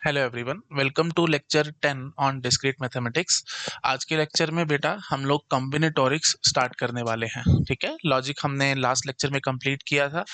Hello everyone, welcome to lecture 10 on discrete mathematics. आज के lecture में बेटा हम लोग कॉम्बिनेटोरिक्स स्टार्ट करने वाले हैं। ठीक है, लॉजिक हमने लास्ट लेक्चर में कंप्लीट किया था।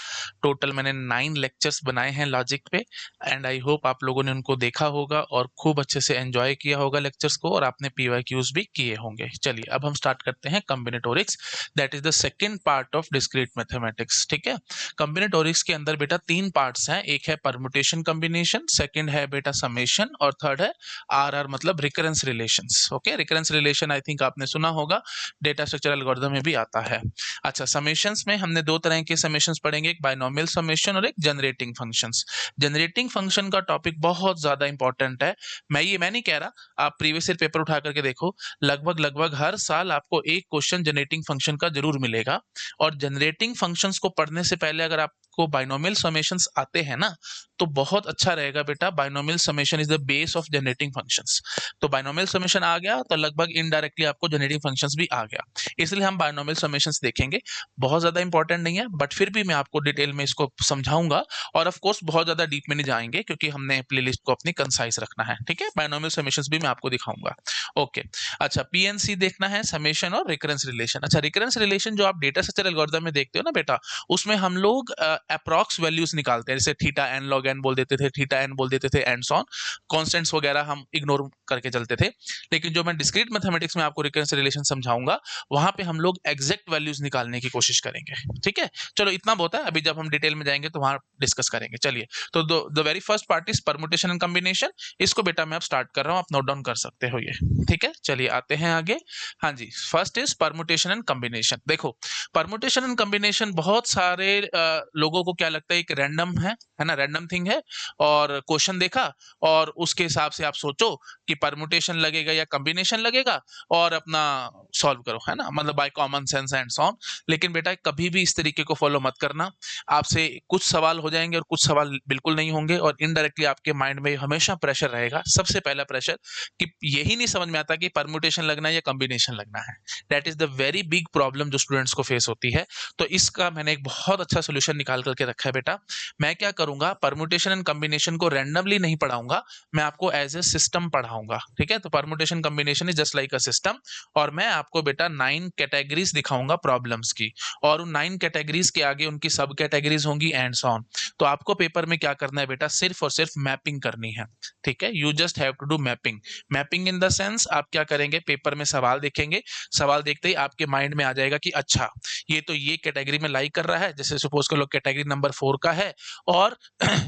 टोटल मैंने 9 लेक्चर्स बनाए हैं लॉजिक पे एंड आई होप आप लोगों ने उनको देखा होगा और खूब अच्छे से एंजॉय किया होगा लेक्चर्स को और आपने पीवाईक्यूज भी किए होंगे। चलिए अब हम स्टार्ट करते हैं combinatorics, that is the second part of discrete mathematics. ठीक है, कॉम्बिनेटोरिक्स के अंदर बेटा 3 पार्ट्स हैं। एक है परमुटेशन कॉम्बिनेशन, सेकंड है बेटा समेशन और थर्ड है आरआर मतलब recurrence relations. Okay, recurrence relation I think आपने सुना होगा, डेटा स्ट्रक्चर एल्गोरिथम में भी आता है। अच्छा, समेशंस में हमने दो तरह के समेशंस पढ़ेंगे, एक बायनोमियल समेशन और एक जनरेटिंग फंक्शंस। जनरेटिंग फंक्शन का टॉपिक बहुत ज्यादा इंपॉर्टेंट है। मैं नहीं कह रहा, आप प्रीवियस ईयर पेपर उठा करके देखो, लगभग लगभग हर साल आपको एक क्वेश्चन जनरेटिंग फंक्शन का जरूर मिलेगा। और जनरेटिंग फंक्शंस को पढ़ने से पहले अगर आपको बाइनोमियल समेशंस आते हैं ना, तो बहुत अच्छा रहेगा बेटा। Binomial summation is the base of generating functions. तो बाइनोमियल समेशन आ गया तो लगभग इनडायरेक्टली आपको जनरेटिंग फंक्शंस भी आ गया। इसलिए हम बाइनोमियल समेशंस देखेंगे। बहुत ज्यादा इंपॉर्टेंट नहीं है, बट फिर भी मैं आपको डिटेल में इसको समझाऊंगा। और ऑफ कोर्स बहुत ज्यादा डीप में नहीं जाएंगे क्योंकि हमने प्लेलिस्ट को अपनी कंसाइज रखना है। ठीक है, बाइनोमियल समेशंस भी मैं आपको दिखाऊंगा। ओके, अच्छा, पीएनसी देखना है, समेशन और रिकरेंस रिलेशन। अच्छा, रिकरेंस रिलेशन जो आप डेटा स्ट्रक्चर एल्गोरिथम में देखते हो ना बेटा, उसमें हम लोग अप्रॉक्स वैल्यूज निकालते हैं, जैसे थीटा एन लॉग एन बोल देते थे, थीटा एन बोल देते थे एंड सो ऑन। कॉन्स्टेंट्स वगैरह हम इग्नोर करके चलते थे। लेकिन जो मैं डिस्क्रीट मैथमेटिक्स में आपको रिकरेंस रिलेशन समझाऊंगा, वहां पे हम लोग एग्जैक्ट वैल्यूज निकालने की कोशिश करेंगे। ठीक है, चलो इतना बहुत है, अभी जब हम डिटेल में जाएंगे तो वहां डिस्कस करेंगे। चलिए, तो the very first part is permutation and combination. इसको बेटा मैं अब स्टार्ट कर रहा हूं, आप नोट डाउन कर सकते हो ये। ठीक है, चलिए आते हैं आगे। हाँ जी, first is permutation and combination. देखो, परमुटेशन एंड कॉम्बिनेशन बहुत सारे लोगों को क्या लगता है, एक रैंडम है ना, रैंडम थिंग है। और क्वेश्चन देखा और उसके हिसाब से आप सोचो कि परमुटेशन लगेगा या कॉम्बिनेशन लगेगा और अपना सॉल्व करो, है ना, मतलब by common sense and so on. लेकिन बेटा कभी भी इस तरीके को फॉलो मत करना। आपसे कुछ सवाल हो जाएंगे और कुछ सवाल बिल्कुल नहीं होंगे, और इनडायरेक्टली आपके माइंड में हमेशा प्रेशर रहेगा। सबसे पहला प्रेशर कि यही नहीं समझ में आता कि परमुटेशन लगना है या कॉम्बिनेशन लगना है। That is the very big problem जो स्टूडेंट्स को फेस होती है। तो इसका मैंने एक बहुत अच्छा सोल्यूशन निकाल करके रखा है बेटा। मैं क्या करूंगा, परमुटेशन एंड कॉम्बिनेशन को रैंडमली नहीं पढ़ाऊंगा, मैं आपको एज ए सिस्टम पढ़ाऊंगा। ठीक है, तो permutation combination is just like a system. और मैं आपको बेटा 9 कैटेगरीज दिखाऊंगा प्रॉब्लम्स की, और उन 9 कैटेगरीज के आगे उनकी सब कैटेगरीज होंगी एंड सो ऑन। तो आपको पेपर में क्या करना है बेटा, सिर्फ और सिर्फ मैपिंग करनी है। ठीक है, you just have to do mapping. Mapping in the sense, आप क्या करेंगे, पेपर में सवाल देखेंगे, सवाल देखते ही आपके माइंड में आ जाएगा कि अच्छा, ये तो ये कैटेगरी में लाइक कर रहा है। जैसे सपोज कर लो कैटेगरी नंबर 4 का है और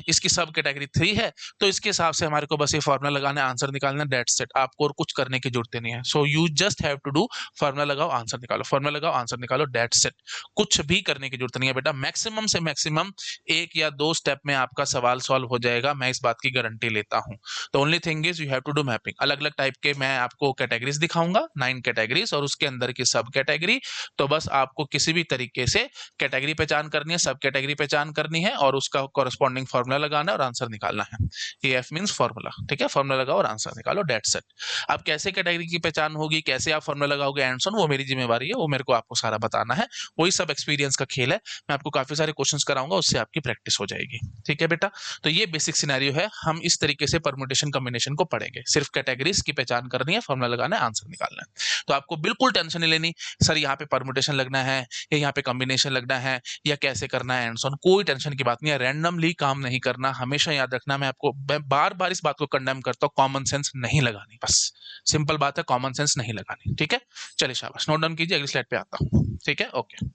इसकी सब कैटेगरी 3 है, तो इसके हिसाब से हमारे को बस ये फॉर्मूला लगाना है, आंसर निकालना है, दैट्स इट। आपको और कुछ करने की जरूरत नहीं है। So you just have to do, formula लगाओ आंसर निकालो, फॉर्मूला लगाओ आंसर निकालो, दैट्स इट। कुछ भी करने की जरूरत नहीं है बेटा। मैक्सिमम से मैक्सिमम 1 या 2 स्टेप में आपका सवाल सॉल्व हो जाएगा, मैं इस बात की गारंटी लेता हूं। The only thing is you have to do mapping. अलग अलग टाइप के मैं आपको कैटेगरीज दिखाऊंगा, 9 कैटेगरीज, और उसके अंदर की सब कैटेगरी। तो बस आपको किसी भी तरीके से कैटेगरी पहचान करनी है, सब कैटेगरी पहचान करनी है, और उसका कॉरेस्पॉन्डिंग फॉर्मूला लगाना है और आंसर निकालना है। ये एफ मींस फॉर्मूला। ठीक है, फॉर्मूला लगाओ और आंसर निकालो, दैट्स इट। अब कैसे कैटेगरी की पहचान होगी, कैसे आप फॉर्मूला लगाओगे एंड सो ऑन, वो मेरी जिम्मेवारी है, वो मेरे को आपको सारा बताना है। वही सब एक्सपीरियंस का खेल है। मैं आपको काफी सारे क्वेश्चंस कराऊंगा, उससे आपकी प्रैक्टिस हो जाएगी। ठीक है बेटा, तो ये बेसिक सिनेरियो है। हम इस तरीके से परमुटेशन कॉम्बिनेशन को पढ़ेंगे। सिर्फ कैटेगरीज की पहचान करनी है, फॉर्मूला लगाना है, आंसर निकालना है। तो आपको बिल्कुल टेंशन नहीं लेनी, सर यहाँ पे परमुटेशन लगना है या यहाँ पे कॉम्बिनेशन लगना है या कैसे करना है एंड सो ऑन। कोई टेंशन की बात नहीं है, रैंडमली काम नहीं करना। हमेशा याद रखना, मैं आपको बार बार इस बात को कंडेम करता हूँ, कॉमन सेंस नहीं लगानी, बस सिंपल बात है, कॉमन सेंस नहीं लगानी। ठीक है, चलिए शाबाश, नोट डाउन कीजिए, अगली स्लाइड पे आता हूँ। ठीक है, ओके।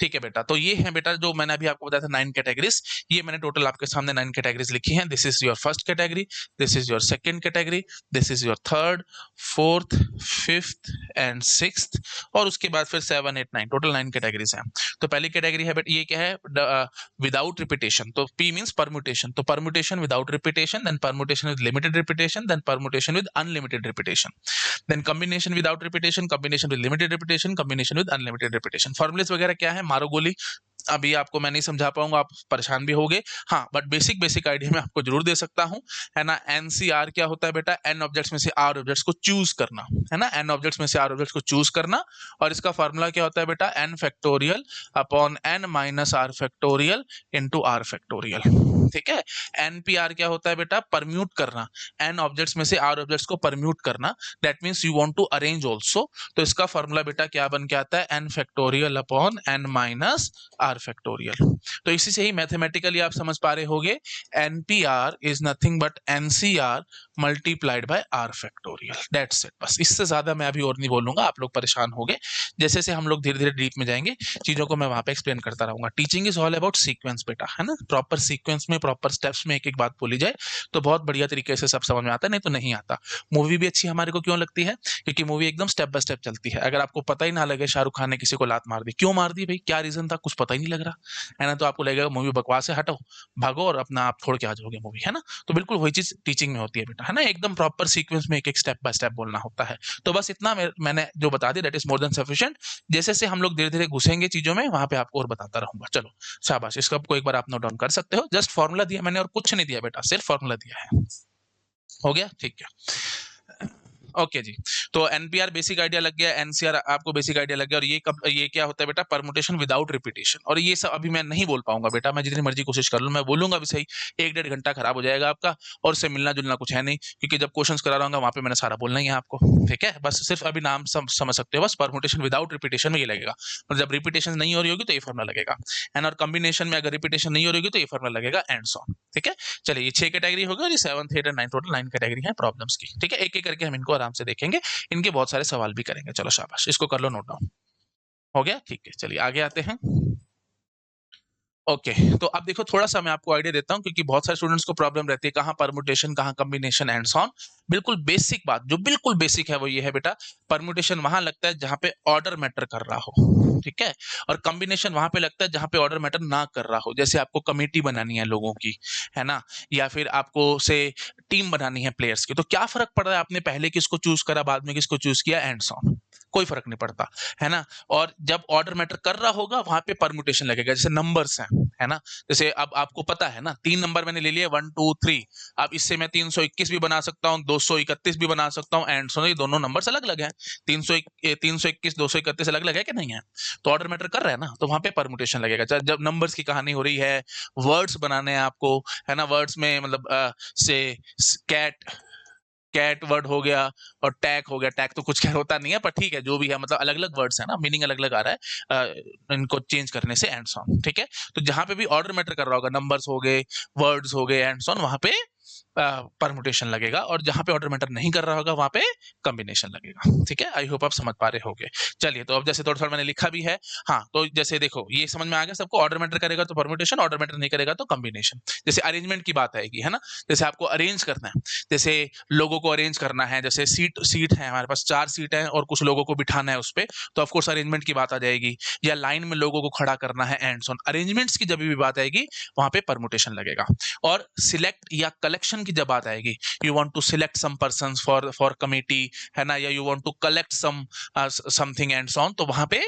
ठीक है बेटा, तो ये है बेटा जो मैंने अभी आपको बताया था 9 कैटेगरीज। ये मैंने टोटल आपके सामने 9 कैटेगरीज लिखी हैं। This is your first category, this is your second category, this is your third, fourth, fifth and sixth, और उसके बाद फिर 7, 8, 9, टोटल 9 कैटेगरीज हैं। तो पहली कैटेगरी है बेटा, ये क्या है, विदाउट रिपीटेशन। तो पी मींस परम्यूटेशन, तो permutation without repetition, then permutation with limited repetition, then permutation with unlimited repetition, then combination without repetition, combination with limited repetition, combination with unlimited repetition. Formulas वगैरह क्या है, मारो गोली, अभी आपको मैं नहीं समझा पाऊंगा, आप परेशान भी होगे। हाँ, बट बेसिक बेसिक आइडिया मैं आपको जरूर दे सकता हूँ, है ना। एनसीआर क्या होता है बेटा? एन ऑब्जेक्ट्स में से आर ऑब्जेक्ट्स को चूज करना, है ना। एन ऑब्जेक्ट्स में से आर ऑब्जेक्ट्स को चूज करना, और इसका फॉर्मूला क्या होता है बेटा? N factorial upon N minus R factorial into R factorial, ठीक है। एनपीआर क्या होता है बेटा? परम्यूट करना, एन ऑब्जेक्ट्स में से आर ऑब्जेक्ट्स को परम्यूट करना, that means you want to arrange also. तो इसका फॉर्मूला बेटा क्या बन के आता है? N factorial upon N minus R factorial. तो इसी से ही मैथमेटिकली आप समझ पा रहे होगे, NPR is nothing but NCR multiplied by R factorial, that's it. बस इससे ज्यादा मैं अभी और नहीं बोलूंगा, आप लोग परेशान हो गए। जैसे जैसे हम लोग धीरे धीरे डीप में जाएंगे, चीजों को मैं वहां पे एक्सप्लेन करता रहूंगा। Teaching is all about sequence बेटा, है ना। प्रॉपर सीक्वेंस में, प्रॉपर स्टेप्स में एक एक बात बोली जाए तो बहुत बढ़िया तरीके से सब समझ में आता है, नहीं तो नहीं आता। मूवी भी अच्छी हमारे को क्यों लगती है? क्योंकि मूवी एकदम स्टेप बाय स्टेप चलती है। अगर आपको पता ही ना लगे शाहरुख खान ने किसी को लात मार दी, क्यों मार दी भाई, क्या रीजन था, कुछ पता ही नहीं लग रहा, है ना, तो आपको लगेगा मूवी बकवास है, हटो, भागो और अपना आप छोड़ के आ जाओगे मूवी, है ना। तो बिल्कुल वही चीज टीचिंग में होती है बेटा, है ना। एकदम प्रॉपर सीक्वेंस में एक एक स्टेप बाय स्टेप बोलना होता है। तो बस इतना मैंने जो बता दिया, that is more than sufficient. जैसे जैसे हम लोग धीरे धीरे घुसेंगे चीजों में, वहां पे आपको और बताता रहूंगा। चलो शाबाश, इसको आपको एक बार आप नोट डाउन कर सकते हो। जस्ट फॉर्मूला दिया मैंने और कुछ नहीं दिया बेटा, सिर्फ फॉर्मूला दिया है। हो गया, ठीक है। ओके जी, तो एनपीआर बेसिक आइडिया लग गया, एनसीआर आपको बेसिक आइडिया लग गया। और ये क्या होता है बेटा? Permutation without repetition. और ये सब अभी मैं नहीं बोल पाऊंगा बेटा, मैं जितनी मर्जी कोशिश कर लूं, मैं बोलूंगा भी सही, 1-1.5 घंटा खराब हो जाएगा आपका, और उससे मिलना जुलना कुछ है नहीं, क्योंकि जब क्वेश्चंस करा रहा हूँ वहां पे मैंने सारा बोलना ही है आपको, ठीक है। बस सिर्फ अभी नाम समझ सकते हो, बस परमुटेशन विदाउट रिपीटेशन में ये लगेगा। और जब रिपीटेशन नहीं हो रही होगी तो ये फॉर्मूला लगेगा, एंड और कॉम्बिनेशन में अगर रिपीटेशन नहीं हो रही होगी तो ये फॉर्मूला लगेगा, एंड सो ऑन, ठीक है। चलिए, ये 6 कैटेगरी हो गई, और ये 7th 8 और 9 टोटल 9 कैटेगरी है प्रॉब्लम्स की, ठीक है। एक एक करके हम इनको आराम से देखेंगे, इनके बहुत सारे सवाल भी करेंगे। चलो शाबाश, इसको कर लो नोट डाउन। हो गया, ठीक है। चलिए आगे आते हैं। ओके, तो अब देखो, थोड़ा सा मैं आपको आइडिया देता हूं, क्योंकि बहुत सारे स्टूडेंट्स को प्रॉब्लम रहती है, कहाँ परमुटेशन, कहाँ कॉम्बिनेशन, एंड सो ऑन। बिल्कुल बेसिक बात, जो बिल्कुल बेसिक है वो ये है बेटा, परमुटेशन वहां लगता है जहां पे ऑर्डर मैटर कर रहा हो, ठीक है। और कॉम्बिनेशन वहां पे लगता है जहां पे ऑर्डर मैटर ना कर रहा हो। जैसे आपको कमेटी बनानी है लोगों की, है ना, या फिर आपको से टीम बनानी है प्लेयर्स की, तो क्या फर्क पड़ रहा है आपने पहले किसको चूज करा, बाद में किसको चूज किया, एंड सो ऑन, कोई फर्क नहीं पड़ता, है ना। और जब ऑर्डर मैटर कर रहा होगा वहां पे परमुटेशन लगेगा। जैसे नंबर्स हैं, है ना, जैसे अब आपको पता है ना, 3 नंबर मैंने ले लिए 1 2 3, अब इससे मैं 321 भी बना सकता हूँ, 231 भी बना सकता हूँ, एंड सो, ये दोनों नंबर्स अलग अलग हैं। 321 231 अलग अलग है कि नहीं है? तो ऑर्डर मैटर कर रहा है ना, तो वहां पे परमुटेशन लगेगा। जब नंबर्स की कहानी हो रही है, वर्ड्स बनाने हैं आपको, है ना, वर्ड्स में मतलब से कैट, कैट वर्ड हो गया, और टैग हो गया। टैग तो कुछ खैर होता नहीं है, पर ठीक है, जो भी है, मतलब अलग अलग वर्ड्स है ना, मीनिंग अलग अलग आ रहा है इनको चेंज करने से, एंड सो ऑन, ठीक है। तो जहां पे भी ऑर्डर मैटर कर रहा होगा, नंबर्स हो गए, वर्ड्स हो गए, एंड सो ऑन, वहां पे परमुटेशन लगेगा। और जहां पे ऑर्डर मैटर नहीं कर रहा होगा वहां पे कॉम्बिनेशन लगेगा, ठीक है। आई होप आप समझ पा रहे होगे। चलिए, तो अब जैसे थोड़ा थोड़ा मैंने लिखा भी है, हाँ, तो जैसे देखो, ये समझ में आ गया सबको, ऑर्डर मैटर करेगा तो परमुटेशन, ऑर्डर मैटर नहीं करेगा तो कॉम्बिनेशन। जैसे अरेंजमेंट की बात आएगी, है ना, जैसे आपको अरेंज करना है, जैसे लोगों को अरेंज करना है, जैसे सीट सीट है हमारे पास, 4 सीट है और कुछ लोगों को बिठाना है उस पे, तो ऑफ कोर्स अरेंजमेंट की बात आ जाएगी। या लाइन में लोगों को खड़ा करना है, एंड सो ऑन, अरेंजमेंट्स की जब भी बात आएगी वहां पे परमुटेशन लगेगा। और सिलेक्ट या कलेक्शन की जब बात आएगी, you want to select some persons for committee, है ना, या you want to collect something, and so on, तो वहां पे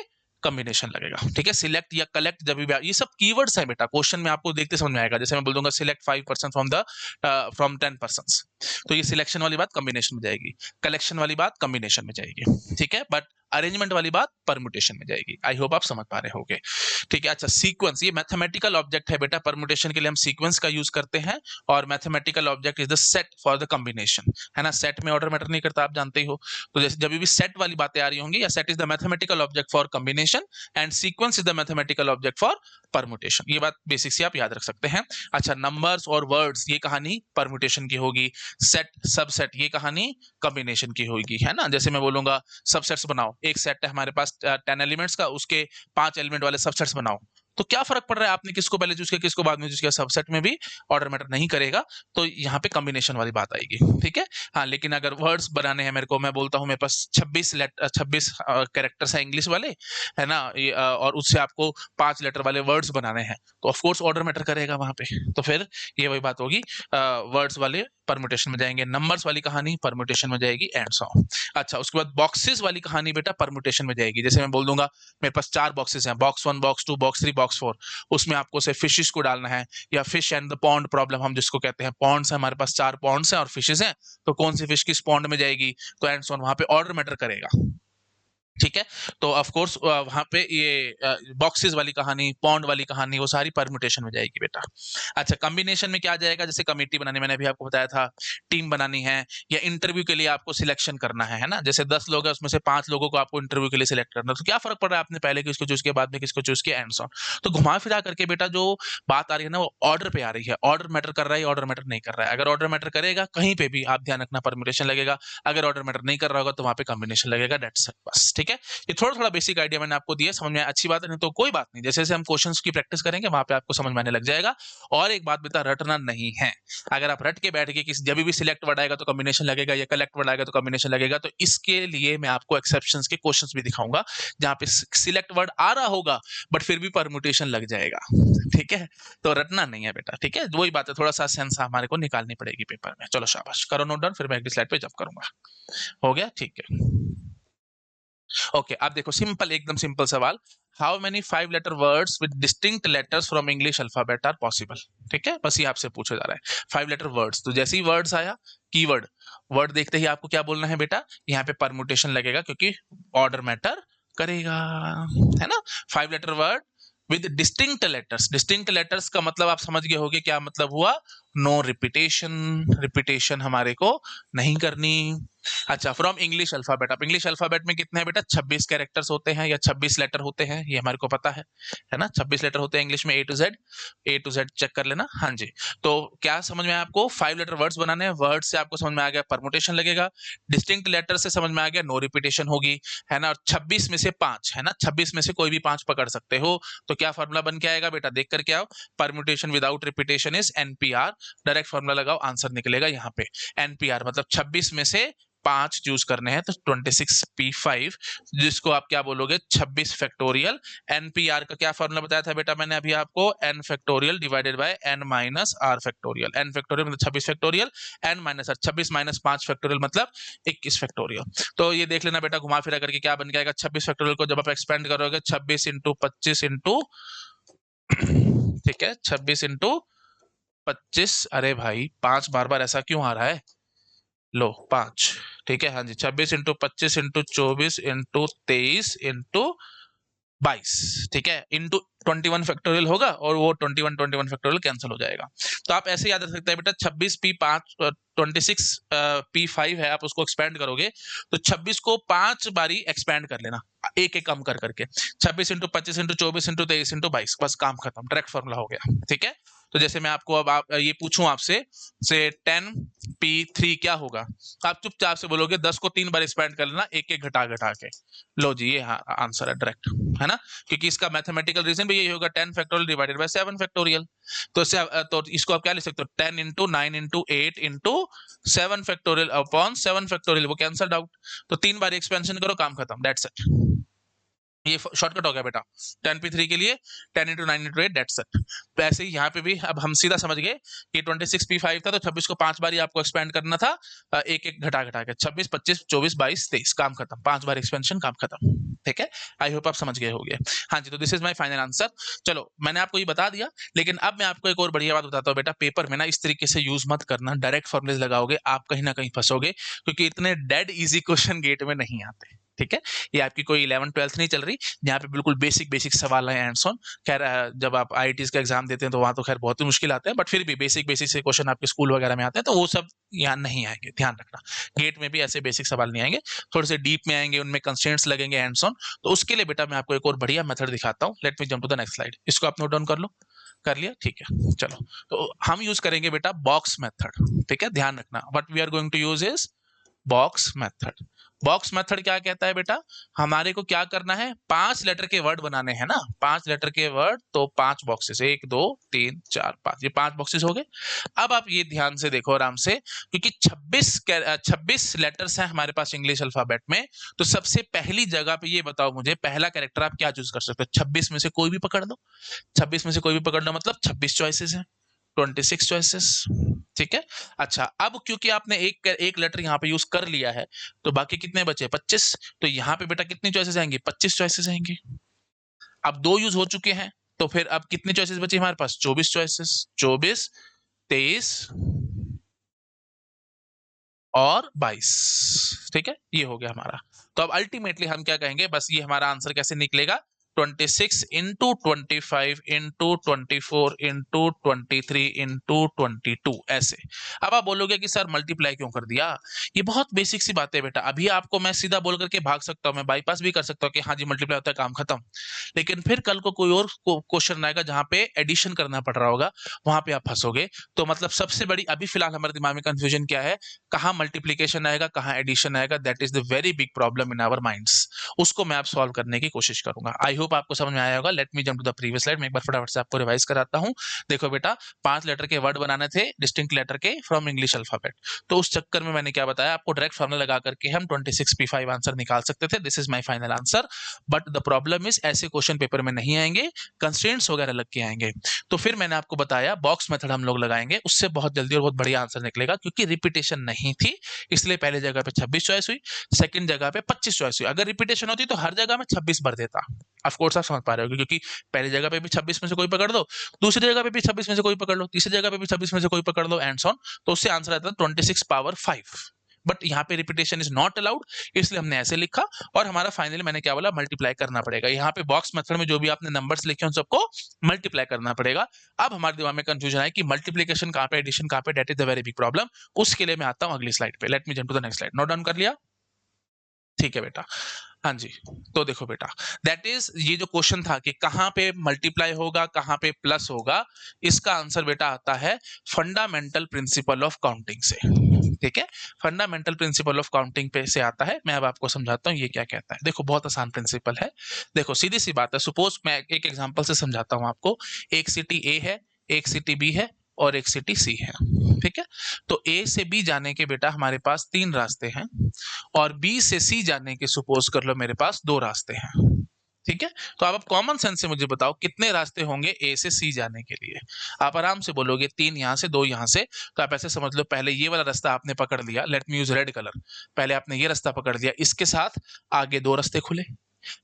कॉम्बिनेशन लगेगा, ठीक है। सिलेक्ट या कलेक्ट जब भी ये सब कीवर्ड्स हैं बेटा, क्वेश्चन में आपको देखते समझ में आएगा। जैसे मैं बोल दूंगा सिलेक्ट 5% फ्रॉम 10%, तो ये सिलेक्शन वाली बात कॉम्बिनेशन में जाएगी, कलेक्शन वाली बात कॉम्बिनेशन में जाएगी, ठीक है। बट अरेंजमेंट वाली बात परमुटेशन में जाएगी। आई होप आप समझ पा रहे होगे, ठीक है। अच्छा, सीक्वेंस, ये मैथमेटिकल ऑब्जेक्ट है बेटा, परमुटेशन के लिए हम सीक्वेंस का यूज करते हैं, और mathematical object is the set for the combination, है ना। सेट में ऑर्डर मैटर नहीं करता, आप जानते ही हो। तो जैसे जब भी सेट वाली बातें आ रही होंगी, या set is the mathematical object for combination, and sequence is the mathematical object for permutation. ये बात बेसिक से आप याद रख सकते हैं। अच्छा, नंबर्स और वर्ड्स, ये कहानी परमुटेशन की होगी। सेट सबसेट, ये कहानी कॉम्बिनेशन की होगी, है ना। जैसे मैं बोलूंगा सबसेट्स बनाओ, एक सेट है हमारे पास 10 एलिमेंट्स का, उसके 5 एलिमेंट वाले सबसेट्स बनाओ, तो क्या फर्क पड़ रहा है आपने किसको पहले चूज किया, किसको बाद में चूज किया, सबसेट में भी ऑर्डर मैटर नहीं करेगा, तो यहाँ पे कॉम्बिनेशन वाली बात आएगी, ठीक है। हाँ, लेकिन अगर वर्ड्स बनाने हैं मेरे को, मैं बोलता हूँ मेरे पास 26 कैरेक्टर्स है इंग्लिश वाले, है ना, और उससे आपको 5 लेटर वाले वर्ड्स बनाने हैं, तो ऑफकोर्स ऑर्डर मैटर करेगा वहां पे। तो फिर ये वही बात होगी, वर्ड्स वाले परमुटेशन में जाएंगे, नंबर्स वाली कहानी परमुटेशन में जाएगी, एंड सो ऑन। अच्छा, उसके बाद बॉक्सेस वाली कहानी बेटा परमुटेशन में जाएगी। जैसे मैं बोल दूंगा मेरे पास 4 बॉक्सेस हैं, बॉक्स 1 बॉक्स 2 बॉक्स 3 बॉक्स 4, उसमें आपको से फिशेस को डालना है, या fish and the pond problem हम जिसको कहते हैं, पॉन्ड्स है हमारे पास, 4 पॉन्ड्स हैं और फिशेस हैं, तो कौन सी फिश किस पॉन्ड में जाएगी, तो एंड सो ऑन, वहां पे ऑर्डर मैटर करेगा। ठीक है, तो ऑफ कोर्स वहां पे ये बॉक्सेस वाली कहानी, पॉन्ड वाली कहानी, वो सारी परम्यूटेशन में जाएगी बेटा। अच्छा, कॉम्बिनेशन में क्या जाएगा, जैसे कमेटी बनानी, मैंने अभी आपको बताया था, टीम बनानी है, या इंटरव्यू के लिए आपको सिलेक्शन करना है ना, जैसे 10 लोग हैं उसमें से 5 लोगों को आपको इंटरव्यू के लिए सिलेक्ट करना है, तो क्या फर्क पड़ रहा है आपने पहले किसको चूज किया, बाद में किसको चूज किया, एंड सो ऑन। तो घुमा फिरा करके बेटा जो बात आ रही है ना, वो ऑर्डर पे आ रही है, ऑर्डर मैटर कर रहा है, ऑर्डर मैटर नहीं कर रहा है। अगर ऑर्डर मैटर करेगा कहीं पे भी आप ध्यान रखना परम्यूटेशन लगेगा, अगर ऑर्डर मैटर नहीं कर रहा होगा तो वहां पे कॉम्बिनेशन लगेगा, दैट्स इट बस। ठीक है, ये थोड़ा थोड़ा बेसिक आइडिया मैंने आपको दिया, समझ में अच्छी बात है, नहीं तो कोई बात नहीं, जैसे जैसे हम क्वेश्चंस की प्रैक्टिस करेंगे वहां पे आपको समझ में आने लग जाएगा। और एक बात बेटा, रटना नहीं है। अगर आप रट के बैठ के किसी, जब भी सिलेक्ट वर्ड आएगा तो कॉम्बिनेशन लगेगा, या कलेक्ट वर्ड आएगा तो कॉम्बिनेशन लगेगा, तो इसके लिए मैं आपको एक्सेप्शंस के क्वेश्चंस भी दिखाऊंगा जहां पे सिलेक्ट वर्ड आ रहा होगा बट फिर भी परम्यूटेशन लग जाएगा। ठीक है, तो रटना नहीं है बेटा। ठीक है, वही बात है, थोड़ा सा सेंस हमारे को निकालनी पड़ेगी पेपर में। चलो शाबाश, करो नोट डाउन, फिर मैं अगली स्लाइड पे जब करूंगा। हो गया, ठीक है। ओके, अब देखो, सिंपल, एकदम सिंपल सवाल, how many 5 letter words with distinct letters from English alphabet are possible. ठीक है, बस ये आपसे पूछा जा रहा है 5 लेटर वर्ड्स, तो जैसे ही वर्ड्स आया, कीवर्ड, वर्ड देखते ही आपको क्या बोलना है बेटा, यहाँ पे परम्यूटेशन लगेगा क्योंकि ऑर्डर मैटर करेगा, है ना। 5 letter word with distinct letters, distinct letters का मतलब आप समझ गए होंगे क्या मतलब हुआ, नो रिपीटेशन, रिपीटेशन हमारे को नहीं करनी। अच्छा, फ्रॉम इंग्लिश अल्फाबेट, अब इंग्लिश अल्फाबेट में कितने हैं बेटा, 26 कैरेक्टर्स होते हैं या 26 लेटर होते हैं, ये हमारे को पता है ना, 26 लेटर होते हैं इंग्लिश में, ए टू जेड चेक कर लेना। हाँ जी, तो क्या समझ में आया आपको, 5 लेटर वर्ड्स बनाने हैं, वर्ड से आपको समझ में आ गया परमुटेशन लगेगा, डिस्टिंक्ट लेटर से समझ में आ गया नो रिपीटेशन होगी, है ना, और 26 में से 5 है ना, 26 में से कोई भी 5 पकड़ सकते हो, तो क्या फॉर्मूला बन के आएगा बेटा, देख करके आओ, permutation without repetition is NPR, direct formula लगाओ, आंसर निकलेगा यहाँ पे, एनपीआर मतलब 26 में से 5 चूज करने हैं, तो 26p5, जिसको आप क्या बोलोगे, 26 फैक्टोरियल। एनपीआर का क्या फॉर्मूला बताया था बेटा मैंने अभी आपको, n factorial divided by n minus r factorial, n factorial मतलब 26 factorial, n minus r, 26 minus 5 factorial मतलब 21 फैक्टोरियल। तो ये देख लेना बेटा, घुमा फिरा करके क्या बन जाएगा, 26 फैक्टोरियल को जब आप एक्सपेंड करोगे, 26 इंटू 25 इंटू ठीक है, 26 इंटू 25, अरे भाई 5 बार बार ऐसा क्यों आ रहा है, लो 5, ठीक है, हाँ जी, 26 इंटू 25 इंटू 24 इंटू 23 इंटू 22, ठीक है, इंटू 21 फैक्टोरियल होगा, और वो 21 फैक्टोरियल कैंसिल हो जाएगा। तो आप ऐसे याद रख सकते हैं बेटा, 26p5 26p5 है, आप उसको एक्सपेंड करोगे तो 26 को 5 बारी एक्सपेंड कर लेना, एक एक कम कर करके, 26 इंटू 25 इंटू 24 इंटू 23 इंटू 22, बस काम खत्म, डायरेक्ट फॉर्मूला हो गया। ठीक है, तो जैसे मैं आपको अब आप ये पूछूं आपसे से 10p3 क्या होगा, आप चुपचाप से बोलोगे 10 को 3 बार एक्सपेंड कर लेना, एक एक घटा घटा के, लो जी ये हाँ आंसर है डायरेक्ट, है ना, क्योंकि इसका मैथमेटिकल रीजन भी यही होगा, 10 फैक्टोरियल डिवाइडेड बाय 7 फैक्टोरियल, तो इसको आप क्या लिख सकते हो, 10 into 9 into 8 into 7 factorial upon 7 factorial, वो कैंसल्ड आउट, तो 3 बार एक्सपेंशन करो, काम खत्म, दैट्स इट, ये शॉर्टकट हो गया बेटा 10p3 के लिए, 10 इंटू 9 इंटू 8, दैट्स इट। तो ऐसे ही यहाँ पे भी अब हम सीधा समझ गए कि 26p5 था, तो 26 को 5 बार ही आपको एक्सपेंड करना था, एक एक घटा घटा के, 26 25 24 22 23, काम खत्म, 5 बार एक्सपेंशन, काम खत्म। ठीक है, आई होप आप समझ गए होंगे। हाँ जी, तो this is my final answer. चलो मैंने आपको ये बता दिया, लेकिन अब मैं आपको एक और बढ़िया बात बताता हूँ बेटा, पेपर में ना इस तरीके से यूज मत करना, डायरेक्ट फॉर्मुलेज लगाओगे आप कहीं ना कहीं फंसोगे, क्योंकि इतने डेड इजी क्वेश्चन गेट में नहीं आते। ठीक है, ये आपकी कोई 11th-12th नहीं चल रही, जहाँ पे बिल्कुल बेसिक बेसिक सवाल है एंड सॉन। खैर जब आप आईआईटीज का एग्जाम देते हैं तो वहाँ तो खैर बहुत ही मुश्किल आते हैं, बट फिर भी बेसिक बेसिक से क्वेश्चन आपके स्कूल वगैरह में आते हैं, तो वो सब यहाँ नहीं आएंगे, ध्यान रखना। गेट में भी ऐसे बेसिक सवाल नहीं आएंगे, थोड़े से डीप में आएंगे, उनमें कंस्ट्रेंट्स लगेंगे एंड सॉन। तो उसके लिए बेटा मैं आपको एक और बढ़िया मेथड दिखाता हूँ। Let me jump to the next slide, इसको आप नोट डाउन कर लो, कर लिया, ठीक है। चलो, तो हम यूज करेंगे बेटा बॉक्स मेथड, ठीक है, ध्यान रखना, what we are going to use is box method. Box method क्या कहता है बेटा, हमारे को क्या करना है, 5 लेटर के वर्ड बनाने हैं ना, 5 लेटर के वर्ड, तो 5 बॉक्सेस, 1 2 3 4 5, ये 5 बॉक्सेस हो गए। अब आप ये ध्यान से देखो आराम से, क्योंकि 26 लेटर्स हैं हमारे पास इंग्लिश अल्फाबेट में, तो सबसे पहली जगह पे ये बताओ मुझे, पहला कैरेक्टर आप क्या चूज कर सकते हो, 26 में से कोई भी पकड़ लो, 26 में से कोई भी पकड़ लो, मतलब 26 चॉइसेस हैं, 26 चॉइसेस। ठीक है, अच्छा, अब क्योंकि आपने एक लेटर यहाँ पे यूज कर लिया है, तो बाकी कितने बचे, 25, तो यहाँ पे बेटा कितनी चॉइसेस आएंगी, 25 चॉइसेस आएंगी। अब 2 यूज हो चुके हैं, तो फिर अब कितनी चॉइसेस बची हमारे पास? 24 चॉइसेस, 24, 23 और 22। ठीक है, ये हो गया हमारा। तो अब अल्टीमेटली हम क्या कहेंगे, बस ये हमारा आंसर कैसे निकलेगा, 26 इंटू 25 इंटू 24 इंटू 23 इंटू 22 ऐसे। अब आप बोलोगे कि सर मल्टीप्लाई क्यों कर दिया? ये बहुत बेसिक सी बात है बेटा। अभी आपको मैं सीधा बोल करके भाग सकता हूँ, मैं बाईपास भी कर सकता हूँ कि हाँ जी मल्टीप्लाई होता है, काम खत्म। लेकिन फिर कल को कोई और क्वेश्चन आएगा जहां पे एडिशन करना पड़ रहा होगा, वहां पे आप फंसोगे। तो मतलब सबसे बड़ी अभी फिलहाल हमारे दिमाग में कंफ्यूजन क्या है, कहाँ मल्टीप्लीकेशन आएगा, कहाँ एडिशन आएगा, that is the very big problem in our minds. उसको मैं आप सॉल्व करने की कोशिश करूंगा। आई होप आपको समझ में आया होगा। Let me jump to the previous slide. मैं एक बार फटाफट से आपको रिवाइज कराता हूं। देखो बेटा, 5 लेटर के वर्ड बनाने थे, डिस्टिंक्ट लेटर के फ्रॉम इंग्लिश अल्फाबेट। तो उस चक्कर में मैंने क्या बताया आपको, डायरेक्ट फॉर्मूला लगा करके हम 26p5 आंसर निकाल सकते थे। This is my final answer. But the problem is ऐसे क्वेश्चन पेपर में नहीं आएंगे, कंस्ट्रेंट्स वगैरह लग के आएंगे। तो फिर मैंने आपको बताया बॉक्स मेथड हम लोग लगाएंगे, उससे बहुत जल्दी और बहुत बढ़िया आंसर निकलेगा, क्योंकि रिपीटेशन नहीं थी इसलिए पहले जगह पे 26 चॉइस हुई, सेकंड जगह पे 25 चॉइस हुई। अगर रिपीटेशन होती तो हर जगह में 26 भर देता। ऑफ कोर्स आप समझ पा रहे हो, क्योंकि पहली जगह पे भी 26 में से कोई पकड़ दो, दूसरी जगह पे भी 26 में से कोई पकड़ लो, तीसरी जगह पे भी 26 में से कोई पकड़ लो, एंड सो ऑन। तो उससे आंसर आता है 26 पावर 5। बट यहाँ पे रिपीटेशन इज नॉट अलाउड, इसलिए हमने ऐसे लिखा। और हमारा फाइनली मैंने क्या बोला, मल्टीप्लाई करना पड़ेगा। यहाँ पे बॉक्स मेथड में जो भी आपने नंबर्स लिखे उन सबको मल्टीप्लाई करना पड़ेगा। अब हमारे दिमाग में कंफ्यूजन है कि मल्टीप्लीकेशन कहाँ पे, एडिशन कहाँ पे, that is the very big problem. उसके लिए मैं आता हूँ अगली स्लाइड पे। Let me jump to the next slide. Note down कर लिया? ठीक है बेटा। हाँ जी, तो देखो बेटा, दैट इज ये जो क्वेश्चन था कि कहाँ पे मल्टीप्लाई होगा, कहाँ पे प्लस होगा, इसका आंसर बेटा आता है फंडामेंटल प्रिंसिपल ऑफ काउंटिंग से। ठीक है, फंडामेंटल प्रिंसिपल ऑफ काउंटिंग पे से आता है। मैं अब आपको समझाता हूँ ये क्या कहता है। देखो बहुत आसान प्रिंसिपल है। देखो सीधी सी बात है, सपोज मैं एक एग्जांपल से समझाता हूँ आपको। एक सिटी ए है, एक सिटी बी है और एक सिटी सी है। ठीक है, तो ए से बी जाने के बेटा हमारे पास 3 रास्ते हैं, और बी से सी जाने के सपोज कर लो मेरे पास 2 रास्ते हैं। ठीक है, तो अब आप कॉमन सेंस से मुझे बताओ कितने रास्ते होंगे ए से सी जाने के लिए। आप आराम से बोलोगे 3 यहां से, 2 यहां से। तो आप ऐसे समझ लो, पहले ये वाला रास्ता आपने पकड़ लिया, let me use red colour. पहले आपने ये रास्ता पकड़ लिया, इसके साथ आगे 2 रास्ते खुले।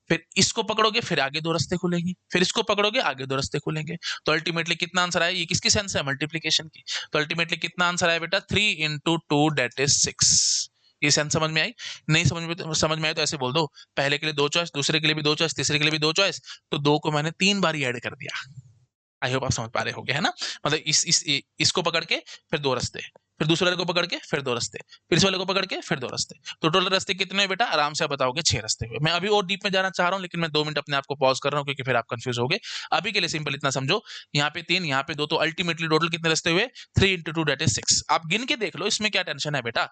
फिर इसको पकड़ोगे, फिर आगे 2 रास्ते खुलेंगे, फिर इसको पकड़ोगे, आगे 2 रास्ते खुलेंगे। तो अल्टीमेटली कितना आंसर आया, ये किसकी सेंस है, मल्टीप्लीकेशन की। तो अल्टीमेटली कितना आंसर आया बेटा, 3 इंटू 2 डेट इज 6। ये सेंस समझ में आई? नहीं समझ में आई तो ऐसे बोल दो, पहले के लिए 2 चॉइस, दूसरे के लिए भी 2 चॉइस, तीसरे के लिए भी 2 चॉइस। तो 2 को मैंने 3 बार ऐड कर दिया। आई होप आप समझ पा रहे होगे, है ना। मतलब इसको पकड़ के फिर 2 रास्ते, फिर दूसरे वाले को पकड़ के फिर 2 रास्ते, फिर इस वाले को पकड़ के फिर 2 रास्ते। तो टोटल रास्ते कितने हुए बेटा, आराम से आप बताओगे 6 रास्ते हुए। मैं अभी और डीप में जाना चाह रहा हूँ, लेकिन मैं 2 मिनट अपने आप को पॉज कर रहा हूँ, क्योंकि फिर आप कंफ्यूज होगे। अभी के लिए सिंपल इतना समझो, यहाँ पे 3, यहाँ पे 2, तो अल्टीमेटली टोटल कितने रास्ते हुए, 3 इंटू 2 डेट इज 6। आप गिन के देख लो, इसमें क्या टेंशन है बेटा।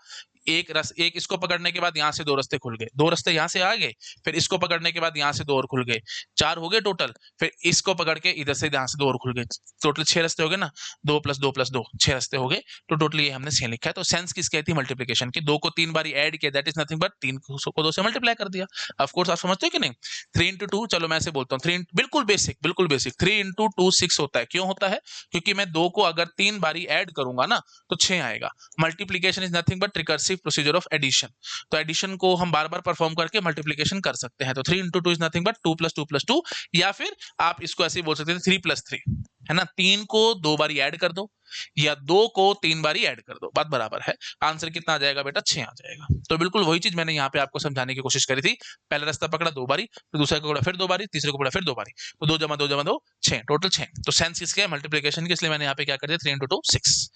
एक इसको पकड़ने के बाद यहाँ से 2 रास्ते खुल गए, 2 रास्ते यहाँ से आ गए, फिर इसको पकड़ने के बाद यहाँ से 2 और खुल गए, 4 हो गए टोटल। फिर इसको पकड़ के इधर से यहाँ से 2 और खुल गए, टोटल 6 रास्ते हो गए ना। 2 प्लस 2 प्लस 2, 6 रास्ते हो गए। तो टोटल ये हमने 6 लिखा है। तो सेंस किसकी थी, मल्टीप्लीकेशन की। 2 को 3 बार ऐड किया, दैट इज नथिंग बट 3 को 2 से मल्टीप्लाई कर दिया। ऑफ कोर्स आप समझते हो कि नहीं। 3 इंटू 2, चलो मैं ऐसे बोलता हूँ, 3 बिल्कुल बेसिक, बिल्कुल बेसिक। 3 इंटू 2 6 होता है। क्यों होता है, क्योंकि मैं 2 को अगर 3 बारी ऐड करूंगा ना तो 6 आएगा। Multiplication is nothing but recursive procedure of addition. तो एडिशन को हम बार बार परफॉर्म करके मल्टीप्लीकेशन कर सकते हैं। तो 3 into 2 is nothing but 2 plus 2 plus 2, या फिर आप इसको ऐसे ही बोल सकते हैं 3 प्लस 3, है ना। 3 को 2 बारी ऐड कर दो, या 2 को 3 बारी ऐड कर दो, बात बराबर है। आंसर कितना आ जाएगा बेटा, 6 आ जाएगा। तो बिल्कुल वही चीज मैंने यहाँ पे आपको समझाने की कोशिश करी थी। पहला रास्ता पकड़ा 2 बारी, फिर दूसरा को पकड़ा फिर 2 बारी, तीसरे को पकड़ा फिर 2 बारी। तो 2 जमा 2 जमा 2 6, टोटल 6। तो सेंस किसके है, मल्टीप्लीकेशन की, इसलिए मैंने यहाँ पे क्या कर दिया, 3 इंटू 2 6।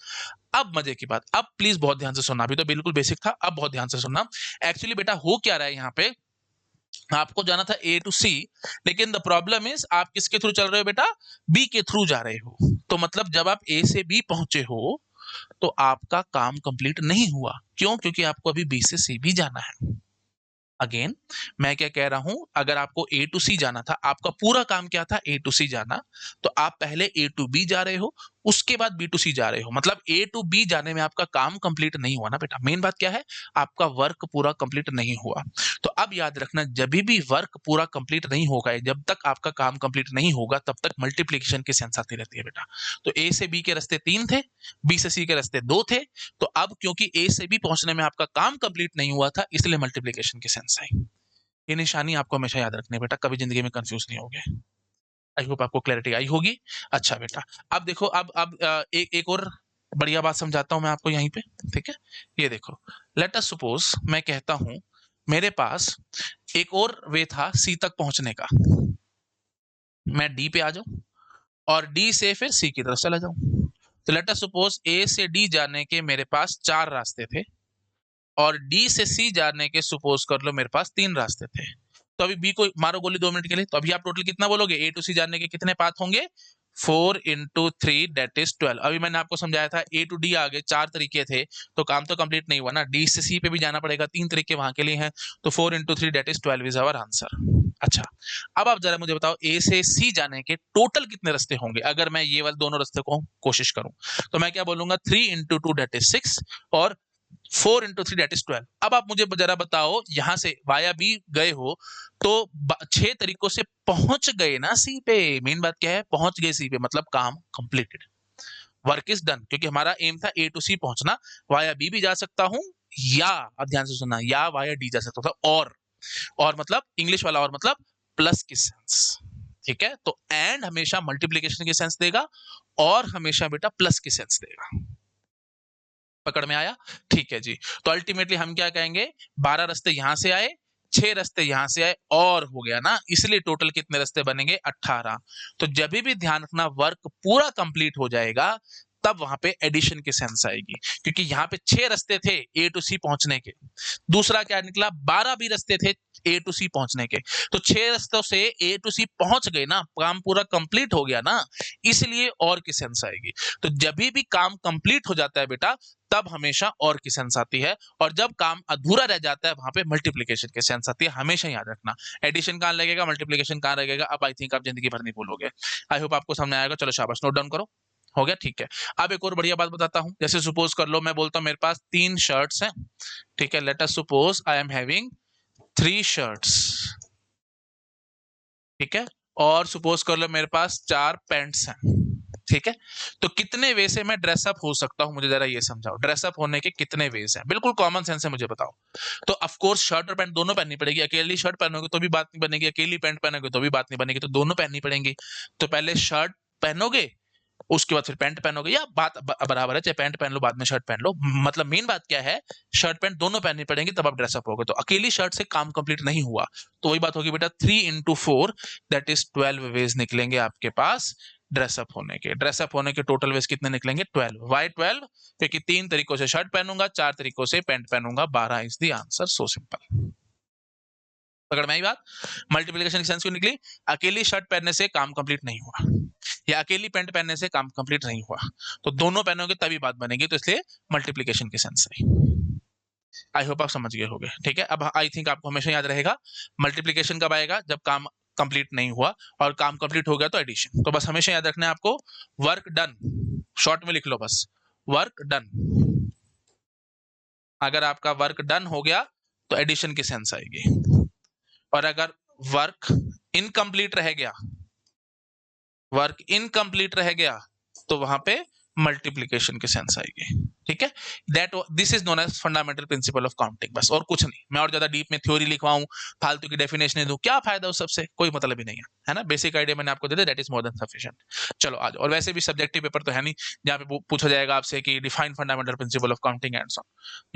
अब मजे की बात, अब प्लीज बहुत ध्यान से सुनना। अभी तो बिल्कुल बेसिक था, अब बहुत ध्यान से सुनना। एक्चुअली बेटा हो क्या रहा है यहाँ पे, आपको जाना था ए टू सी, लेकिन द प्रॉब्लम इज आप किसके थ्रू चल रहे हो बेटा, बी के थ्रू जा रहे हो। तो मतलब जब आप ए से बी पहुंचे हो तो आपका काम कंप्लीट नहीं हुआ। क्यों, क्योंकि आपको अभी बी से सी भी जाना है। अगेन मैं क्या कह रहा हूं, अगर आपको ए टू सी जाना था, आपका पूरा काम क्या था, ए टू सी जाना, तो आप पहले ए टू बी जा रहे हो, उसके बाद बी टू सी जा रहे हो। मतलब ए टू बी जाने में आपका काम कंप्लीट नहीं हुआ ना बेटा। मेन बात क्या है, आपका वर्क पूरा कंप्लीट नहीं हुआ। तो अब याद रखना, जब भी वर्क पूरा कंप्लीट नहीं होगा, जब तक आपका काम कंप्लीट नहीं होगा, तब तक मल्टीप्लीकेशन की सेंस आती रहती है बेटा। तो ए से बी के रास्ते 3 थे, बी से सी के रास्ते 2 थे। तो अब क्योंकि ए से बी पहुंचने में आपका काम कंप्लीट नहीं हुआ था, इसलिए मल्टीप्लीकेशन की सेंस आई। ये निशानी आपको हमेशा याद रखनी है बेटा, कभी जिंदगी में कंफ्यूज नहीं होगे। आई होप आपको क्लैरिटी आई होगी। अच्छा बेटा, अब देखो, अब एक और बढ़िया बात समझाता हूं मैं आपको यहीं पे, ठीक है। ये देखो, लेट अस सपोज मैं कहता हूं मेरे पास एक और वे था सी तक पहुंचने का, मैं डी पे आ जाऊं और डी से फिर सी की तरफ चला जाऊं। तो लेट अस सपोज ए से डी जाने के मेरे पास 4 रास्ते थे और डी से सी जाने के सपोज कर लो मेरे पास 3 रास्ते थे। तो अभी बी को मारो गोली 2 मिनट के लिए, तो अभी आप टोटल कितना बोलोगे, ए टू सी जाने के कितने पाथ होंगे, 4 × 3 दैट इज 12। अभी मैंने आपको समझाया था ए टू डी आगे 4 तरीके थे, तो काम तो कंप्लीट नहीं हुआ ना, डी से सी पे भी जाना पड़ेगा, 3 तरीके वहां के लिए हैं, तो 4 × 3 that is 12 is our answer. अच्छा, अब आप जरा मुझे बताओ ए से सी जाने के टोटल कितने रास्ते होंगे अगर मैं ये वाले दोनों रास्ते को कोशिश करूं। तो मैं क्या बोलूंगा, 3 × 2 दैट इज 6 और 4 × 3 दैट इज 12। अब आप मुझे जरा बताओ, यहां से वाया बी गए हो तो 6 तरीकों से पहुंच गए ना सी पे। मेन बात क्या है, पहुंच गए सी पे मतलब काम कंप्लीटेड, वर्क इज डन, क्योंकि हमारा एम था ए टू सी पहुंचना। वाया बी भी जा सकता हूं, या अब ध्यान से सुनना, या वाया डी जा सकता था, और मतलब इंग्लिश वाला और मतलब प्लस की सेंस, ठीक है। तो एंड हमेशा मल्टीप्लीकेशन की सेंस देगा और हमेशा बेटा प्लस की सेंस देगा। पकड़ में आया, ठीक है जी। तो अल्टीमेटली हम क्या कहेंगे, 12 रास्ते यहां से आए, 6 रास्ते यहां से आए और हो गया ना, इसलिए टोटल कितने रास्ते बनेंगे, 18। तो जब भी ध्यान रखना वर्क पूरा कंप्लीट हो जाएगा तब वहां पे एडिशन की सेंस आएगी, क्योंकि यहाँ पे 6 रास्ते थे ए टू सी पहुंचने के, दूसरा क्या निकला, 12 भी रास्ते थे ए टू सी पहुंचने के, तो 6 रास्तों से ए टू सी पहुंच गए ना, काम पूरा कंप्लीट हो गया ना, इसलिए और की सेंस आएगी। तो जब भी काम कंप्लीट हो जाता है बेटा तब हमेशा और की सेंस आती है, और जब काम अधूरा रह जाता है वहां पे मल्टीप्लीकेशन की सेंस आती है, हमेशा याद रखना। एडिशन कहां लगेगा, मल्टीप्लीकेशन कहां लगेगा, अब आई थिंक आप जिंदगी भर नहीं भूलोगे। आई होप आपको समझ आएगा। चलो शाबाश, नोट डाउन करो, हो गया, ठीक है। अब एक और बढ़िया बात बताता हूं, जैसे सपोज कर लो मैं बोलता हूं मेरे पास 3 शर्ट्स हैं, ठीक है। Let us suppose I am having 3 shirts, ठीक है। और सपोज कर लो मेरे पास 4 पैंट्स हैं, ठीक है। तो कितने वे से मैं ड्रेसअप हो सकता हूं, मुझे जरा ये समझाओ, ड्रेसअप होने के कितने वेज हैं, बिल्कुल कॉमन सेंस है, मुझे बताओ। तो ऑफ कोर्स शर्ट और पैंट दोनों पहननी पड़ेगी, अकेली शर्ट पहनोगे तो भी बात नहीं बनेगी, अकेली पैंट पहनोगे तो भी बात नहीं बनेगी, तो दोनों पहननी पड़ेंगी। तो पहले शर्ट पहनोगे, उसके बाद फिर पैंट पहनोगे, या बात बराबर है, चाहे पैंट पहन लो बाद में शर्ट पहन लो, मतलब मेन बात क्या है, शर्ट पैंट दोनों पहननी पड़ेंगी तब आप ड्रेसअप होगे। तो अकेली शर्ट से काम कंप्लीट नहीं हुआ, तो वही बात होगी बेटा, 3 × 4 दैट इज 12 वेज निकलेंगे आपके पास ड्रेसअप होने के। ड्रेसअप होने के टोटल वेज कितने निकलेंगे, 12। वाई 12, क्योंकि 3 तरीकों से शर्ट पहनूंगा, 4 तरीकों से पैंट पहनूंगा, 12 is the answer, so simple. पकड़ में आई बात। मल्टीप्लिकेशन की सेंस क्यों निकली, अकेली शर्ट पहनने से काम कंप्लीट नहीं हुआ, या अकेली पैंट पहनने से काम कंप्लीट नहीं हुआ, तो दोनों पहनोगे तभी बात बनेगी, तो इसलिए मल्टीप्लिकेशन की सेंस आई। आई होप आप समझ गए होगे, ठीक है। अब आई थिंक आपको हमेशा याद रहेगा, मल्टीप्लिकेशन कब आएगा, जब काम कंप्लीट नहीं हुआ, और काम कंप्लीट हो गया तो एडिशन। तो बस हमेशा याद रखना है आपको, वर्क डन, शॉर्ट में लिख लो बस, वर्क डन। अगर आपका वर्क डन हो गया तो एडिशन की सेंस आएगी, और अगर वर्क इनकम्प्लीट रह गया, वर्क इनकम्प्लीट रह गया, तो वहां पे मल्टीप्लीकेशन की सेंस आएगी, ठीक है। That this is known as fundamental principle of counting, बस और कुछ नहीं। मैं और ज्यादा डीप में थ्योरी लिखवाऊं, फालतू की डेफिनेशन दूं, क्या फायदा उस सबसे, कोई मतलब ही नहीं है ना। बेसिक आइडिया मैंने आपको दे दिया, that is more than sufficient. चलो आज, और वैसे भी सब्जेक्टिव पेपर तो है नहीं जहाँ पे पूछा जाएगा आपसे कि define fundamental principle of counting and so,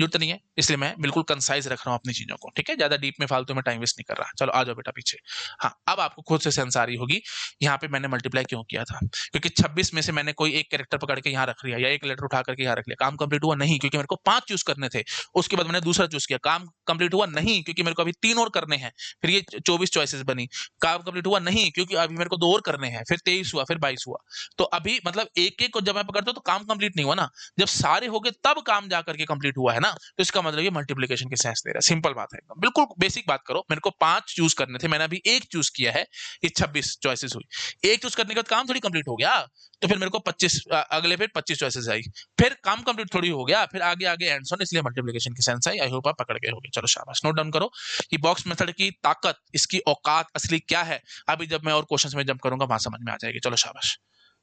जरूरत नहीं है, इसलिए मैं बिल्कुल कंसाइज रख रहा हूँ अपनी चीजों को, ठीक है। ज्यादा डीप में फालतू में टाइम वेस्ट नहीं कर रहा। चलो आ जाओ बेटा पीछे। हाँ, अब आपको खुद से सेंस आ रही होगी यहाँ पे मैंने मल्टीप्लाई क्यों किया था, क्योंकि 26 में से मैंने कोई एक कैरेक्टर पकड़ के यहाँ रख लिया, या एक लेटर उठा करके यहाँ रख लिया, काम कंप्लीट हुआ नहीं, क्योंकि मेरे को 5 चूज करने थे। उसके बाद मैंने दूसरा चूज किया, काम कंप्लीट हुआ नहीं, क्योंकि मेरे को अभी 3 और करने हैं, फिर ये 24 चॉइसेस बनी। काम कंप्लीट हुआ नहीं, क्योंकि अभी मेरे को 2 और करने हैं, फिर 23 हुआ, फिर 22 हुआ। तो अभी मतलब एक एक को जब मैं पकड़ता हूँ तो काम कंप्लीट नहीं हुआ ना, जब सारे हो गए तब काम जा करके कंप्लीट हुआ है ना, तो इसका मतलब ये मल्टीप्लिकेशन की सेंस दे रहा है। सिंपल बात है एकदम, बिल्कुल बेसिक बात करो। मेरे को 5 चूज करने थे, मैंने अभी एक चूज किया है, ये 26 चॉइसेस हुई। एक चूज करने के बाद काम थोड़ी कंप्लीट हो गया, तो फिर मेरे को 25 अगले फिर 25 चॉइसेस आई, फिर काम कंप्लीट थोड़ी हो गया, फिर आगे आगे एंड ऑन, इसलिए मल्टीप्लिकेशन की सेंस आई। आई होप आप पकड़ गए होंगे। चलो शाबाश, नोट डाउन करो कि बॉक्स मेथड की ताकत, इसकी औकात असली क्या है, अभी जब मैं और क्वेश्चंस में जंप करूंगा वहां समझ में आ जाएगी। चलो शाबाश,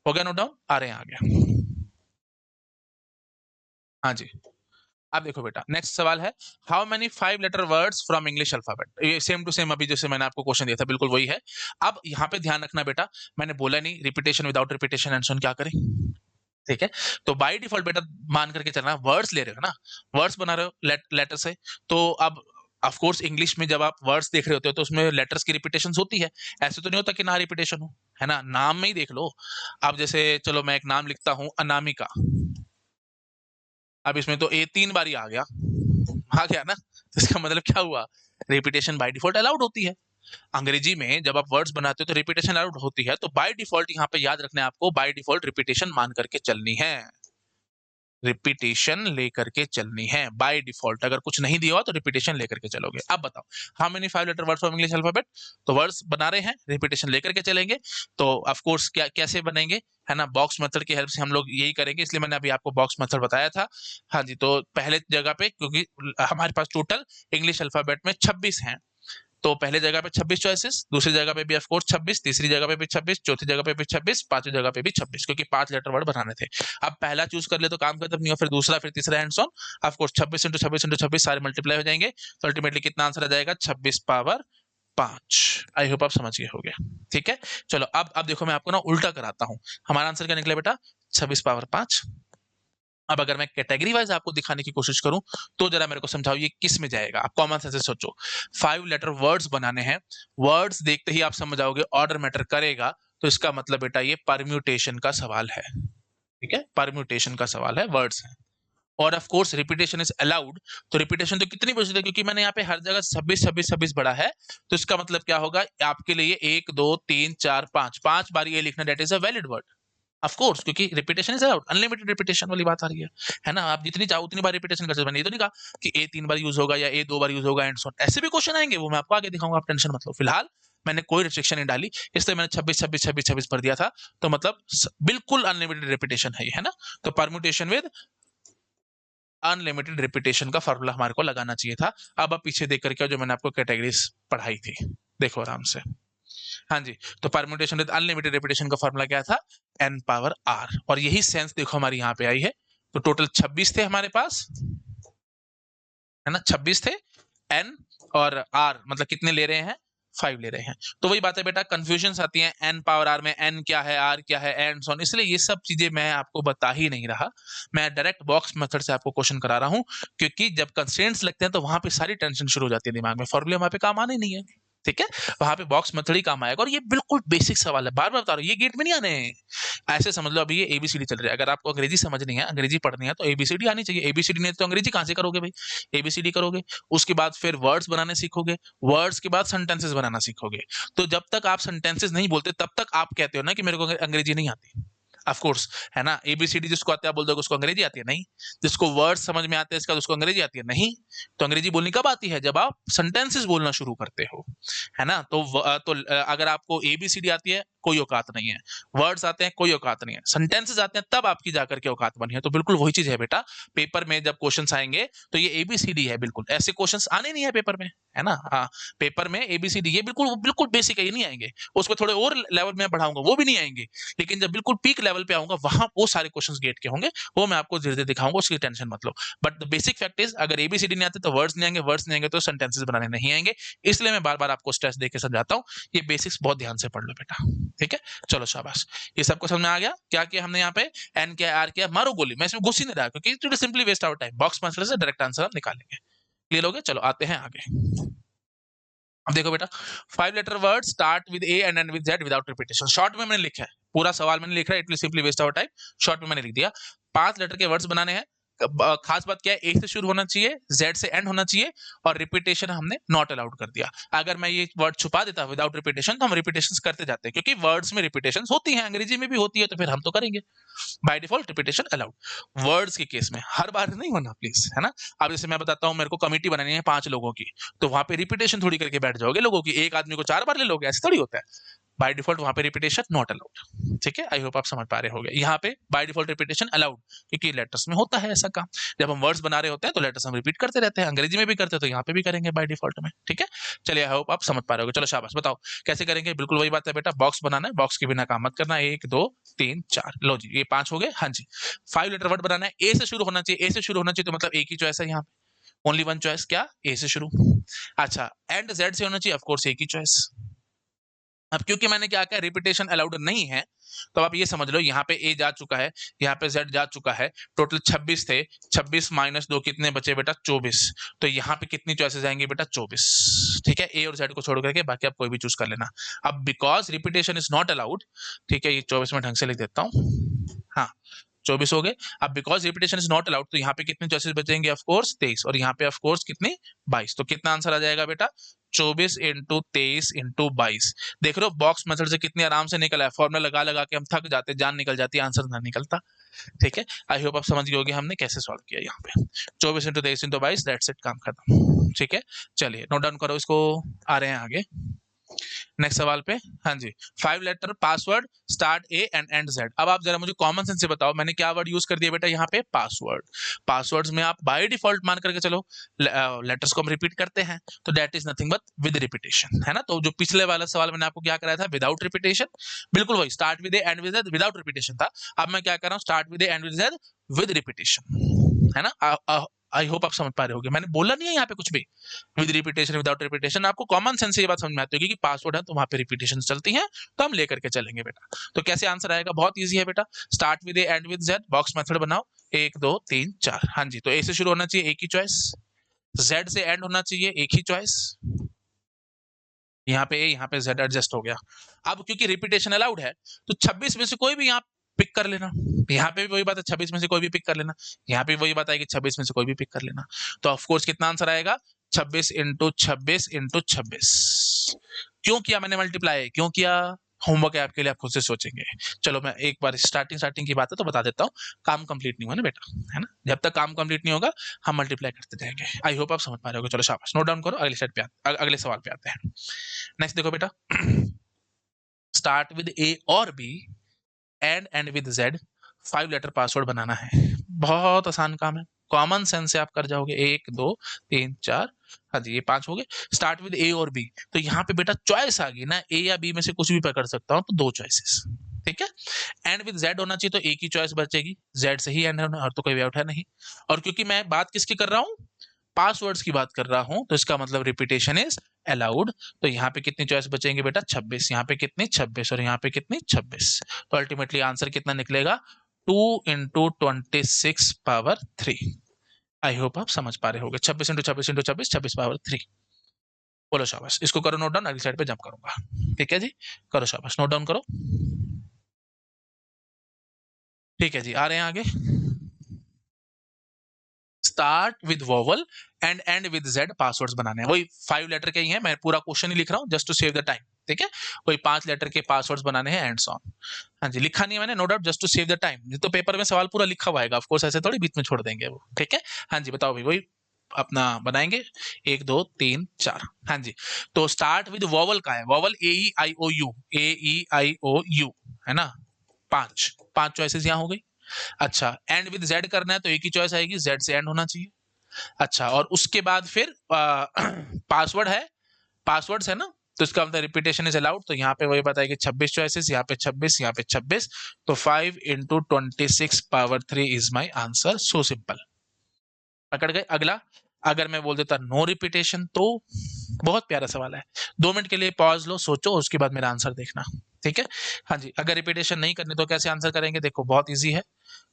हो गया नोट डाउन, आ रहे हैं आगे। हाँ जी, अब देखो बेटा, नेक्स्ट सवाल है, how many 5 letter words from English alphabet. ये सेम टू सेम अभी जैसे मैंने आपको क्वेश्चन दिया था बिल्कुल वही है। अब यहाँ पे ध्यान रखना बेटा, मैंने बोला नहीं repetition without repetition and so on क्या करें, ठीक है। तो बाय डिफॉल्ट बेटा मान करके चलना, वर्ड्स ले रहे हो ना, वर्ड्स बना रहे हो लेटर से, तो अब ऑफ कोर्स इंग्लिश में जब आप वर्ड्स देख रहे होते हो तो उसमें लेटर्स की रिपीटेशन होती है। ऐसे तो नहीं होता कि ना रिपीटेशन हो, है ना, नाम में ही देख लो। अब जैसे चलो मैं एक नाम लिखता हूं अनामिका, अब इसमें तो ए 3 बार ही आ गया ना, तो इसका मतलब क्या हुआ, रिपीटेशन बाय डिफॉल्ट अलाउड होती है। अंग्रेजी में जब आप वर्ड्स बनाते हो तो रिपीटेशन अलाउड होती है, तो बाय डिफॉल्ट यहाँ पे याद रखना है आपको, बाय डिफॉल्ट रिपीटेशन मान करके चलनी है, रिपीटेशन लेकर के चलनी है बाय डिफॉल्ट। अगर कुछ नहीं दिया हुआ तो रिपीटेशन लेकर के चलोगे। अब बताओ, how many 5 letter words from English alphabet, तो वर्ड्स बना रहे हैं, रिपीटेशन लेकर के चलेंगे, तो ऑफ कोर्स क्या कैसे बनेंगे, है ना, बॉक्स मेथड की हेल्प से हम लोग यही करेंगे, इसलिए मैंने अभी आपको बॉक्स मेथड बताया था। हाँ जी, तो पहले जगह पे क्योंकि हमारे पास टोटल इंग्लिश अल्फाबेट में 26 हैं, तो पहले जगह पे 26 चॉइसेस, दूसरी जगह पे भी ऑफ कोर्स 26, तीसरी जगह पे भी 26, चौथी जगह पे भी 26, पांचवी जगह पे भी 26, क्योंकि 5 लेटर वर्ड बनाने थे। अब पहला चूज कर ले तो काम खत्म नहीं हो, फिर दूसरा, फिर तीसरा and so on. Of course 26 into 26 into 26 सारे मल्टीप्लाई हो जाएंगे, तो अल्टीमेटली कितना आंसर आ जाएगा, 26 पावर 5। आई होप आप समझ गए होंगे, ठीक है। चलो अब देखो मैं आपको ना उल्टा कराता हूँ, हमारा आंसर क्या निकला बेटा, 26 पावर 5। अब अगर मैं कैटेगरी वाइज आपको दिखाने की कोशिश करूं तो जरा मेरे को समझाओ ये किस में जाएगा। आप कॉमन सेंस से सोचो, 5 लेटर वर्ड्स बनाने हैं, वर्ड्स देखते ही आप समझ जाओगे ऑर्डर मैटर करेगा, तो इसका मतलब बेटा ये परम्यूटेशन का सवाल है, ठीक है, परम्यूटेशन का सवाल है, वर्ड्स है। और of course repetition is allowed, तो रिपीटेशन तो कितनी बची है, क्योंकि मैंने यहाँ पे हर जगह 26 26 26 बड़ा है, तो इसका मतलब क्या होगा आपके लिए, 1 2 3 4 5 5 बार ये लिखना, that is a valid word of course, क्योंकि repetition is allowed, unlimited repetition वाली बात आ रही है ना, आप जितनी चाहो उतनी बार रिपीटेशन कर सकते। मैंने ये तो नहीं कहा कि ए 3 बार यूज होगा या ए 2 बार यूज होगा एंड सो ऑन, ऐसे भी क्वेश्चन आएंगे, वो मैं आपको आगे दिखाऊंगा, आप टेंशन मत लो। फिलहाल मैंने कोई रिस्ट्रिक्शन नहीं डाली, इसलिए मैंने 26 26 26 26 भर दिया था, तो मतलब बिल्कुल अनलिमिटेड रिपीटेशन है ये, है ना। तो परम्यूटेशन विद अनलिमिटेड रिपीटेशन का फॉर्मूला हमारे को लगाना चाहिए था। अब आप पीछे देख करके जो मैंने आपको कैटेगरीज पढ़ाई थी, देखो आराम से। हाँ जी, तो परम्यूटेशन विद अनलिमिटेड रिपीटेशन का फॉर्मूला क्या था, n पावर r, और यही सेंस देखो हमारी यहाँ पे आई है। तो टोटल 26 थे हमारे पास, है ना, 26 थे, n और r मतलब कितने ले रहे हैं, 5 ले रहे हैं। तो वही बात है बेटा, कंफ्यूजन आती है n पावर r में, n क्या है, r क्या है एंड सो ऑन, इसलिए ये सब चीजें मैं आपको बता ही नहीं रहा, मैं डायरेक्ट बॉक्स मेथड से आपको क्वेश्चन करा रहा हूँ, क्योंकि जब कंस्ट्रेंट्स लगते हैं तो वहां पे सारी टेंशन शुरू हो जाती है दिमाग में, फॉर्मूले वहां पे काम आने नहीं है, ठीक है, वहां पे बॉक्स मेथड ही काम आएगा। और ये बिल्कुल बेसिक सवाल है, बार बार बता रहा हूँ, ये गेट में नहीं आने हैं। ऐसे समझ लो अभी ये एबीसीडी चल रहा है, अगर आपको अंग्रेजी समझनी है, अंग्रेजी पढ़नी है, तो एबीसीडी आनी चाहिए, एबीसीडी नहीं तो अंग्रेजी कहां से करोगे भाई, एबीसीडी करोगे, उसके बाद फिर वर्ड्स बनाने सीखोगे, वर्ड्स के बाद सेंटेंसेस बनाना सीखोगे। तो जब तक आप सेंटेंसेस नहीं बोलते तब तक आप कहते हो ना कि मेरे को अंग्रेजी नहीं आती, ऑफ कोर्स, है ना, एबीसीडी जिसको आते हैं आप बोल दोगे उसको अंग्रेजी आती है, नहीं। जिसको वर्ड समझ में आते हैं इसका उसको अंग्रेजी आती है, नहीं। तो अंग्रेजी बोलनी कब आती है, जब आप सेंटेंसेस बोलना शुरू करते हो, है ना। तो अगर आपको एबीसीडी आती है कोई औकात नहीं है, वर्ड्स आते हैं कोई औकात नहीं है, सेंटेंसेस आते हैं तब आपकी जाकर के औकात बनी है। तो बिल्कुल वही चीज है बेटा, पेपर में जब क्वेश्चंस आएंगे तो ये एबीसीडी है, बिल्कुल ऐसे क्वेश्चंस आने नहीं है पेपर में, है ना। हाँ, पेपर में एबीसीडी ये बिल्कुल बिल्कुल बेसिक है, ये नहीं आएंगे, उसको थोड़े और लेवल में बढ़ाऊंगा वो भी नहीं आएंगे, लेकिन जब बिल्कुल पीक लेवल पे आऊंगा वहां वो सारे क्वेश्चंस गेट के होंगे, वो मैं आपको धीरे धीरे दिखाऊंगा, उसकी टेंशन मत लो। But the basic fact is, अगर एबीसीडी नहीं आते तो वर्ड्स नहीं आएंगे, वर्ड्स नहीं आएंगे तो सेंटेंसेस बनाने नहीं आएंगे, इसलिए मैं बार बार आपको स्ट्रेस देकर समझाता हूँ, ये बेसिक्स बहुत ध्यान से पढ़ लो बेटा, ठीक है। चलो शाबाश, ये सबको समझ में आ गया, क्या किया हमने यहाँ पे, एन क्या आर क्या, मारो गोली, मैं इसमें घुस ही नहीं रहा क्योंकि it simply waste our time, box मसले से डायरेक्ट आंसर हम निकालेंगे। क्लियर हो गया, चलो आते हैं आगे। अब देखो बेटा, 5 letter word start with A and end with Z without repetition, short में मैंने लिखा है, पूरा सवाल मैंने लिखा है, it will simply waste our time, short में मैंने लिख दिया। 5 लेटर के वर्ड्स बनाने हैं, खास बात क्या है, ए से शुरू होना चाहिए, जेड से एंड होना चाहिए, और रिपीटेशन हमने नॉट अलाउड कर दिया। अगर मैं ये वर्ड छुपा देता विदाउट रिपीटेशन तो हम रिपीटेशन करते जाते हैं, क्योंकि वर्ड्स में रिपीटेशन होती है, अंग्रेजी में भी होती है, तो फिर हम तो करेंगे by default repetition allowed. Words के केस में हर बार नहीं होना प्लीज, है ना। अब जैसे मैं बताता हूँ, मेरे को कमेटी बनानी है 5 लोगों की, तो वहां पे रिपीटेशन थोड़ी करके बैठ जाओगे लोगों की, एक आदमी को 4 बार ले लोगे, ऐसे थोड़ी होता है। बाय डिफॉल्ट वहां पे रिपीटेशन नॉट अलाउड। ठीक है, आई होप आप समझ पा रहे होंगे। यहाँ पे बाय डिफॉल्ट रिपीटेशन अलाउड, क्योंकि लेटर्स में होता है ऐसा काम, जब हम वर्ड्स बना रहे होते हैं तो लेटर्स हम रिपीट करते रहते हैं, अंग्रेजी में भी करते हैं तो यहाँ पे भी करेंगे बाय डिफॉल्ट में। ठीक है, चलिए आई होप आप समझ पा रहे होगे। चलो शाबाश, बताओ कैसे करेंगे। बिल्कुल वही बात है बेटा, बॉक्स बनाना है, बॉक्स के बिना काम मत करना। 1 2 3 4, लो जी ये 5 हो गए। हाँ जी, 5 लेटर वर्ड बनाना है, ए से शुरू होना चाहिए। ए से शुरू होना चाहिए तो मतलब एक ही चॉइस है यहाँ पे, ओनली वन चॉइस, क्या, ए से शुरू। अच्छा, एंड जेड से होना चाहिए, ऑफ कोर्स एक ही चॉइस। अब क्योंकि मैंने क्या कहा, रिपीटेशन अलाउड नहीं है, तो आप ये समझ लो यहाँ पे ए जा चुका है, यहाँ पे जेड जा चुका है, टोटल 26 थे, 26 माइनस 2 कितने बचे बेटा, 24। तो यहाँ पे कितनी चॉइसेस आएंगी बेटा, 24। ठीक है, ए और जेड को छोड़ करके बाकी आप कोई भी चूज कर लेना। अब because repetition is not allowed, ठीक है, ये 24 में ढंग से लिख देता हूँ, हाँ 24 हो गए। अब because repetition is not allowed, तो यहाँ पे कितने चॉइसेस बचेंगे, ऑफ कोर्स 23, और यहाँ पे ऑफ कोर्स कितने, 22। तो कितना आंसर आ जाएगा बेटा, 24 इंटू 23 इंटू 22। देख रहे हो बॉक्स मेथड से कितनी आराम से निकला है, फॉर्मूला लगा लगा के हम थक जाते, जान निकल जाती, आंसर ना निकलता। ठीक है, आई होप आप समझ गए होंगे हमने कैसे सॉल्व किया यहाँ पे। 24 इंटू 23 इंटू 22, दैट्स इट, काम खत्म। ठीक है, चलिए नोट डाउन करो इसको, आ रहे हैं आगे नेक्स्ट सवाल पे। हाँ जी, 5 letter password start A and end Z. अब आप जरा मुझे कॉमन सेंस से बताओ, मैंने क्या वर्ड यूज कर दिया बेटा यहाँ पे, पासवर्ड। पासवर्ड्स में आप बाय डिफॉल्ट मान करके चलो लेटर्स को हम रिपीट करते हैं, तो that is nothing but with repetition, है ना। तो जो पिछले वाला सवाल मैंने आपको क्या कराया था, विदाउट रिपीटेशन, बिल्कुल वही, start with A and with Z without repetition था। अब मैं क्या कर रहा हूँ, start with A and with Z with repetition, है ना। आई होप आप समझ पा रहे होगे, मैंने बोला नहीं है यहाँ पे कुछ भी विद रिपीटेशन विदाउट रिपीटेशन। आपको कॉमन सेंस से ये बात समझ में आती होगी कि पासवर्ड है तो वहां पे रिपीटेशन चलती है, तो हम लेकर के चलेंगे बेटा। तो कैसे आंसर आएगा, बहुत इजी है बेटा, start with A and with Z, box method बनाओ, 1 2 3 4। हाँ जी, तो ए से शुरू होना चाहिए, एक ही चॉइस, जेड से एंड होना चाहिए, एक ही चॉइस, यहाँ पे ए यहाँ पे जेड एडजस्ट हो गया। अब क्योंकि रिपीटेशन अलाउड है, तो 26 में से कोई भी यहाँ पिक कर लेना, यहाँ पे भी वही बात है, 26 में से कोई भी पिक कर लेना, यहाँ पे वही बात आएगी, 26 में से कोई भी पिक कर लेना। तो ऑफ कोर्स कितना आंसर आएगा, 26 इंटू 26 इंटू 26। क्यों किया मैंने मल्टीप्लाई, क्यों किया, होमवर्क है आपके लिए, आप खुद से सोचेंगे। चलो मैं एक बार स्टार्टिंग की बात है तो बता देता हूँ, काम कंप्लीट नहीं हुआ ना बेटा, है ना, जब तक काम कंप्लीट नहीं होगा हम मल्टीप्लाई करते रहेंगे। आई होप आप समझ पा रहे हो। चलो शाबाश, नोट डाउन करो, अगले सेट पे अगले सवाल पे आते हैं। नेक्स्ट देखो बेटा, स्टार्ट विद ए और B end with Z, 5 letter password बनाना है। बहुत आसान काम है, कॉमन सेंस से आप कर जाओगे, 1 2 3 4, हाँ जी ये 5 हो गए। स्टार्ट विद ए और बी, तो यहाँ पे बेटा चॉइस आ गई ना, ए या बी में से कुछ भी पकड़ सकता हूँ, तो 2 चॉइसेस। ठीक है, एंड विद जेड होना चाहिए तो एक ही चॉइस बचेगी, जेड से ही एंड होना, और तो कोई वे आउट है नहीं। और क्योंकि मैं बात किसकी कर रहा हूँ, पासवर्ड्स की बात कर रहा हूं, तो इसका मतलब रिपीटेशन इज अलाउड। तो यहाँ पे कितनी चॉइस बचेंगे बेटा, 26, यहाँ पे कितनी 26, और यहाँ पे कितनी 26। तो अल्टीमेटली आंसर कितना निकलेगा, 2 इंटू 26 पावर 3। आई होप आप समझ पा रहे होगे, 26 इंटू 26 इंटू 26, 26 पावर 3। बोलो शाबाश, इसको करो नोट डाउन, अगली साइड पे जंप करूंगा। ठीक है जी, करो शाबाश, नोट डाउन करो। ठीक है जी, आ रहे हैं आगे। Start with vowel and end with Z, passwords बनाने हैं, वही 5 लेटर के ही हैं, मैं पूरा क्वेश्चन ही लिख रहा हूँ just to save the time. ठीक है, वही 5 लेटर के पासवर्ड्स बनाने हैं, एंड सो ऑन। हाँ जी, लिखा नहीं है मैंने, no doubt, just to save the time, तो पेपर में सवाल पूरा लिखा हुआ है, ऑफ कोर्स ऐसे थोड़ी बीच में छोड़ देंगे वो। ठीक है, हाँ जी बताओ भाई, वही अपना बनाएंगे, 1 2 3 4। हाँ जी, तो स्टार्ट विद वोवल का है, वोवल AEIOU, AEIOU, है ना, 5 चॉइसेस यहाँ हो गई। अच्छा, एंड विद जेड करना है तो एक ही चॉइस आएगी, जेड से एंड होना चाहिए। अच्छा, और उसके बाद फिर पासवर्ड है, पासवर्ड्स है ना, तो इसका मतलब रिपीटेशन इज अलाउड, तो यहाँ पे वही बताएगी 26 चॉइसेस, यहाँ पे 26, यहाँ पे 26, तो 5 into 26 power 3 is my answer, so simple. पकड़ गए। अगला, अगर मैं बोल देता नो रिपीटेशन, तो बहुत प्यारा सवाल है, 2 मिनट के लिए पॉज लो, सोचो, उसके बाद मेरा आंसर देखना। ठीक है, हाँ जी, अगर रिपीटेशन नहीं करनी तो कैसे आंसर करेंगे, देखो बहुत इजी है,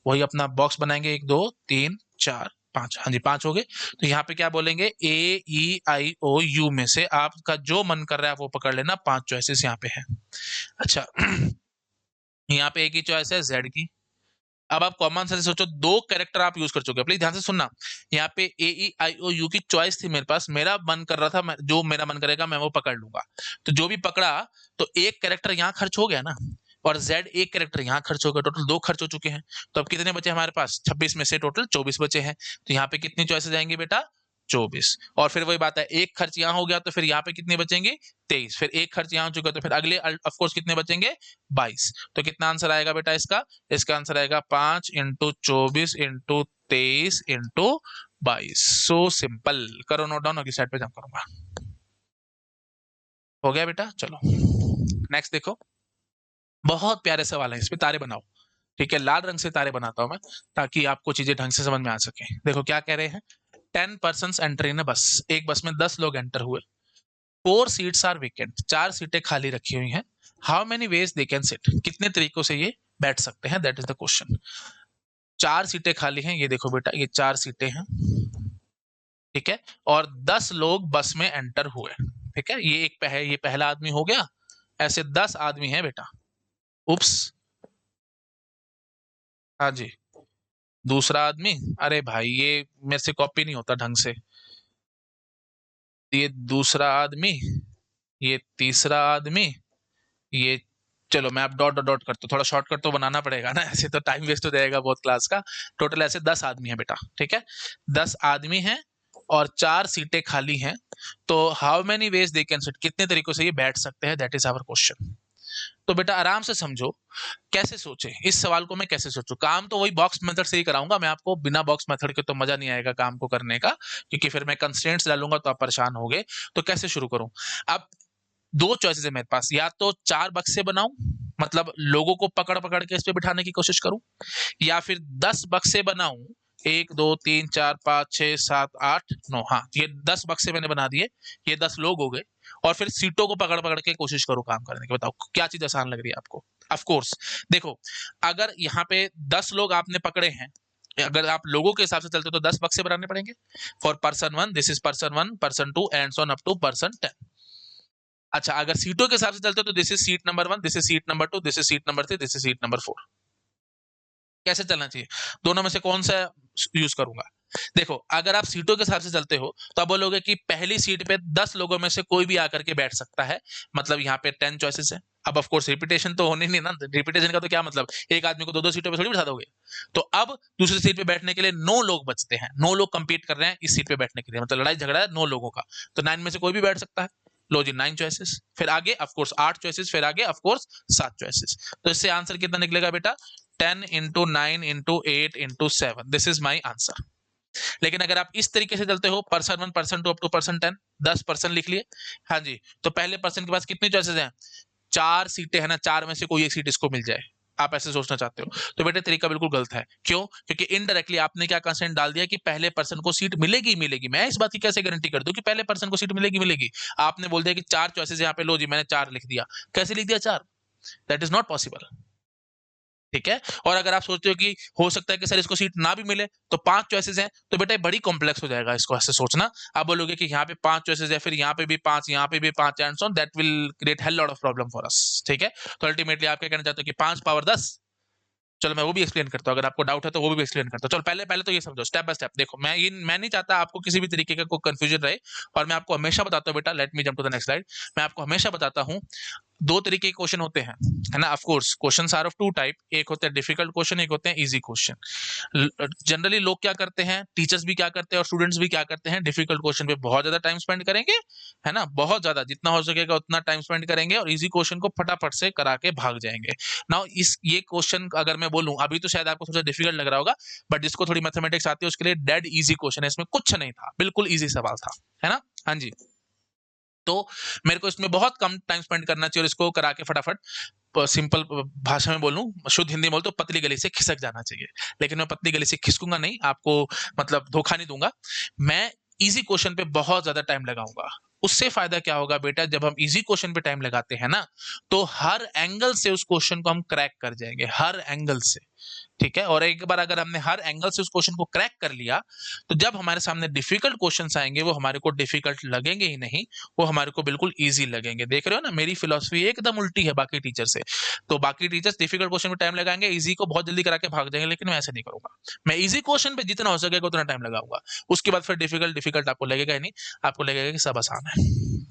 वही अपना बॉक्स बनाएंगे, 1 2 3 4 5, हाँ जी 5 हो गए। तो यहाँ पे क्या बोलेंगे, AEIOU में से आपका जो मन कर रहा है वो पकड़ लेना, 5 चॉइसेस यहाँ पे है। अच्छा, यहाँ पे एक ही चॉइस है जेड की। अब आप कॉमन सेंस सोचो, 2 कैरेक्टर आप यूज कर चुके हैं, प्लीज ध्यान से सुनना। यहाँ पे AEIOU की चॉइस थी मेरे पास, मेरा मन कर रहा था, जो मेरा मन करेगा मैं वो पकड़ लूंगा, तो जो भी पकड़ा, तो एक कैरेक्टर यहाँ खर्च हो गया ना, और जेड एक कैरेक्टर यहाँ खर्च हो गया, टोटल 2 खर्च हो चुके हैं। तो अब कितने बचे हमारे पास, 26 में से टोटल 24 बचे हैं, तो यहाँ पे कितनी चॉइसेस आएंगी बेटा, 24। और फिर वही बात है, एक खर्च यहाँ हो गया तो फिर यहाँ पे कितने बचेंगे 23, फिर एक खर्च यहाँ हो चुका तो फिर अगले ऑफ कोर्स कितने बचेंगे 22। तो कितना आंसर आएगा बेटा इसका? इसका आंसर आएगा 5 × 24 × 23 × 22। सो सिंपल। करो नोट डाउन, अगली साइड पे जंप करूंगा। हो गया बेटा? चलो नेक्स्ट देखो, बहुत प्यारे सवाल है, इसमें तारे बनाओ। ठीक है, लाल रंग से तारे बनाता हूं मैं ताकि आपको चीजें ढंग से समझ में आ सके। देखो क्या कह रहे हैं, 10 persons एंटर इन अ बस, एक बस में 10 लोग एंटर हुए। 4 सीट्स आर वेकेंट, 4 सीटें खाली रखी हुई हैं। How many ways they can seat, कितने तरीकों से ये बैठ सकते हैं, दैट इज द क्वेश्चन। 4 सीटें खाली हैं, ये देखो बेटा, ये 4 सीटें हैं, ठीक है, और 10 लोग बस में एंटर हुए। ठीक है, ये पहला आदमी हो गया, ऐसे 10 आदमी हैं बेटा। उप्स, हाँ जी, दूसरा आदमी, अरे भाई ये मेरे से कॉपी नहीं होता ढंग से। ये दूसरा आदमी, ये तीसरा आदमी, ये, चलो मैं अब डॉट डॉट डॉट करता हूँ, थोड़ा शॉर्टकट तो बनाना पड़ेगा ना, ऐसे तो टाइम वेस्ट हो जाएगा बहुत क्लास का। टोटल ऐसे 10 आदमी है बेटा, ठीक है, 10 आदमी हैं और 4 सीटें खाली हैं। तो how many ways they can seat, कितने तरीकों से ये बैठ सकते हैं, दैट इज आवर क्वेश्चन। तो बेटा आराम से समझो, कैसे सोचे इस सवाल को, मैं कैसे सोचूं। काम तो वही बॉक्स मेथड से ही कराऊंगा मैं आपको, बिना बॉक्स मेथड के तो मजा नहीं आएगा काम को करने का, क्योंकि फिर मैं कंस्ट्रेंट्स डालूंगा तो आप परेशान होगे। तो कैसे शुरू करूं? अब 2 चॉइसेस है मेरे पास, या तो 4 बक्से बनाऊं, मतलब लोगों को पकड़ पकड़ के इस पे बिठाने की कोशिश करूं, या फिर 10 बक्से बनाऊं, 1 2 3 4 5 6 7 8 9, हाँ ये 10 बक्से मैंने बना दिए, ये 10 लोग हो गए, और फिर सीटों को पकड़ पकड़ के कोशिश करो काम करने की। बताओ क्या चीज आसान लग रही है आपको? ऑफ कोर्स देखो, अगर यहाँ पे 10 लोग आपने पकड़े हैं, अगर आप लोगों के हिसाब से चलते हो तो 10 बक्से बनाने पड़ेंगे। For person 1 this is person 1, person 2 and so on up to person 10। अच्छा, अगर सीटों के हिसाब से चलते हो तो this is seat number 1, this is seat number 2, this is seat number 3, this is seat number 4। कैसे चलना चाहिए? दोनों में से कौन सा यूज करूंगा? देखो, अगर आप सीटों के हिसाब से चलते हो तो आप बोलोगे कि पहली सीट पे 10 लोगों में से कोई भी आकर के बैठ सकता है, मतलब यहाँ पे 10 चॉइसेस है। अब ऑफ कोर्स रिपीटेशन तो होनी नहीं ना, रिपीटेशन का तो क्या मतलब, एक आदमी को 2-2 सीटों पे थोड़ी बिठा दोगे। तो अब दूसरी सीट पे बैठने के लिए 9 लोग बचते हैं, 9 लोग कंपीट कर रहे हैं इस सीट पे बैठने के लिए, मतलब लड़ाई झगड़ा है 9 लोगों का, तो 9 में से कोई भी बैठ सकता है। लो जी, 9 चॉइसेस, फिर आगे ऑफ कोर्स 8 चॉइसेस, फिर आगे ऑफ कोर्स 7 चॉइसेस। तो इससे आंसर कितना निकलेगा बेटा? 10 × 9 × 8 × 7, दिस इज माई आंसर। लेकिन अगर आप इस तरीके से चलते हो, person 1 person 2 up to person 10, 10 person लिख लिए, हाँ जी, तो पहले पर्सन के पास कितनी चॉइसेस हैं? 4 सीटें है ना, 4 में से कोई एक सीट इसको मिल जाए, आप ऐसे सोचना चाहते हो, तो बेटे तरीका बिल्कुल गलत है। क्यों? क्योंकि इनडायरेक्टली आपने क्या कंसेंट डाल दिया कि पहले पर्सन को सीट मिलेगी मिलेगी। मैं इस बात की कैसे गारंटी कर दूं कि पहले पर्सन को सीट मिलेगी मिलेगी? आपने बोल दिया कि 4 चॉइसेस यहाँ पे, लो जी मैंने 4 लिख दिया। कैसे लिख दिया 4? That is not possible. ठीक है, और अगर आप सोचते हो कि हो सकता है कि सर इसको सीट ना भी मिले, तो 5 चॉइसेस हैं, तो बेटा बड़ी कॉम्प्लेक्स हो जाएगा इसको ऐसे सोचना। आप बोलोगे कि यहाँ पे 5 चॉइसेस है, फिर यहाँ पे भी 5, यहाँ पे भी 5 and so on, that will create hell lot of problem for us. ठीक है, तो अल्टीमेटली आप क्या कहना चाहते हो कि 5 पावर 10। चलो मैं वो भी एक्सप्लेन करता हूँ, अगर आपको डाउट है तो वो भी एक्सप्लेन करता हूँ। चलो पहले पहले तो ये समझो स्टेप बाय स्टेप। देखो, मैं नहीं चाहता आपको किसी भी तरीके का कोई कंफ्यूजन रहे, और मैं आपको हमेशा बताता हूँ बेटा, let me jump to the next slide. मैं आपको हमेशा बताता हूँ 2 तरीके के क्वेश्चन होते हैं, है ना। Of course questions are of 2 type, एक होते हैं डिफिकल्ट क्वेश्चन, एक होते हैं इजी क्वेश्चन। जनरली लोग क्या करते हैं, टीचर्स भी क्या करते हैं और स्टूडेंट्स भी क्या करते हैं, डिफिकल्ट क्वेश्चन पे बहुत ज्यादा टाइम स्पेंड करेंगे, है ना, बहुत ज्यादा, जितना हो सकेगा उतना टाइम स्पेंड करेंगे, और इजी क्वेश्चन को फटाफट से करा के भाग जाएंगे। नाउ ये क्वेश्चन अगर मैं बोलूं, अभी तो शायद आपको सबसे डिफिकल्ट लग रहा होगा, बट जिसको थोड़ी मैथमेटिक्स आती है उसके लिए डेड इजी क्वेश्चन है, इसमें कुछ नहीं था, बिल्कुल इजी सवाल था, है ना। हाँ जी, तो मेरे को इसमें बहुत कम टाइम स्पेंड करना चाहिए और इसको करा के फटाफट, सिंपल भाषा में बोलूं, शुद्ध हिंदी बोल तो पतली गली से खिसक जाना चाहिए। लेकिन मैं पतली गली से खिसकूंगा नहीं, आपको मतलब धोखा नहीं दूंगा। मैं इजी क्वेश्चन पे बहुत ज्यादा टाइम लगाऊंगा। उससे फायदा क्या होगा बेटा, जब हम इजी क्वेश्चन पे टाइम लगाते हैं ना, तो हर एंगल से उस क्वेश्चन को हम क्रैक कर जाएंगे, हर एंगल से। ठीक है, और एक बार अगर हमने हर एंगल से उस क्वेश्चन को क्रैक कर लिया, तो जब हमारे सामने डिफिकल्ट क्वेश्चंस आएंगे, वो हमारे को डिफिकल्ट लगेंगे ही नहीं, वो हमारे को बिल्कुल इजी लगेंगे। देख रहे हो ना, मेरी फिलॉसफी एकदम उल्टी है बाकी टीचर से। तो बाकी टीचर्स डिफिकल्ट क्वेश्चन में टाइम लगाएंगे, इजी को बहुत जल्दी करा के भाग जाएंगे, लेकिन मैं ऐसे नहीं करूंगा। मैं इजी क्वेश्चन पे जितना हो सकेगा उतना टाइम लगाऊंगा, उसके बाद फिर डिफिकल्ट डिफिकल्ट आपको लगेगा ही नहीं, आपको लगेगा कि सब आसान है।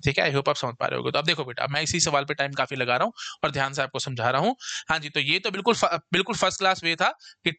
ठीक है, आई होप आप समझ पा रहे होगे। तो अब देखो बेटा, मैं इसी सवाल पे टाइम काफी लगा रहा हूँ और ध्यान से आपको समझा रहा हूँ। हाँ जी, तो ये तो बिल्कुल बिल्कुल फर्स्ट क्लास वे था कि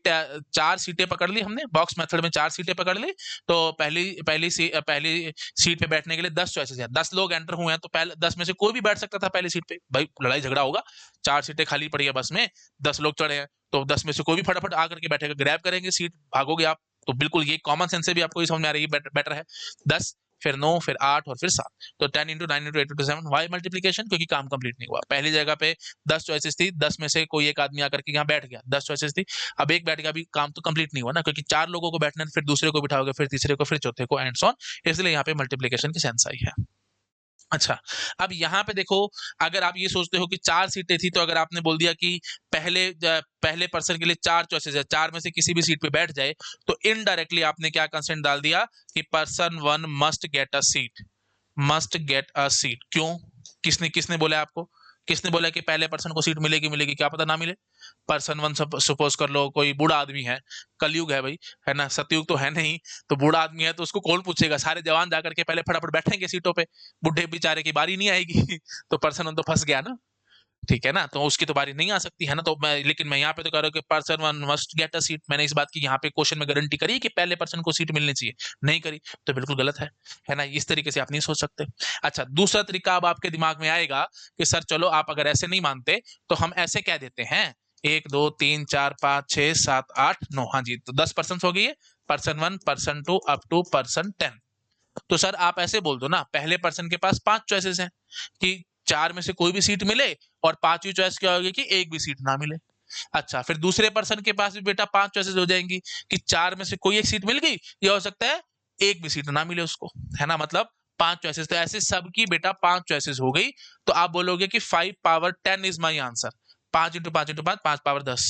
4 सीटें पकड़ ली हमने, बॉक्स मेथड में 4 सीटें पकड़ ली, तो पहली सीट पे बैठने के लिए 10 चॉइसेस हैं, 10 लोग एंटर हुए हैं, तो पहले 10 में से कोई भी बैठ सकता था पहली सीट पे। भाई लड़ाई झगड़ा होगा, 4 सीटें खाली पड़ी है बस में, 10 लोग चढ़े हैं, तो 10 में से कोई भी फटाफट आकर के बैठेगा, ग्रैब करेंगे सीट, भागोगे आप। तो बिल्कुल ये कॉमन सेंस से भी आपको ये समझ में आ रही है, बेटर है 10, फिर 9, फिर 8 और फिर 7। तो 10 into 9 into 8 into 7, why multiplication, क्योंकि काम कंप्लीट नहीं हुआ। पहली जगह पे 10 चॉइसेस थी, 10 में से कोई एक आदमी आकर के यहाँ बैठ गया, 10 चॉइसेस थी, अब एक बैठ गया, अभी काम तो कंप्लीट नहीं हुआ ना, क्योंकि 4 लोगों को बैठना है, फिर दूसरे को बिठाओगे, फिर तीसरे को, फिर चौथे को, एंड सो ऑन, इसलिए यहाँ पे मल्टीप्लीकेशन की सेंस आई है। अच्छा, अब यहाँ पे देखो, अगर आप ये सोचते हो कि 4 सीटें थी, तो अगर आपने बोल दिया कि पहले पर्सन के लिए 4 चॉइसेस है, 4 में से किसी भी सीट पे बैठ जाए, तो इनडायरेक्टली आपने क्या कंस्ट्रेंट डाल दिया कि person 1 must get a seat, must get a seat. क्यों? किसने किसने बोला आपको? किसने बोला कि पहले पर्सन को सीट मिलेगी मिलेगी? क्या पता ना मिले। पर्सन 1 सपोज कर लो कोई बूढ़ा आदमी है, कलयुग है भाई, है ना, सतयुग तो है नहीं, तो बूढ़ा आदमी है, तो उसको कौन पूछेगा? सारे जवान जाकर के पहले फटाफट बैठेंगे सीटों पे, बुढ़े बेचारे की बारी नहीं आएगी तो पर्सन 1 तो फंस गया ना, ठीक है ना, तो उसकी तो बारी नहीं आ सकती है ना। तो लेकिन मैं यहाँ पे तो कह रहा हूँ कि person 1 must get a seat. मैंने इस बात की यहाँ पे क्वेश्चन में गारंटी करी कि पहले पर्सन को सीट मिलनी चाहिए, नहीं करी, तो बिल्कुल गलत है ना। इस तरीके से आप नहीं सोच सकते। अच्छा, दूसरा तरीका अब आपके दिमाग में आएगा कि सर चलो आप अगर ऐसे नहीं मानते तो हम ऐसे कह देते हैं 1 2 3 4 5 6 7 8 9, हाँ जी, तो 10 पर्सन हो गई है, person 1 person 2 up to person 10। तो सर आप ऐसे बोल दो ना, पहले पर्सन के पास 5 चॉइसेस हैं कि 4 में से कोई भी सीट मिले, और 5वीं चॉइस क्या होगी कि एक भी सीट ना मिले। अच्छा, फिर दूसरे पर्सन के पास भी बेटा 5 चॉइसेस हो जाएंगी कि 4 में से कोई एक सीट मिल गई, या हो सकता है एक भी सीट ना मिले उसको, है ना, मतलब 5 चॉइसेस। तो ऐसे सबकी बेटा 5 चॉइसेस हो गई, तो आप बोलोगे कि 5 power 10 is my answer. 5 into 5 into 5, 5 power 10।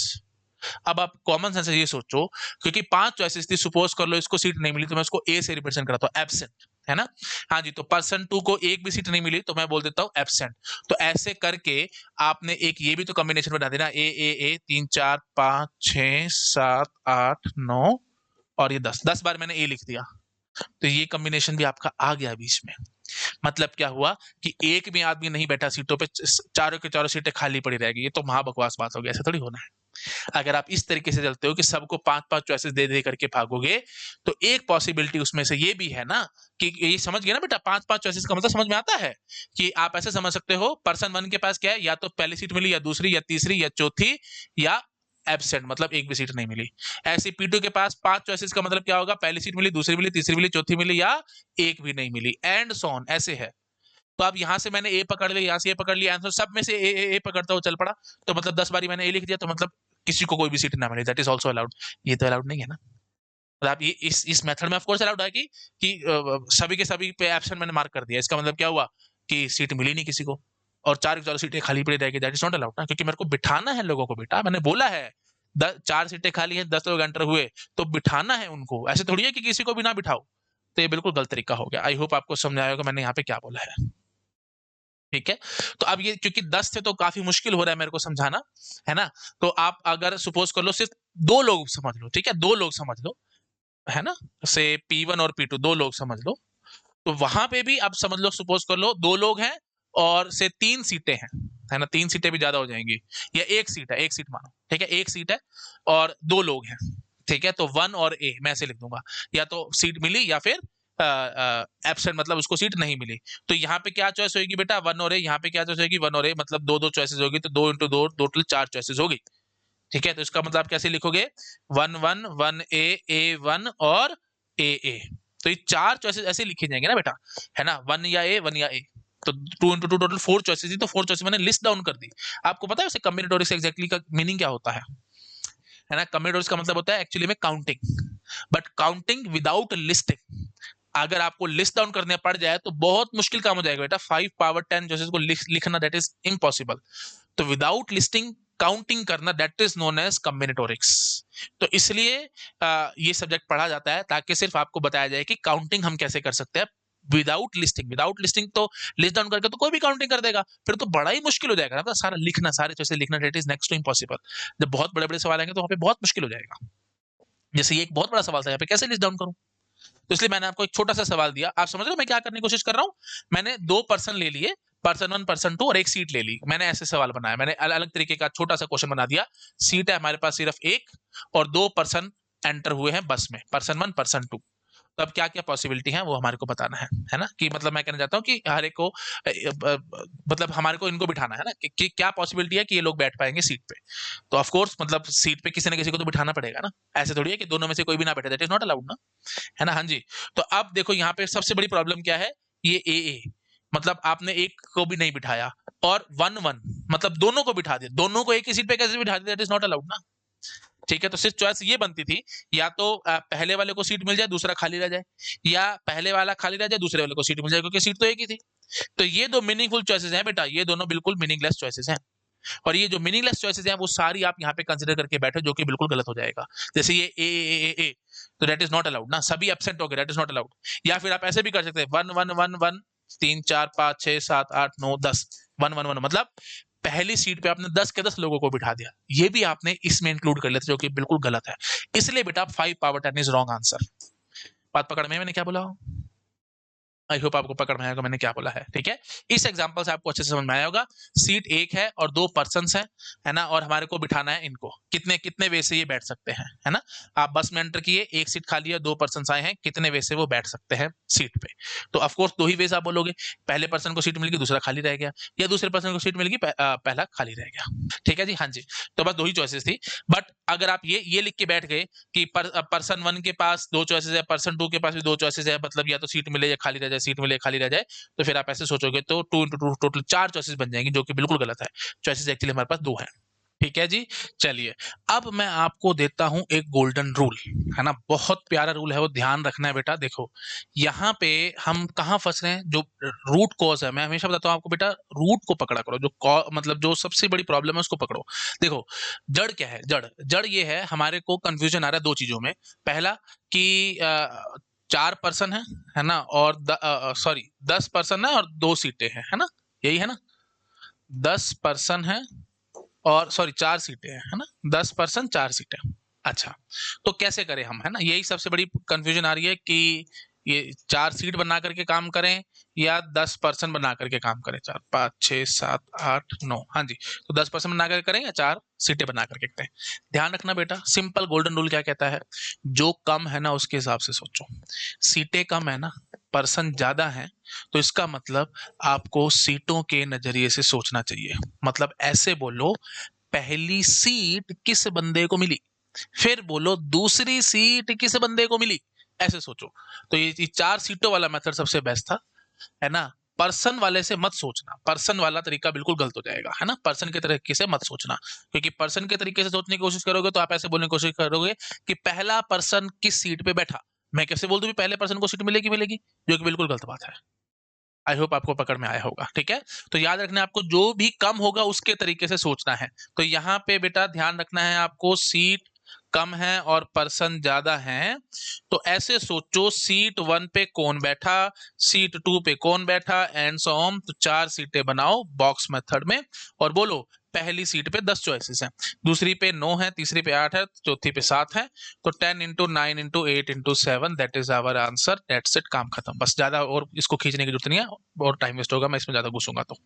अब आप कॉमन सेंस से ये सोचो, क्योंकि 5 चॉइसेस थी, सपोज कर लो इसको सीट नहीं मिली, तो मैं इसको ए से रिप्रेजेंट कराता हूँ, एब्सेंट, है ना। हाँ जी, तो पर्सन 2 को एक भी सीट नहीं मिली, तो मैं बोल देता हूँ एब्सेंट। तो ऐसे करके आपने एक ये भी तो कॉम्बिनेशन बना देना, ए 3 4 5 6 7 8 9 और ये 10 बार मैंने ए लिख दिया, तो ये कॉम्बिनेशन भी आपका आ गया बीच में। मतलब क्या हुआ कि एक भी आदमी नहीं बैठा सीटों पे, चारों के चारों सीटें खाली पड़ी रहेगी। ये तो महाबकवास बात हो गई, ऐसा थोड़ी होना है। अगर आप इस तरीके से चलते हो कि सबको 5-5 चॉइसेस दे दे करके भागोगे, तो एक पॉसिबिलिटी उसमें से ये भी है ना कि ये समझ गए ना बेटा, 5-5 चॉइसेस का मतलब समझ में आता है कि आप ऐसे समझ सकते हो पर्सन 1 के पास क्या है, या तो पहली सीट मिली, या दूसरी, या तीसरी, या चौथी, या एब्सेंट, मतलब एक भी सीट नहीं मिली। ऐसे P2 के पास 5 चॉइसेस का मतलब क्या होगा, पहली सीट मिली, दूसरी मिली, तीसरी मिली, चौथी मिली, या एक भी नहीं मिली, एंड सो ऑन, ऐसे है। तो अब यहाँ से मैंने ए पकड़ लिया, यहाँ से ए पकड़ लिया, आंसर सब में से ए पकड़ता हुआ चल पड़ा, तो मतलब 10 बारी मैंने ए लिख दिया, तो मतलब किसी को कोई भी सीट ना मिले, दैट इज ऑल्सो अलाउड। ये तो अलाउड नहीं है ना। मतलब आप ये इस मेथड में ऑफ कोर्स अलाउड है कि सभी के सभी पे एब्सेंट मैंने मार्क कर दिया, इसका मतलब क्या हुआ कि सीट मिली नहीं किसी को, और 4 की 4 सीटें खाली पड़ी रहेगी, दैट इज नॉट अलाउड ना, क्योंकि मेरे को बिठाना है लोगों को बेटा, मैंने बोला है 4 सीटें खाली हैं, 10 लोग एंटर हुए, तो बिठाना है उनको, ऐसे थोड़ी है कि किसी को भी ना बिठाओ। तो ये बिल्कुल गलत तरीका हो गया। आई होप आपको समझ आया होगा मैंने यहाँ पे क्या बोला है, ठीक है। तो अब ये क्योंकि 10 थे तो काफी मुश्किल हो रहा है मेरे को समझाना, है ना। तो आप अगर सपोज कर लो सिर्फ 2 लोग समझ लो, ठीक है, 2 लोग समझ लो, है ना, से P1 और P2 2 लोग समझ लो, तो वहां पे भी आप समझ लो, सपोज कर लो 2 लोग हैं और से 3 सीटें हैं, है ना, 3 सीटें भी ज्यादा हो जाएंगी, या एक सीट है, एक सीट मानो, ठीक है, एक सीट है और 2 लोग हैं, ठीक है, तो 1 और ए मैं ऐसे लिख दूंगा, या तो सीट मिली या फिर एब्सेंट, मतलब उसको सीट नहीं मिली। तो यहाँ पे क्या चॉइस होगी बेटा, 1 और ए, यहाँ पे क्या चॉइस होगी 1 और ए, मतलब 2-2 चॉइसेस होगी, तो 2 इंटू 2 टोटल 4 चॉइसेस होगी, ठीक है। तो इसका मतलब आप कैसे लिखोगे, 1-1 और ए। तो ये 4 चॉइसेस ऐसे लिखे जाएंगे ना बेटा, है ना, 1 या ए, 1 या ए, तो 2 इंटू 2 टोटल 4 चॉइसेस थी, तो 4 चॉइसेस मैंने लिस्ट डाउन कर दी। आपको पता है वैसे कॉम्बिनेटोरिक्स एग्जैक्टली का मीनिंग क्या होता है ना। कॉम्बिनेटोरिक्स का मतलब होता है एक्चुअली में counting, but counting without listing. अगर आपको लिस्ट डाउन करने पड़ जाए तो बहुत मुश्किल काम हो जाएगा बेटा, 5 पावर 10 चॉइसेस को लिखना दैट इज इम्पॉसिबल। तो विदाउट लिस्टिंग काउंटिंग करना दैट इज नोन एज कॉम्बिनेटोरिक्स। तो इसलिए ये सब्जेक्ट पढ़ा जाता है ताकि सिर्फ आपको बताया जाए कि काउंटिंग हम कैसे कर सकते हैं विदाउट लिस्टिंग। विदाउट लिस्टिंग तो लिस्ट डाउन करके तो कोई भी काउंटिंग कर देगा, फिर तो बड़ा ही मुश्किल हो जाएगा ना, तो सारा लिखना, सारे चॉइसेस लिखना that is next to impossible. जब बहुत बड़े बड़े सवाल आएंगे तो वहां पे बहुत मुश्किल हो जाएगा। जैसे ये एक बहुत बड़ा सवाल था, यहाँ पे कैसे लिस्ट डाउन करूं, तो इसलिए मैंने आपको एक छोटा सा सवाल दिया। आप समझ रहे हो मैं क्या करने की कोशिश कर रहा हूं, मैंने 2 पर्सन ले लिए, पर्सन 1 पर्सन 2 और एक सीट ले ली, मैंने ऐसे सवाल बनाया, मैंने अलग अलग तरीके का छोटा सा क्वेश्चन बना दिया। सीट है हमारे पास सिर्फ एक और 2 पर्सन एंटर हुए हैं बस में, पर्सन 1 पर्सन 2। तो अब क्या क्या पॉसिबिलिटी है वो हमारे को बताना है ना, कि मतलब मैं कहना चाहता हूँ कि हर एक को मतलब हमारे को इनको बिठाना है ना कि क्या पॉसिबिलिटी है कि ये लोग बैठ पाएंगे सीट पे। तो ऑफ कोर्स मतलब सीट पे किसी ना किसी को तो बिठाना पड़ेगा ना, ऐसे थोड़ी है कि दोनों में से कोई भी ना बैठे, दैट इज नॉट अलाउड ना, है ना। हाँ जी। तो अब देखो यहाँ पे सबसे बड़ी प्रॉब्लम क्या है, ये ए मतलब आपने एक को भी नहीं बिठाया, और 1-1 मतलब दोनों को बिठा दिया, दोनों को एक ही सीट पे कैसे बिठा दिया, दैट इज नॉट अलाउड ना। ठीक है, तो सिर्फ चॉइस ये बनती थी, या तो पहले वाले को सीट मिल जाए दूसरा खाली रह जाए, या पहले वाला खाली रह जाए दूसरे वाले को सीट मिल जाए, क्योंकि सीट तो एक ही थी। तो ये दो मीनिंगफुल चॉइसेस हैं बेटा, ये दोनों बिल्कुल मीनिंगलेस चॉइसेस हैं। और ये जो मीनिंगलेस चॉइसेस हैं वो सारी आप यहाँ पे कंसिडर करके बैठे, जो कि बिल्कुल गलत हो जाएगा। जैसे ये ए, तो दैट इज नॉट अलाउड ना, सभी एब्सेंट हो गए, दैट इज नॉट अलाउड। या फिर आप ऐसे भी कर सकते हैं 1-1-1-1 3 4 5 6 7 8 9 10 1-1-1 मतलब पहली सीट पे आपने 10 के 10 लोगों को बिठा दिया, ये भी आपने इसमें इंक्लूड कर लेते, जो कि बिल्कुल गलत है। इसलिए बेटा 5/10 इज रॉन्ग आंसर। बात पकड़ में मैंने क्या बोला? आई होप आपको पकड़ में आएगा मैंने क्या बोला है। ठीक है, इस एग्जांपल से आपको अच्छे से समझ में आया होगा। सीट एक है और 2 पर्सन्स हैं, है ना, और हमारे को बिठाना है इनको, कितने कितने वे से ये बैठ सकते हैं, है ना। आप बस में एंटर किए, एक सीट खाली है, 2 पर्सन्स आए हैं, कितने वे से वो बैठ सकते हैं सीट पे। तो ऑफकोर्स 2 ही वे से आप बोलोगे, पहले पर्सन को सीट मिल गई दूसरा खाली रह गया, या दूसरे पर्सन को सीट मिल गई पहला खाली रह गया। ठीक है जी, हाँ जी। तो बस 2 ही चॉइसेस थी। बट अगर आप ये लिख के बैठ गए कि पर्सन 1 के पास 2 चॉइसेस है, पर्सन 2 के पास भी 2 चॉइसेस है, मतलब या तो सीट मिले या खाली रह जाए, सीट मिले खाली रह जाए, तो फिर आप ऐसे सोचोगे तो 2 into 2 टोटल 4 चॉइसेस बन जाएंगी, जो कि बिल्कुल गलत है। चॉइसेस एक्चुअली हमारे पास 2 हैं। ठीक है जी, चलिए अब मैं आपको देता हूं एक गोल्डन रूल, है ना, बहुत प्यारा रूल है, वो ध्यान रखना है बेटा। देखो यहाँ पे हम कहाँ फंस रहे हैं, जो रूट कॉज है, मैं हमेशा बताता हूँ आपको बेटा, रूट को पकड़ा करो, जो मतलब जो सबसे बड़ी प्रॉब्लम है उसको पकड़ो। देखो जड़ क्या है, जड़ जड़ ये है, हमारे को कंफ्यूजन आ रहा है 2 चीजों में। पहला कि 4 पर्सन है ना, और सॉरी 10 पर्सन है और 2 सीटें हैं, है ना, यही है ना, 10 पर्सन है और सॉरी 4 सीटें हैं, है ना, 10 पर्सन 4 सीटें। अच्छा, तो कैसे करें हम, है ना, यही सबसे बड़ी कंफ्यूजन आ रही है कि ये 4 सीट बना करके काम करें या 10 पर्सन बना करके काम करें, 4 5 6 7 8 9, हाँ जी। तो 10 पर्सन बना करके करें या 4 सीटें बना करके करें। ध्यान रखना बेटा, सिंपल गोल्डन रूल क्या कहता है, जो कम है ना उसके हिसाब से सोचो। सीटें कम है ना, पर्सन ज्यादा है, तो इसका मतलब आपको सीटों के नजरिए से सोचना चाहिए। मतलब ऐसे बोलो, पहली सीट किस बंदे को मिली, फिर बोलो दूसरी सीट किस बंदे को मिली, ऐसे सोचो। तो ये 4 सीटों वाला मेथड सबसे बेस्ट था, है ना। पर्सन वाले से मत सोचना, पर्सन वाला तरीका बिल्कुल गलत हो जाएगा, है ना, पर्सन के तरीके से मत सोचना, क्योंकि पर्सन के तरीके से सोचने की कोशिश करोगे तो आप ऐसे बोलने की कोशिश करोगे कि पहला पर्सन किस सीट पे बैठा, मैं कैसे बोल दूं पहले पर्सन को सीट मिलेगी मिलेगी, जो कि बिल्कुल गलत बात है। आई होप आपको पकड़ में आया होगा। ठीक है, तो याद रखना आपको जो भी कम होगा उसके तरीके से सोचना है। तो यहाँ पे बेटा ध्यान रखना है आपको, सीट कम है और पर्सन ज्यादा हैं, तो ऐसे सोचो सीट 1 पे कौन बैठा, सीट 2 पे कौन बैठा, एंड सो ऑन। तो 4 सीटें बनाओ बॉक्स मेथड में और बोलो पहली सीट पे 10 चॉइसेस हैं, दूसरी पे 9 है, तीसरी पे 8 है, चौथी पे 7 है, तो 10 into 9 into 8 into 7 that is our answer, that's it, काम खत्म। बस ज्यादा और इसको खींचने की जरूरत नहीं है, और टाइम वेस्ट होगा मैं इसमें ज्यादा घुसूंगा तो।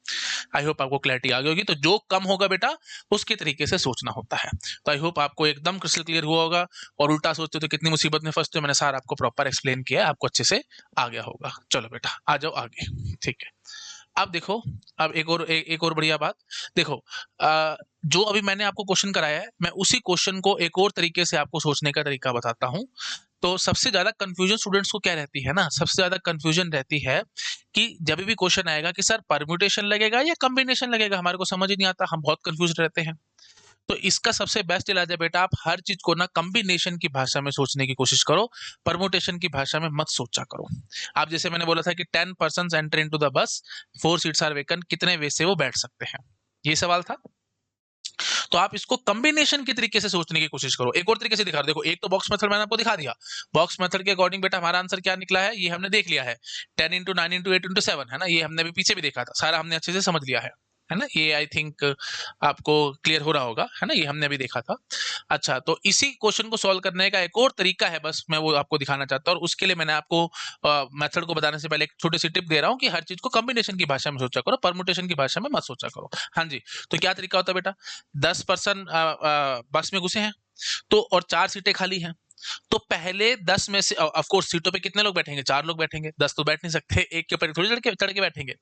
आई होप आपको क्लैरिटी आ गई होगी। तो जो कम होगा बेटा उसके तरीके से सोचना होता है। तो आई होप आपको एकदम क्रिस्टल क्लियर हुआ होगा, और उल्टा सोचते हो तो कितनी मुसीबत में फंसते हो, मैंने सारा आपको प्रॉपर एक्सप्लेन किया है, आपको अच्छे से आ गया होगा। चलो बेटा आ जाओ आगे। ठीक है, अब देखो, अब एक और बढ़िया बात देखो, जो अभी मैंने आपको क्वेश्चन कराया है, मैं उसी क्वेश्चन को एक और तरीके से आपको सोचने का तरीका बताता हूं। तो सबसे ज्यादा कंफ्यूजन स्टूडेंट्स को क्या रहती है ना, सबसे ज्यादा कंफ्यूजन रहती है कि जब भी क्वेश्चन आएगा कि सर परम्यूटेशन लगेगा या कॉम्बिनेशन लगेगा, हमारे को समझ ही नहीं आता, हम बहुत कंफ्यूज रहते हैं। तो इसका सबसे बेस्ट इलाज है बेटा, आप हर चीज को ना कॉम्बिनेशन की भाषा में सोचने की कोशिश करो, परमुटेशन की भाषा में मत सोचा करो। आप जैसे मैंने बोला था कि 10 person enter into the bus, 4 seats are woken, कितने वे से वो बैठ सकते हैं, ये सवाल था। तो आप इसको कॉम्बिनेशन के तरीके से सोचने की कोशिश करो। एक और तरीके से दिखा, देखो एक तो बॉक्स मेथड मैंने आपको दिखा दिया, बॉक्स मेथड के अकॉर्डिंग बेटा हमारा आंसर क्या निकला है, ये हमने देख लिया है, 10 into 9 into 8 into 7, है ना, ये हमने अभी पीछे भी देखा था, सारा हमने अच्छे से समझ लिया है है ना, ये आई थिंक आपको क्लियर हो रहा होगा, है ना, ये हमने अभी देखा था। अच्छा, तो इसी क्वेश्चन को सॉल्व करने का एक और तरीका है, बस मैं वो आपको दिखाना चाहता हूँ, और उसके लिए मैंने आपको मेथड को बताने से पहले एक छोटी सी टिप दे रहा हूँ कि हर चीज को कॉम्बिनेशन की भाषा में सोचा करो, परमुटेशन की भाषा में मत सोचा करो। हाँ जी, तो क्या तरीका होता है बेटा, 10 पर्सन बस में घुसे हैं, तो और 4 सीटें खाली हैं, तो पहले 10 में से ऑफ कोर्स सीटों पे कितने लोग बैठेंगे, 4 लोग बैठेंगे, 10 तो बैठ नहीं सकते, एक के ऊपर थोड़ी चढ़ के बैठेंगे,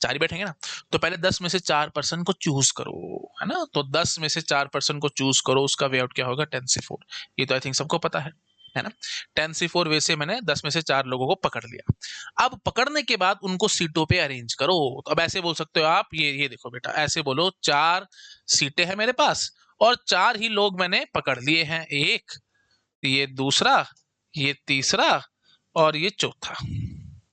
4 ही बैठेंगे ना। तो पहले 10 में से 4 पर्सन को चूज करो, है ना, तो 10 में से 4 पर्सन को चूज करो, उसका वे आउट क्या होगा, 10c4। ये तो आई थिंक सबको पता है ना। 10c4 वे से मैंने 10 में से 4 लोगों को पकड़ लिया। अब पकड़ने के बाद उनको सीटों पे अरेंज करो। तो अब ऐसे बोल सकते हो आप, ये देखो बेटा, ऐसे बोलो, 4 सीटें हैं मेरे पास और 4 ही लोग मैंने पकड़ लिए हैं, एक, ये दूसरा, ये तीसरा और ये चौथा।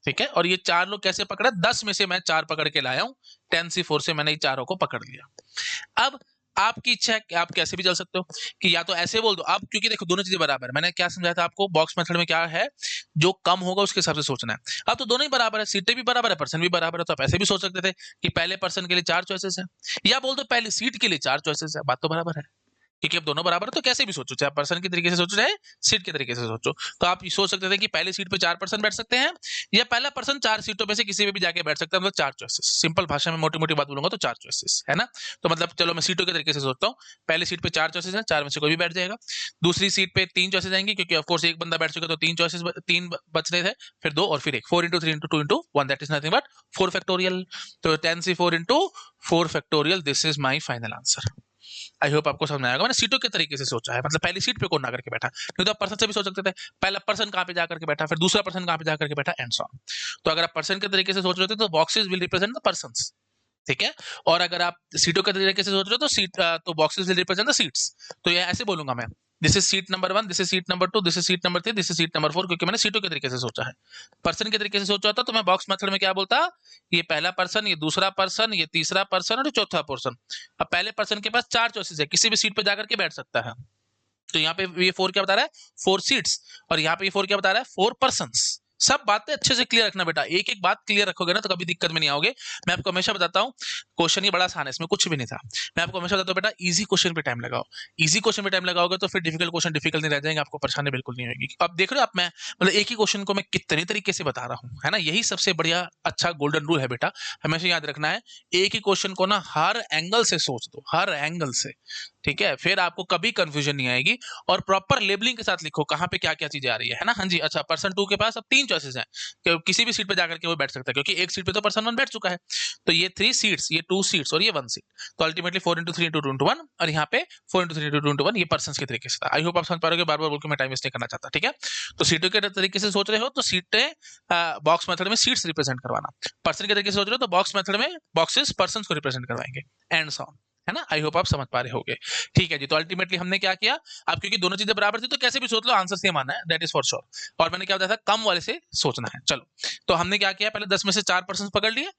ठीक है, और ये 4 लोग कैसे पकड़ा, 10 में से मैं 4 पकड़ के लाया हूं, 10c4 से मैंने ये चारों को पकड़ लिया। अब आपकी इच्छा है कि आप कैसे भी चल सकते हो, कि या तो ऐसे बोल दो आप, क्योंकि देखो दोनों चीजें बराबर है, मैंने क्या समझाया था आपको, बॉक्स मेथड में क्या है, जो कम होगा उसके हिसाब से सोचना है। अब तो दोनों ही बराबर है, सीटें भी बराबर है, पर्सन भी बराबर है, तो आप ऐसे भी सोच सकते थे कि पहले पर्सन के लिए 4 चॉइसेस है, या बोल दो पहली सीट के लिए 4 चॉइसेस है, बात तो बराबर है, क्योंकि अब दोनों बराबर है, तो कैसे भी सोचो, चाहे पर्सन के तरीके से सोचो चाहे सीट के तरीके से सोचो। तो आप ये सोच सकते थे कि पहली सीट पे 4 पर्सन बैठ सकते हैं, या पहला पर्सन 4 सीटों में से किसी में भी जाके बैठ सकता है, मतलब 4 चॉइसेस। सिंपल भाषा में मोटी मोटी बात बोलूंगा तो 4 चॉइसेस, है ना। तो मतलब चलो मैं सीटों के तरीके से सोचता हूँ, पहली सीट पे 4 चॉइसेस हैं, 4 में से कोई भी बैठ जाएगा। दूसरी सीट पे 3 चॉइसेस आएंगी, क्योंकि ऑफकोर्स एक बंदा बैठ चुका, तो 3 चॉइसेस, 3 बच रहे थे, फिर 2 और फिर 1, 4 into 3 into 2 into 1, that is nothing but 4 factorial. तो 10c4 into 4 factorial, this is my final answer. I hope आपको समझ में आएगा, मैंने सीटों के तरीके से सोचा है, मतलब पहली सीट पे कौन आकर के बैठा, नहीं तो आप पर्सन से भी सोच सकते थे, पहला पर्सन कहाँ पे जाकर के बैठा, फिर दूसरा पर्सन कहाँ पे जाकर के बैठा, एंड सो ऑन। तो अगर आप पर्सन के तरीके से सोच रहे थे तो boxes will represent the persons, ठीक है। और अगर आप सीटों के तरीके से सोच रहे हो तो तो boxes will represent the seats. तो ये ऐसे बोलूंगा मैं, this is seat number 1, this is seat number 2, this is seat number 3, this is seat number 4, क्योंकि मैंने सीटों के तरीके से सोचा है। पर्सन के तरीके से सोचा होता तो मैं बॉक्स मेथड में क्या बोलता, ये पहला पर्सन, ये दूसरा पर्सन, ये तीसरा पर्सन और ये चौथा पर्सन। अब पहले पर्सन के पास 4 चॉइसेस है, किसी भी सीट पे जाकर के बैठ सकता है, तो यहाँ पे ये 4 क्या बता रहा है, 4 सीट्स, और यहाँ पे ये 4 क्या बता रहा है, 4 पर्सन्स। सब बातें अच्छे से क्लियर रखना बेटा, एक एक बात क्लियर रखोगे ना तो कभी दिक्कत में नहीं आओगे। मैं आपको हमेशा बताता हूँ, क्वेश्चन ये बड़ा आसान है, इसमें कुछ भी नहीं था। मैं आपको हमेशा बताता हूँ बेटा, इजी क्वेश्चन पे टाइम लगाओ, इजी क्वेश्चन पे टाइम लगाओगे तो फिर डिफिकल्ट क्वेश्चन डिफिकल्ट नहीं रह जाएंगे, आपको परेशानी बिल्कुल नहीं होगी। अब देख रहे हो आप, मैं मतलब एक ही क्वेश्चन को मैं कितने तरीके से बता रहा हूँ, है ना, यही सबसे बढ़िया अच्छा गोल्डन रूल है बेटा, हमेशा याद रखना है, एक ही क्वेश्चन को ना हर एंगल से सोच दो, हर एंगल से, ठीक है, फिर आपको कभी कंफ्यूजन नहीं आएगी। और प्रॉपर लेबलिंग के साथ लिखो कहाँ पे क्या क्या चीजें आ रही है ना। हाँ जी, अच्छा, पर्सन 2 के पास अब 3 चॉइसेस हैं, किसी भी सीट पे जाकर के वो बैठ सकता है, क्योंकि एक सीट पे तो पर्सन 1 बैठ चुका है, तो ये 3 सीट्स, ये 2 सीट्स और ये 1 सीट, तो अल्टीमेटली 4 into 3 into 2 into 1, और यहाँ पे 4 into 3 into 2 into 1, ये पर्सन के तरीके से था। आई होप आप समझ पा रहे हो, बार बार बोल के मैं टाइम वेस्ट नहीं करना चाहता, ठीक है। तो सीटों के तरीके से सोच रहे हो तो सीटें बॉक्स मेथड में सीट्स रिप्रेजेंट करवाना, पर्सन के तरीके से सोच रहे हो तो बॉक्स मेथड में बॉक्सेस पर्सन को रिप्रेजेंट करवाएंगे, एंड सो ऑन, है ना। आई होप आप समझ पा रहे होगे, ठीक है जी। तो अल्टीमेटली हमने क्या किया, अब क्योंकि दोनों चीजें बराबर थी तो कैसे भी सोच लो आंसर सेम आना है, दैट इज फॉर श्योर। और मैंने क्या बताया था, कम वाले से सोचना है। चलो, तो हमने क्या किया, पहले 10 में से 4 पर्सन पकड़ लिए,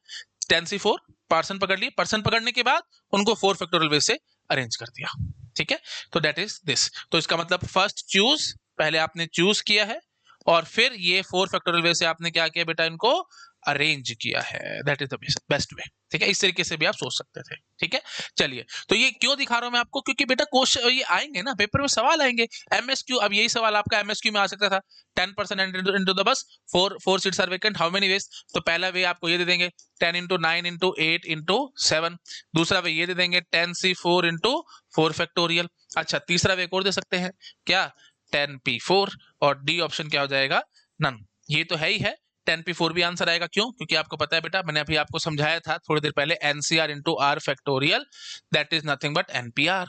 10c4 पर्सन पकड़ लिए, पर्सन पकड़ने के बाद उनको 4 फैक्टोरियल वे से अरेंज कर दिया, ठीक है। तो दैट इज दिस, तो इसका मतलब फर्स्ट चूज, पहले आपने चूज किया है और फिर ये 4 फैक्टोरियल वे से आपने क्या किया बेटा, इनको अरेंज किया है, that is the best way, ठीक है। इस तरीके से भी आप सोच सकते थे, ठीक है। चलिए, तो ये क्यों दिखा रहा हूं मैं आपको, क्योंकि बेटा क्वेश्चन ये आएंगे ना, पेपर में सवाल आएंगे, एमएसक्यू। अब यही सवाल आपका एमएसक्यू में आ सकता था, 10% into the bus, 4 seats are vacant, how many ways. तो पहला वे आपको ये दे देंगे 10 into 9 into 8 into 7, दूसरा वे ये दे देंगे 10c4 into 4 फैक्टोरियल। अच्छा, तीसरा वे और दे सकते हैं क्या, 10p4, और डी ऑप्शन क्या हो जाएगा, नन। ये तो है ही है, 10p4 भी आंसर आएगा, क्यों, क्योंकि आपको पता है बेटा, मैंने अभी आपको समझाया था थोड़ी देर पहले, NCR into R factorial, that is nothing but NPR.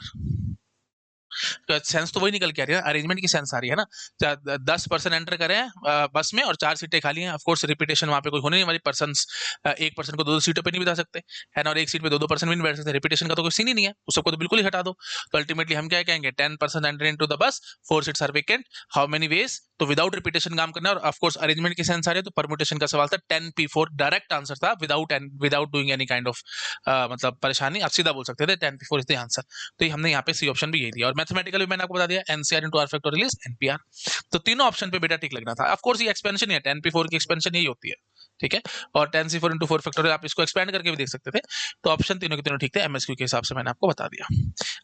Sense तो वही निकल के आ रही है, अरेंजमेंट की सेंस आ रही है ना। 10% एंटर करें बस में और 4 सीटें खाली हैं, ऑफ कोर्स रिपीटेशन वहां पे कोई होने नहीं वाली, पर्सन एक पर्सन को 2 सीटों पे नहीं बिठा सकते, है ना, और एक सीट पे 2 पर्सन भी नहीं बैठ सकते, रिपीटेशन का तो कोई सीन ही नहीं है, उस सबको तो बिल्कुल ही हटा दो। तो अल्टीमेटली हम क्या कहेंगे, 10% enter into the bus, 4 seats are vacant, how many ways, तो विदाउट रिपीटेशन काम करना है। और ऑफ कोर्स अरेंजमेंट की सेंस आ रही है, तो परमुटेशन का सवाल था, 10p4 डायरेक्ट आंसर था, without doing any kind of मतलब परेशानी, आप सीधा बोल सकते थे 10p4 इज द आंसर। तो हमने यहाँ पे सी ऑप्शन भी यही दिया, और मैथमेटिकल भी मैंने आपको बता दिया, NCR into R factorial is NPR. तो तीनों ऑप्शन पे बेटा टिक लगना था। ऑफ कोर्स ये एक्सपेंशन है, 10p4 की एक्सपेंशन यही होती है, ठीक है, और 10c4 इंटू 4 फैक्टोरियल आप इसको एक्सपेंड करके भी देख सकते थे। तो ऑप्शन तीनों के तीनों ठीक थे, एमएसक्यू के हिसाब से मैंने आपको बता दिया।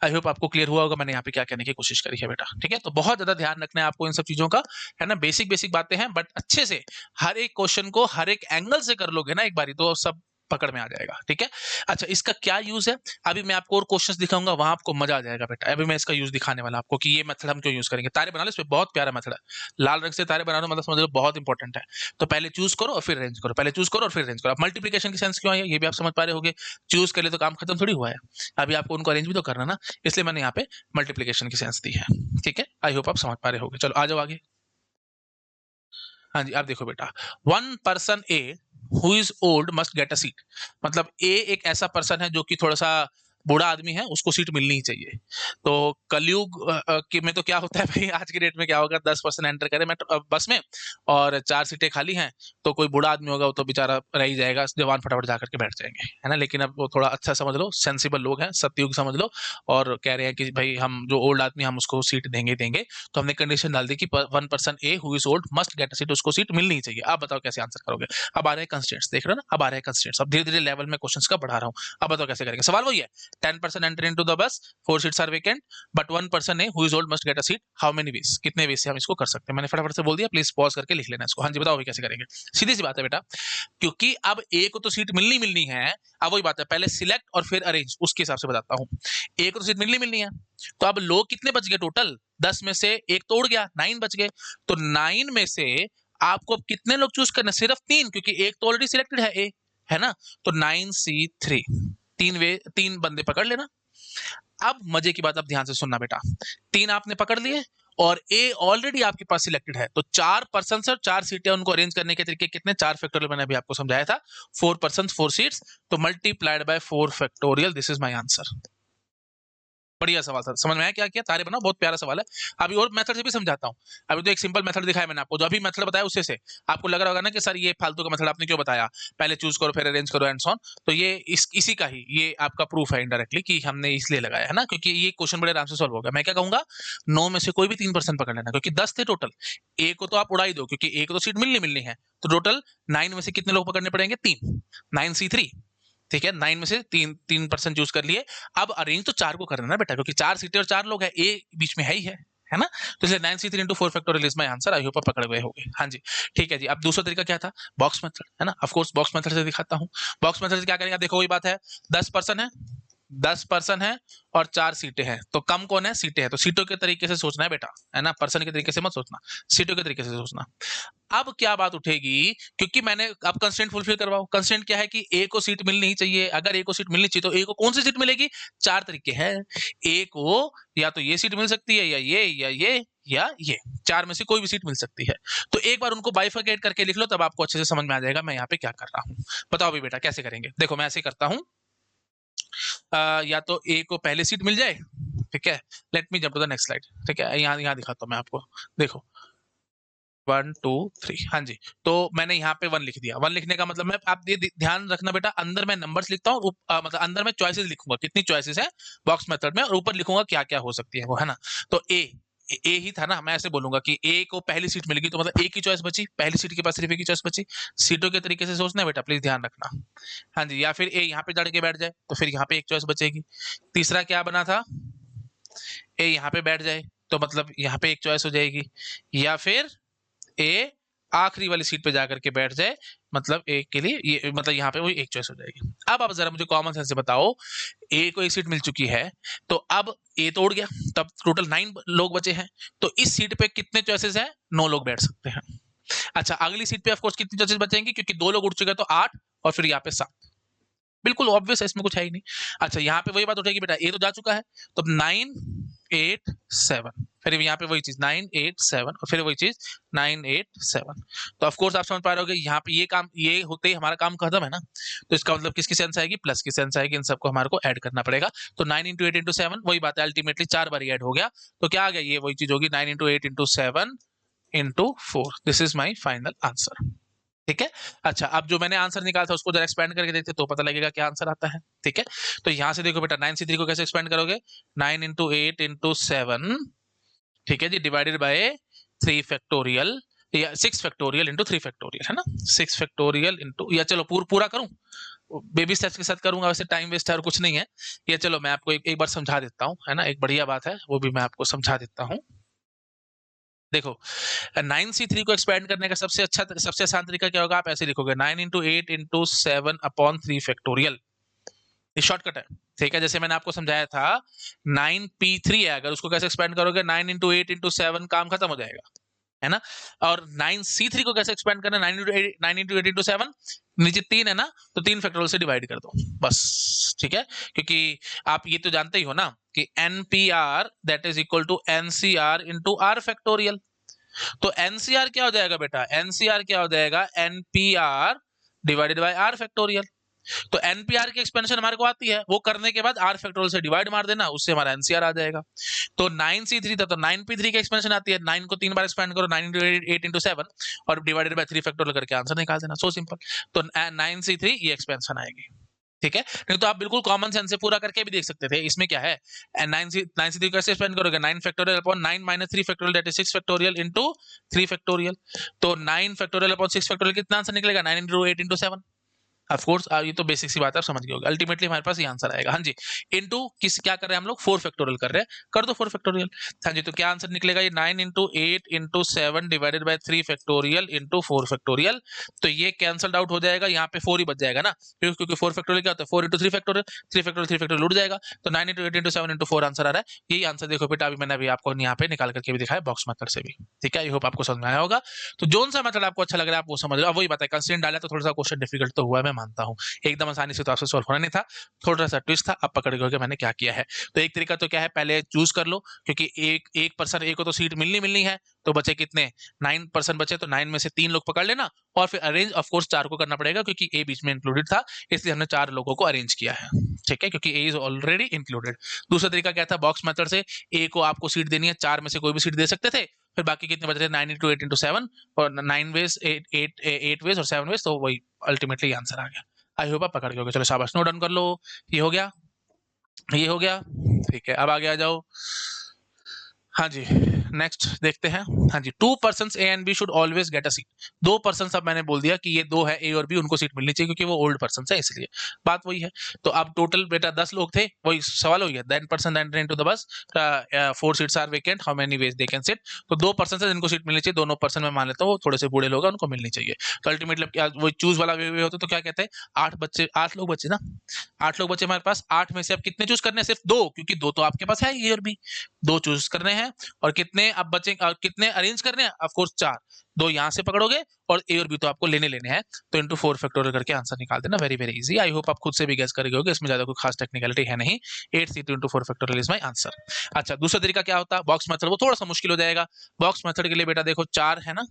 आई होप आपको क्लियर हुआ होगा मैंने यहाँ पे क्या कहने की कोशिश करी है बेटा। ठीक है, तो बहुत ज्यादा ध्यान रखना है आपको इन सब चीजों का, है ना। बेसिक बेसिक बातें हैं, बट अच्छे से हर एक क्वेश्चन को हर एक एंगल से कर लोगे ना एक बारी, तो सब पकड़ में आ जाएगा। ठीक है, अच्छा इसका क्या यूज है, अभी मैं आपको और क्वेश्चंस दिखाऊंगा, वहां आपको मजा आ जाएगा बेटा। अभी मैं इसका यूज दिखाने वाला आपको कि ये मेथड हम क्यों यूज करेंगे। तारे बना लो, इसमें बहुत प्यारा मेथड है, लाल रंग से तारे बनाना मतलब समझ लो बहुत इंपॉर्टेंट है। तो पहले चूज करो और फिर रेंज करो, पहले चूज करो और फिर रेंज करो। अब मल्टीप्लिकेशन की सेंस क्यों है ये भी आप समझ पा रहे होगे। चूज कर ले तो काम खत्म थोड़ी हुआ है, अभी आपको उनको अरेंज भी तो करना ना, इसलिए मैंने यहाँ पे मल्टीप्लिकेशन की सेंस दी है। ठीक है, आई होप आप समझ पा रहे होगे। चलो आ जाओ आगे। हाँ जी, आप देखो बेटा, one person A who is old must get a seat, मतलब ए एक ऐसा पर्सन है जो कि थोड़ा सा बूढ़ा आदमी है, उसको सीट मिलनी ही चाहिए। तो कलयुग के में तो क्या होता है भाई, आज के डेट में क्या होगा, 10% एंटर करे बस में और 4 सीटें खाली हैं, तो कोई बूढ़ा आदमी होगा वो तो बेचारा रह ही जाएगा, जवान फटाफट जाकर के बैठ जाएंगे, है ना। लेकिन अब वो थोड़ा अच्छा समझ लो, सेंसिबल लोग हैं, सत्ययुग समझ लो, और कह रहे हैं कि भाई हम जो ओल्ड आदमी हम उसको सीट देंगे देंगे। तो हमने कंडीशन डाल दी कि one person A who is old must get a seat, उसको सीट मिलनी ही चाहिए। आप बताओ कैसे आंसर करोगे। अब आ रहे हैं कंस्ट्रेंट्स, देख रहे हो ना, अब आ रहे हैं कंस्ट्रेंट्स, अब धीरे धीरे लेवल में क्वेश्चंस का बढ़ा रहा हूँ। अब बताओ कैसे करेंगे। सवाल वही है, 10% enter into the bus, 4 seats are vacant, but one person है who is old must get a seat, how many ways, कितने वेज से हम इसको कर सकते हैं। मैंने फटाफट से बोल दिया, प्लीज पॉज करके लिख लेना इसको। हाँ जी, बताओ अभी कैसे करेंगे। सीधी सी बात है बेटा, क्योंकि अब ए को तो सीट मिलनी मिलनी है, अब वही बात है, पहले सिलेक्ट और फिर अरेंज, उसके हिसाब से बताता हूँ। ए को तो सीट मिलनी मिलनी है, तो अब लोग कितने बच गए टोटल, 10 में से एक तो उड़ गया, 9 बच गए। तो 9 में से आपको अब कितने लोग चूज करना, सिर्फ 3, क्योंकि एक तो ऑलरेडी सिलेक्टेड है ए, है ना। तो 9C3, 3 बंदे पकड़ लेना। अब मजे की बात, अब ध्यान से सुनना बेटा, 3 आपने पकड़ लिए और ए ऑलरेडी आपके पास सिलेक्टेड है, तो 4 पर्सन और 4 सीटें, उनको अरेंज करने के तरीके कितने, 4 फैक्टोरियल मैंने अभी आपको समझाया था, 4 पर्सन 4 सीट्स, तो multiplied by 4 factorial, this is my answer. बढ़िया सवाल था, समझ में आया क्या किया, तारे बनाओ, बहुत प्यारा सवाल है। अभी और मेथड से भी समझाता हूँ। अभी तो एक सिंपल मेथड दिखाया मैंने आपको, जो अभी मेथड बताया उससे से आपको लग रहा होगा ना कि सर ये फालतू का मेथड आपने क्यों बताया, पहले चूज करो फिर अरेंज करो एंड सो ऑन। तो ये इसी का ही ये आपका प्रूफ है इनडायरेक्टली कि हमने इसलिए लगाया है ना, क्योंकि ये क्वेश्चन बड़े आराम से सॉल्व होगा। मैं क्या कहूंगा, 9 में से कोई भी 3% पकड़ लेना, क्योंकि 10 थे टोटल, ए को तो आप उड़ा ही दो, क्योंकि ए को तो सीट मिलनी मिलनी है। तो टोटल 9 में से कितने लोग पकड़ने पड़ेंगे, 3, 9C3। ठीक है, 9 में से 3% चूज कर लिए। अब अरेंज तो 4 को करना ना बेटा, क्योंकि 4 सीटें और 4 लोग है, ए बीच में है ना। तो इसलिए 9C3 into 4 factorial is my answer. I hope आप पकड़ गए होंगे। हाँ जी, ठीक है जी। अब दूसरा तरीका क्या था, बॉक्स मेथड, है ना। ऑफ कोर्स बॉक्स मेथड से दिखाता हूँ। बॉक्स मेथड से क्या करेंगे, देखो वही बात है, 10% है, 10% है और 4 सीटें हैं, तो कम कौन है, सीटें हैं, तो सीटों के तरीके से सोचना है बेटा, है ना। पर्सन के तरीके से मत सोचना, सीटों के तरीके से सोचना। अब क्या बात उठेगी, क्योंकि मैंने अब कंस्ट्रेंट फुलफिल करवाओ। कंस्ट्रेंट क्या है कि ए को सीट मिलनी ही चाहिए, अगर ए को सीट मिलनी चाहिए तो ए को कौन सी सीट मिलेगी, 4 तरीके हैं। ए को या तो ये सीट मिल सकती है, या ये या ये, 4 में से कोई भी सीट मिल सकती है। तो एक बार उनको बाइफरकेट करके लिख लो, तब आपको अच्छे से समझ में आ जाएगा मैं यहाँ पे क्या कर रहा हूँ। बताओ भी बेटा कैसे करेंगे। देखो मैं ऐसे करता हूँ, या तो ए को पहले सीट मिल जाए, ठीक है। Let me jump to the next slide, ठीक है, यहाँ दिखाता हूँ मैं आपको। देखो 1 2 3, हाँ जी। तो मैंने यहाँ पे 1 लिख दिया। 1 लिखने का मतलब मैं, आप ये ध्यान रखना बेटा, अंदर मैं नंबर्स लिखता हूँ, मतलब अंदर मैं चॉइसेस लिखूंगा, कितनी चॉइसेस है बॉक्स मेथड में, और ऊपर लिखूंगा क्या क्या हो सकती है वो, है ना। तो ए ही था ना, मैं ऐसे बोलूंगा कि ए को पहली सीट मिलेगी, तो मतलब ए की चॉइस बची, पहली सीट के पास सिर्फ एक ही चॉइस बची। सीटों के तरीके से सोचना है बेटा, प्लीज ध्यान रखना। हाँ जी, या फिर ए यहाँ पे चढ़ के बैठ जाए, तो फिर यहाँ पे एक चॉइस बचेगी। तीसरा क्या बना था, ए यहाँ पे बैठ जाए, तो मतलब यहाँ पे एक चॉइस हो जाएगी। या फिर ए आखिरी वाली सीट पे जाकर के बैठ जाए, मतलब ए के लिए ये, मतलब यहाँ पे वही एक चॉइस हो जाएगी। अब आप जरा मुझे कॉमन सेंस से बताओ, ए को एक सीट मिल चुकी है, तो अब ए तोड़ गया, तब टोटल 9 लोग बचे हैं, तो इस सीट पे कितने चॉइसेस हैं, 9 लोग बैठ सकते हैं। अच्छा, अगली सीट पे ऑफकोर्स कितनी चॉइसेस बचेंगी, क्योंकि 2 लोग उठ चुके हैं, तो 8 और फिर यहाँ पे 7, बिल्कुल ऑब्वियस है, इसमें कुछ है ही नहीं। अच्छा, यहाँ पे वही बात उठेगी बेटा, ए तो जा चुका है, तो 9 8 7, फिर यहाँ पे वही चीज 9 8 7, और फिर वही चीज 9 8 7। तो ऑफ कोर्स आप समझ पा रहे हो, यहाँ पे ये काम, ये होते ही हमारा काम खत्म है ना। तो इसका मतलब किसकी सेंस आएगी, प्लस की सेंस आएगी, इन सबको हमारे को ऐड करना पड़ेगा। तो 9 इंटू 8 इंटू 7, वही बात है, अल्टीमेटली 4 बार ऐड हो गया, तो क्या आ गया, ये वही चीज होगी, 9 into 8 into 7 into 4, this is my final answer. ठीक है। अच्छा, अब जो मैंने आंसर निकाला था उसको जरा एक्सपेंड करके देखते तो पता लगेगा क्या आंसर आता है। ठीक है, तो यहां से देखो बेटा, 9C3 को कैसे एक्सपेंड करोगे, 9 इंटू 8 इंटू 7, ठीक है जी, डिवाइडेड बाय 3 फैक्टोरियल, या 6 फैक्टोरियल इंटू 3 फैक्टोरियल, है ना, 6 फैक्टोरियल इंटू, या चलो पूरा करूं, बेबी स्टेप्स के साथ करूंगा, वैसे टाइम वेस्ट है और कुछ नहीं है ये। चलो मैं आपको एक बार समझा देता हूँ, है ना, एक बढ़िया बात है वो भी मैं आपको समझा देता हूँ। देखो 9c3 को एक्सपेंड करने का सबसे आसान तरीका क्या होगा, आप ऐसे लिखोगे 9 इंटू 8 इंटू 7 अपॉन 3 फैक्टोरियल, ये शॉर्टकट है, ठीक है। जैसे मैंने आपको समझाया था 9p3 है, अगर उसको कैसे एक्सपेंड करोगे 9 इंटू 8 इंटू 7, काम खत्म हो जाएगा, है ना। और 9c3 को कैसे एक्सपेंड करना, 9 इंटू 8 इंटू 7, नीचे 3 है ना, तो 3 फैक्टोरियल से डिवाइड कर दो बस, ठीक है। क्योंकि आप ये तो जानते ही हो ना कि NPR that is equal to NCR into R factorial. तो NCR क्या हो जाएगा बेटा, NCR क्या हो जाएगा, NPR divided by R factorial. तो NPR की एक्सपेंशन हमारे को आती है, वो करने के बाद R फैक्टोरियल से डिवाइड मार देना, उससे हमारा NCR आ जाएगा। तो 9c3 था तो 9p3 की एक्सपेंशन आती है, 9 को 3 बार एक्सपेंड करो, 9 इंटू 8 इंटू 7 और डिवाइडेड बाय 3 फैक्टोरियल करके आंसर निकाल देना, सो सिंपल। तो 9c3 ये एक्सपेंशन आएगी, ठीक है। नहीं तो आप बिल्कुल कॉमन सेंस से पूरा करके भी देख सकते थे, इसमें क्या है, 9c3 कैसे एक्सपेंड करोगे, 9 factorial upon 9 minus 3 factorial that is 6 factorial into 3 factorial. तो 9 फैक्टोरियल अपॉन 6 फैक्टोरियल कितना आंसर निकलेगा, 9 इंटू 8 इंटू 7। ऑफ कोर्स ये तो बेसिक सी बात है, आप समझ गए होगे, अल्टीमेटली हमारे पास ये आंसर आएगा। हाँ जी, इनटू किस क्या कर रहे हैं हम लोग, 4 फैक्टोरियल कर रहे हैं, कर दो 4 फैक्टोरियल। हाँ जी, तो क्या आंसर निकलेगा, ये 9 into 8 into 7 divided by 3 factorial into 4 factorial. तो ये कैंसल्ड आउट हो जाएगा, यहाँ पे 4 ही बच जाएगा ना, क्योंकि 4 फैक्टोरियल क्या होता है, 4 इंटू 3 फैक्टोरियल, 3 फैक्टोरियल उड़ जाएगा। तो 9 इंटू 8 इंटू 7 इंटू 4 आंसर आ रहा है, यही आंसर देखो बेटा, अभी मैंने अभी आपको यहाँ पे निकाल करके भी दिखाया बॉक्स मेथड से भी, ठीक है। आई होप आपको समझ में आया होगा। तो जोन सा मेथड आपको अच्छा लग रहा है आप वो समझ रहे हो, वही बात है, कंस्ट्रेंट डाला तो थोड़ा सा क्वेश्चन डिफिकल्ट तो हुआ, मैं मानता हूँ, एकदम आसानी से तो आपसे सॉल्व होना नहीं था, थोड़ा सा ट्विस्ट था, अब पकड़ गए मैंने क्या किया है। तो एक तरीका तो क्या है, पहले चूज कर लो, क्योंकि एक पर्सन एक को तो सीट मिलनी है, तो बचे कितने, 9% बचे, तो 9 में से 3 लोग पकड़ लेना, और फिर अरेंज ऑफ कोर्स 4 को करना पड़ेगा, क्योंकि ए बीच में इंक्लूडेड था, इसलिए हमने 4 लोगों को अरेंज किया है, ठीक है, क्योंकि ए इज ऑलरेडी इंक्लूडेड। दूसरा तरीका क्या था, बॉक्स मेथड से ए को आपको सीट देनी है, 4 में से कोई भी सीट दे सकते थे, फिर बाकी कितने बच रहे, 9 इंटू 8 इंटू 7, और 9 वेज 8 वेज और 7 वेज, तो वही अल्टीमेटली आंसर आ गया। आई होप आप पकड़ गए होगे, चलो शाबाश, नोट डाउन कर लो, ये हो गया, ये हो गया, ठीक है। अब आगे आ जाओ, हाँ जी, नेक्स्ट देखते हैं। हाँ जी, 2 persons A and B should always get a seat. 2 person, अब मैंने बोल दिया कि ये 2 है, ए और बी, उनको सीट मिलनी चाहिए, क्योंकि वो ओल्ड पर्सन है, इसलिए बात वही है। तो अब टोटल बेटा 10 लोग थे, वही सवाल हो गया, 10 person enter into the bus, 4 seats are vacant, how many ways they can sit. तो 2 पर्सन है जिनको सीट मिलनी चाहिए, दोनों पर्सन में मान लेता हूँ थोड़े से बूढ़े लोग हैं, उनको मिलनी चाहिए। तो अल्टीमेटली क्या वो चूज वाला वे होता, तो क्या कहते हैं, 8 लोग बचे ना, 8 लोग बचे हमारे पास, 8 में से अब कितने चूज करने हैं, सिर्फ 2, क्योंकि 2 तो आपके पास है, ए और बी, 2 चूज करने हैं। और कितने अब बचे, कितने अरेंज करने हैं, ऑफ कोर्स 4, 2 यहां से पकड़ोगे और ए और बी तो आपको लेने हैं, तो इनटू 4 फैक्टोरियल करके आंसर निकाल देना, वेरी वेरी इजी। आई होप आप खुद से भी गेस करेंगे होगे, इसमें ज्यादा कोई खास टेक्निकलिटी है नहीं, 8c2 into 4 factorial is my answer. अच्छा, दूसरा तरीका क्या होता है, बॉक्स मेथड, वो थोड़ा सा मुश्किल हो जाएगा। बॉक्स मेथड के लिए बेटा देखो 4 है ना,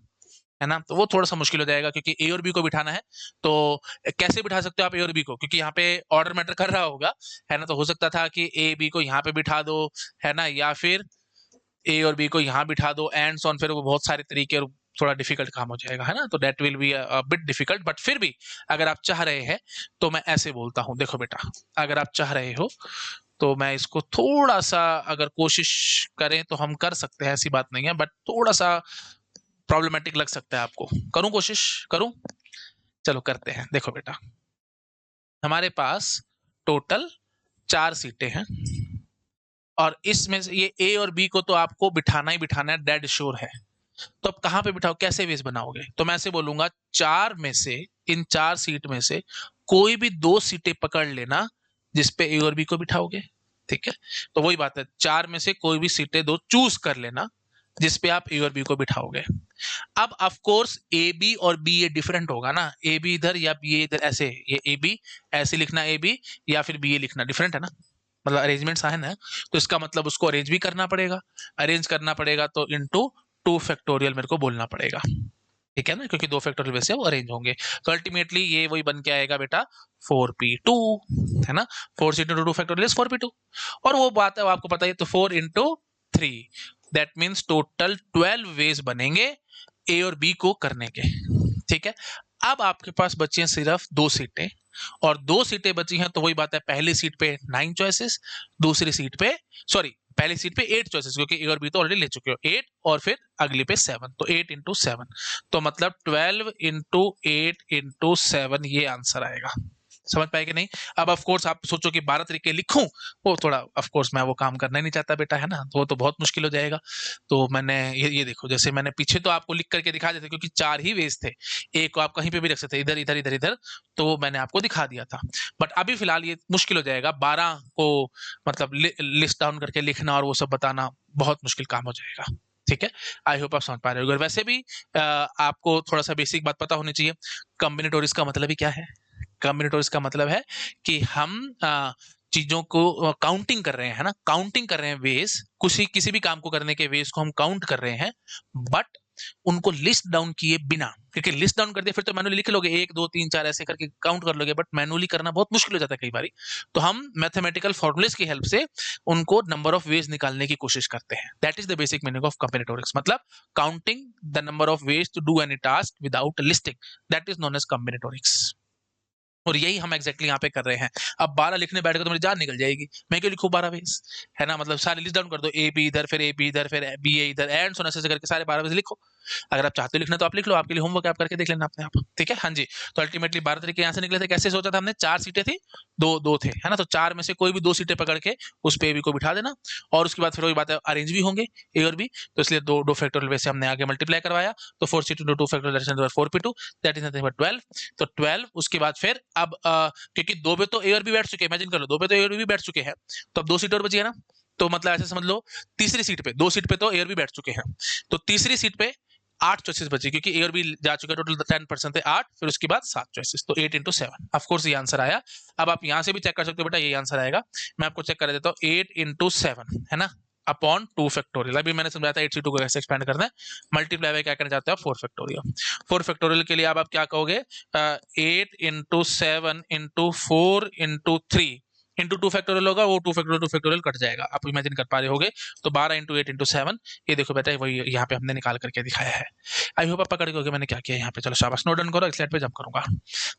है ना, तो वो थोड़ा सा मुश्किल हो जाएगा, क्योंकि ए और बी को बिठाना है। तो कैसे बिठा सकते हो आप ए और बी को, क्योंकि यहाँ पे ऑर्डर मैटर कर रहा होगा, है ना, तो हो सकता था कि ए बी को यहाँ पे बिठा दो, है ना, या फिर ए और बी को यहाँ बिठा दो, एंड सॉन, फिर वो बहुत सारे तरीके और थोड़ा डिफिकल्ट काम हो जाएगा, है ना, तो that will be a bit difficult. But फिर भी अगर आप चाह रहे हैं तो मैं ऐसे बोलता हूँ, देखो बेटा, अगर आप चाह रहे हो तो मैं इसको थोड़ा सा, अगर कोशिश करें तो हम कर सकते हैं, ऐसी बात नहीं है, बट थोड़ा सा प्रॉब्लमेटिक लग सकता है आपको, करूं कोशिश, करूं, चलो करते हैं। देखो बेटा, हमारे पास टोटल 4 सीटें हैं, और इसमें से ये ए और बी को तो आपको बिठाना ही बिठाना है, डेड श्योर है। तो अब कहां पे बिठाओ, कैसे वेज बनाओगे, तो मैं ऐसे बोलूंगा, 4 में से, इन 4 सीट में से कोई भी 2 सीटें पकड़ लेना जिसपे ए और बी को बिठाओगे, ठीक है। तो वही बात है, 4 में से कोई भी सीटें 2 चूज कर लेना जिसपे आप ए और बी को बिठाओगे। अब ऑफ कोर्स ए बी और बी ये डिफरेंट होगा ना, ए बी इधर या बी इधर, ऐसे ये ए बी ऐसे लिखना ए बी, या फिर बी ए लिखना, डिफरेंट है ना, मतलब अरेंजमेंट्स है ना, तो इसका मतलब उसको अरेंज भी करना पड़ेगा, अरेंज करना पड़ेगा, तो इनटू 2 फैक्टोरियल मेरे को बोलना पड़ेगा, ठीक है ना, क्योंकि 2 फैक्टोरियल वैसे वो अरेंज होंगे। तो अल्टीमेटली ये वही बन के आएगा बेटा 4p2, है ना, 4 इंटू 2 फैक्टोरियल इज 4p2, और वो बात है वो आपको पता है, तो 4 into 3, that means total 12 ways बनेंगे ए और बी को करने के, ठीक है। अब आपके पास बची हैं सिर्फ 2 सीटें, और 2 सीटें बची हैं, तो वही बात है, पहली सीट पे 9 चॉइसेस, दूसरी सीट पे, सॉरी, पहली सीट पे 8 चॉइसेस, क्योंकि ए और बी तो ऑलरेडी ले चुके हो, 8 और फिर अगली पे 7, तो 8 इंटू 7, तो मतलब 12 इंटू 8 इंटू 7 ये आंसर आएगा। समझ पाए कि नहीं? अब ऑफ कोर्स आप सोचो कि 12 तरीके लिखूं, वो थोड़ा ऑफ कोर्स मैं वो काम करना ही नहीं चाहता बेटा, है ना, तो वो तो बहुत मुश्किल हो जाएगा। तो मैंने ये देखो, जैसे मैंने पीछे तो आपको लिख करके दिखा देते, क्योंकि 4 ही वेज थे, एक को आप कहीं पे भी रख सकते, इधर इधर इधर इधर, तो मैंने आपको दिखा दिया था। बट अभी फिलहाल ये मुश्किल हो जाएगा, 12 को मतलब लिस्ट डाउन करके लिखना और वो सब बताना बहुत मुश्किल काम हो जाएगा। ठीक है, आई होप आप समझ पा रहे हो। वैसे भी आपको थोड़ा सा बेसिक बात पता होनी चाहिए, कॉम्बिनेटोरियस का मतलब ही क्या है। कॉम्बिनेटोरियस का मतलब है कि हम चीजों को काउंटिंग कर रहे हैं, है ना, काउंटिंग कर रहे हैं वेज, किसी भी काम को करने के वेज को हम काउंट कर रहे हैं, बट उनको लिस्ट डाउन किए बिना, क्योंकि लिस्ट डाउन कर दिया फिर तो मैनुअली लिख लोगे 1 2 3 4 ऐसे करके काउंट कर लोगे, बट मैनुअली करना बहुत मुश्किल हो जाता है कई बारी। तो हम मैथमेटिकल फॉर्मूलेस की हेल्प से उनको नंबर ऑफ वेज निकालने की कोशिश करते हैं। That is the basic meaning of combinatorics, मतलब counting the number of ways to do any task without listing, that is known as combinatorics. और यही हम एग्जैक्टली यहाँ पे कर रहे हैं। अब 12 लिखने बैठ गए तो मेरी जान निकल जाएगी, मैं क्यों लिखूं 12 वेज, है ना, मतलब सारे लिस्ट डाउन कर दो, ए बी इधर, फिर ए बी इधर, फिर बी ए इधर, एंड सोना से करके सारे 12 वेज लिखो। अगर आप चाहते हो लिखना तो आप लिख लो, आपके लिए होमवर्क आप करके देख लेना अपने आप। ठीक है, हाँ जी। तो अल्टीमेटली 12 तरीके यहाँ से निकले थे। कैसे सोचा था हमने, 4 सीटें थी, दो दो थे, है ना, तो 4 में से कोई भी 2 सीटें पकड़ के उस पे ए बी को बिठा देना, और उसके बाद फिर वही बात है, अरेंज भी होंगे ए और बी, तो इसलिए दो फैक्टोरियल वैसे हमने आगे मल्टीप्लाई करवाया, तो 4 seat into 2 factorial 4p2, that is nothing but 12। तो 12 उसके बाद फिर अब क्योंकि 2 पे तो ए और बी बैठ चुके हैं, इमेजिन कर लो 2 पे तो ए और बी बैठ चुके हैं, तो अब 2 सीट और बची है ना, तो मतलब ऐसे समझ लो तीसरी सीट पे, 2 सीट पे तो ए और बी बैठ चुके हैं, तो तीसरी सीट पे 8 चॉइसेस बची, क्योंकि ए और बी जा चुके हैं, टोटल 10% थे 8, फिर उसके बाद 7 चॉइसेस, तो 8 इंटू 7, ऑफकोर्स ये आंसर आया। अब आप यहां से भी चेक कर सकते हो बेटा, ये आंसर आएगा। मैं आपको चेक कर देता हूँ, 8 इंटू 7, है ना, अपॉन 2 फैक्टोरियल। अभी मैंने समझाया था 8c2 को कैसे एक्सपेंड करना है, मल्टीप्लाई बाय क्या करना चाहते हो आप, 4 फैक्टोरियल। 4 फैक्टोरियल के लिए आप क्या कहोगे, 8 into 7 into 4 into 3 into 2 factorial होगा, वो 2 फैक्टोरियल कट जाएगा, आप इमेजिन कर पा रहे होगे। तो 12 इंटू 8 इंटू 7, ये देखो बेटा वही यहाँ पे हमने निकाल करके दिखाया है। आई होप आप पकड़ गए मैंने क्या किया यहाँ पे। चलो शाबाश, नोट डाउन करो, स्लाइड पे जंप करूंगा।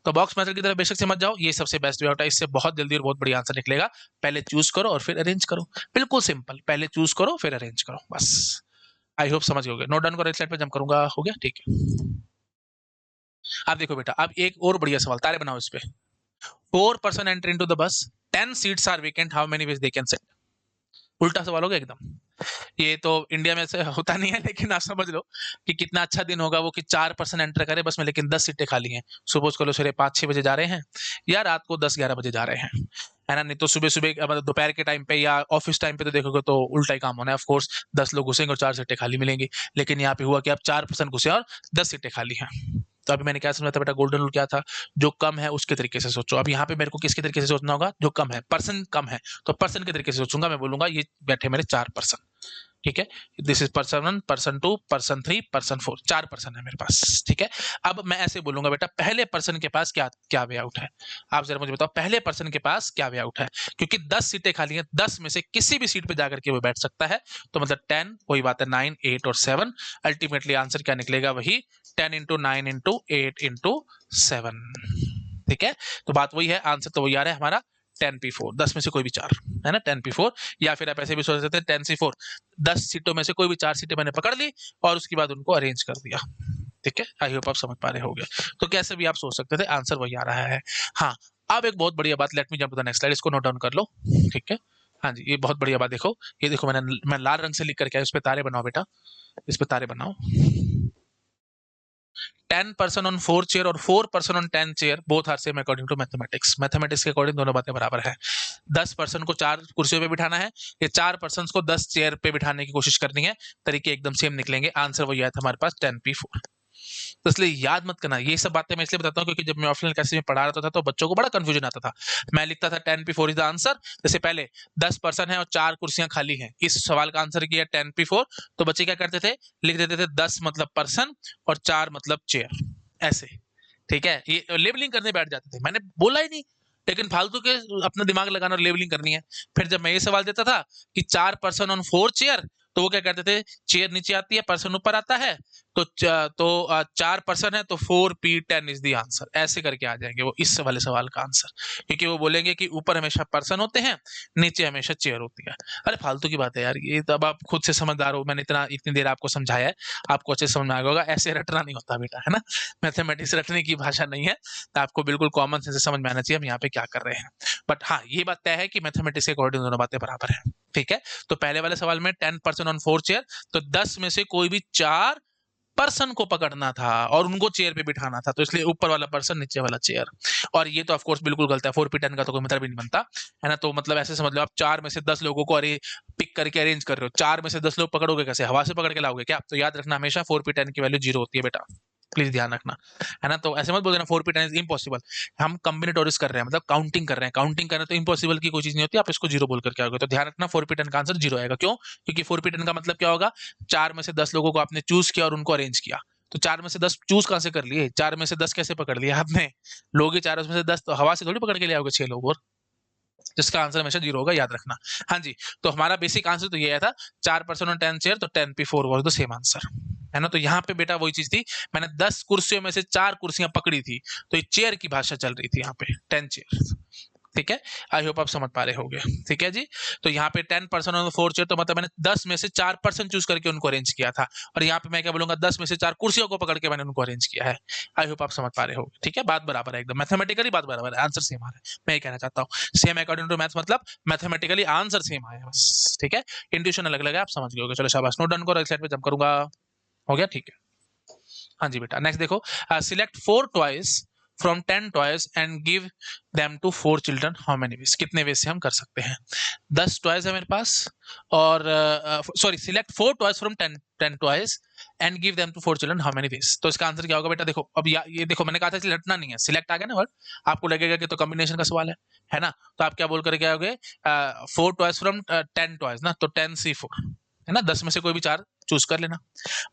तो बॉक्स मेथड की तरफ बेशक से मत जाओ, ये सबसे बेस्ट वे आउट है, इससे बहुत जल्दी और बहुत बढ़िया आंसर निकलेगा। पहले चूज करो और फिर अरेंज करो, बिल्कुल सिंपल, पहले चूज करो फिर अरेंज करो, बस। आई होप समझ गए। नोट डाउन करो, स्लाइड पे जंप करूंगा, हो गया, ठीक है। अब देखो बेटा, अब एक और बढ़िया सवाल, तारे बनाओ इस पे। 4 person enter into the bus, 10 seats are vacant, how many ways they can sit? उल्टा सवाल हो गया एकदम। ये तो इंडिया में से होता नहीं है, लेकिन आप समझ लो कि कितना अच्छा दिन होगा वो कि 4 पर्सन एंटर करे बस में, लेकिन 10 सीटें खाली हैं। सपोज करो सवेरे 5-6 बजे जा रहे हैं, या रात को 10-11 बजे जा रहे हैं, है ना, नहीं तो सुबह सुबह मतलब दोपहर के टाइम पे या ऑफिस टाइम पे तो देखोगे तो उल्टा ही काम होना है। ऑफ कोर्स 10 लोग घुसेंगे और 4 सीटें खाली मिलेंगी, लेकिन यहाँ पे हुआ कि आप 4 पर्सन घुसे और 10 सीटें खाली हैं। तो अभी मैंने क्या समझा था बेटा, गोल्डन रूल क्या था, जो कम है उसके तरीके से सोचो। अब यहाँ पे मेरे को किसके तरीके से सोचना होगा, जो कम है, पर्सन कम है, तो पर्सन के तरीके से सोचूंगा। मैं बोलूंगा ये बैठे मेरे 4 पर्सन, ठीक है, this is person 1, person 2, person 3, person 4, 4 person है मेरे पास, ठीक है। अब मैं ऐसे बोलूंगा बेटा, पहले पर्सन के पास क्या क्या वे आउट है, आप जरा मुझे बताओ, पहले पर्सन के पास क्या वे आउट है, क्योंकि 10 सीटें खाली हैं, 10 में से किसी भी सीट पे जाकर के वो बैठ सकता है, तो मतलब 10, वही बात है 9, 8 और 7, अल्टीमेटली आंसर क्या निकलेगा, वही 10 इंटू 9 इंटू 8 इंटू 7, ठीक है। तो बात वही है, आंसर तो वही आ रहा है हमारा 10p4, 10 में से कोई भी 4, है ना, 10p4, या फिर आप ऐसे भी सोच सकते हैं 10c4, 10 सीटों में से कोई भी 4 सीटें मैंने पकड़ ली और उसके बाद उनको अरेंज कर दिया, ठीक है। आई होप आप समझ पा रहे होंगे। तो कैसे भी आप सोच सकते थे, आंसर वही आ रहा है। हाँ, अब एक बहुत बढ़िया बात, let me jump to the next slide, इसको नोट डाउन कर लो, ठीक है। हाँ जी, ये बहुत बढ़िया बात, देखो ये देखो, मैं लाल रंग से लिख करके इस पे तारे बनाओ बेटा, इस पे तारे बनाओ। 10 person on 4 chair और 4 person on 10 chair, both are same according to mathematics. Mathematics के अकॉर्डिंग दोनों बातें बराबर है। 10 पर्सन को 4 कुर्सियों पे बिठाना है, ये 4 पर्सन को 10 चेयर पे बिठाने की कोशिश करनी है, तरीके एकदम सेम निकलेंगे। आंसर वही आया था हमारे पास 10p4। तो इसलिए याद मत करना, ये सब बातें मैं इसलिए बताता हूँ क्योंकि जब मैं ऑफलाइन क्लासेस में पढ़ा रहा था तो बच्चों को बड़ा कंफ्यूजन आता था। मैं लिखता था 10p4 इज द आंसर, जैसे पहले 10 पर्सन है और 4 कुर्सियां खाली हैं, इस सवाल का आंसर किया 10p4, तो बच्चे क्या करते थे, लिख देते थे 10 मतलब पर्सन और 4 मतलब चेयर, ऐसे, ठीक है। ये लेबलिंग करने बैठ जाते थे, मैंने बोला ही नहीं, लेकिन फालतू के अपना दिमाग लगाना और लेबलिंग करनी है। फिर जब मैं ये सवाल देता था कि 4 पर्सन ऑन 4 चेयर, तो वो क्या करते थे, चेयर नीचे आती है, पर्सन ऊपर आता है, तो 4 पर्सन है तो 4p10 इज द आंसर, ऐसे करके आ जाएंगे वो इस वाले सवाल का आंसर, क्योंकि वो बोलेंगे कि ऊपर हमेशा पर्सन होते हैं, नीचे हमेशा चेयर होती है। अरे फालतू की बात है यार, ये तब आप खुद से समझदार हो, मैंने इतनी देर आपको समझाया है, आपको अच्छे से समझ में आ गया होगा, ऐसे रटना नहीं होता बेटा, है ना, मैथमेटिक्स रटने की भाषा नहीं है, तो आपको बिल्कुल कॉमन सेंस से समझ में आना चाहिए हम यहाँ पे क्या कर रहे हैं। बट हाँ, ये बात तय है कि मैथमेटिक्स के अकॉर्डिंग दोनों बातें बराबर है, ठीक है। तो पहले वाले सवाल में 10% ऑन 4 चेयर, तो 10 में से कोई भी 4 पर्सन को पकड़ना था और उनको चेयर पे बिठाना था, तो इसलिए ऊपर वाला पर्सन, नीचे वाला चेयर। और ये तो ऑफ कोर्स बिल्कुल गलत है, 4p10 का तो कोई मतलब ही नहीं बनता, है ना। तो मतलब ऐसे समझ लो आप 4 में से 10 लोगों को अरे पिक करके अरेंज कर रहे हो, 4 में से 10 लोग पकड़ोगे कैसे, हवा से पकड़ के लाओगे क्या? तो याद रखना हमेशा 4p10 की वैल्यू 0 होती है बेटा, प्लीज ध्यान रखना, है ना। तो ऐसे मत बोल देना 4p10 इज इम्पॉसिबल, हम कॉम्बिनेटोरियस कर रहे हैं, मतलब काउंटिंग कर रहे हैं, काउंटिंग कर रहे हैं तो इम्पॉसिबल की कोई चीज नहीं होती, आप इसको 0 बोल करके आओगे। तो ध्यान रखना 4p10 का आंसर 0 आएगा। क्यों? क्योंकि 4p10 का मतलब क्या होगा, 4 में से 10 लोगों को आपने चूज किया और उनको अरेंज किया, तो 4 में से 10 चूज कहां से कर लिए, 4 में से 10 कैसे पकड़ लिया आपने, लोग ही 4 में से 10 तो हवा से थोड़ी पकड़ के ले आओगे 6 लोग, और जिसका आंसर हमेशा 0 होगा, याद रखना। हाँ जी, तो हमारा बेसिक आंसर तो ये आया था, 4 पर्सन और 10 चेयर, तो 10p4 was the same answer, है ना। तो यहाँ पे बेटा वही चीज थी, मैंने 10 कुर्सियों में से 4 कुर्सियां पकड़ी थी, तो ये चेयर की भाषा चल रही थी यहाँ पे, 10 चेयर, ठीक है। आई होप आप समझ पा रहे होंगे, ठीक है जी। तो यहाँ पे 10% और 4 चेयर, तो मतलब मैंने 10 में से 4 पर्सन चूज करके उनको अरेंज किया था, और यहाँ पे मैं क्या बोलूंगा, 10 में से 4 कुर्सियों को पकड़ के मैंने उनको अरेंज किया है। आई होप आप समझ पा रहे होंगे, ठीक है। बात बराबर है एकदम, मैथमेटिकली बात बराबर है, आंसर सेम आ रहा है, मैं ये कहना चाहता हूँ। सेम अकॉर्डिंग टू मैथ्स मतलब मैथमेटिकली आंसर सेम आया बस, ठीक है। इंट्यूशन अलग अलग है, आप समझ गए होगे। चलो शाबाश, नोट डन करो, एक साइड पे जंप करूंगा, हो गया, ठीक है। हाँ जी बेटा, नेक्स्ट देखो, select 4 toys from 10 toys and give them to 4 children, how many ways, कितने वेज से हम कर सकते हैं। 10 टॉयज है मेरे पास, और sorry, select 4 toys from 10 toys and give them to 4 children, how many ways. तो इसका आंसर क्या होगा बेटा, देखो अब ये देखो, मैंने कहा था सिलेक्टना नहीं है, सिलेक्ट आ गया ना वर्ड, आपको लगेगा कि तो कॉम्बिनेशन का सवाल है ना। तो आप क्या बोल करके आओगे, 4 टॉयज फ्रॉम 10 टॉयज ना, तो 10c4, है ना, 10 में से कोई भी 4 चूज कर लेना।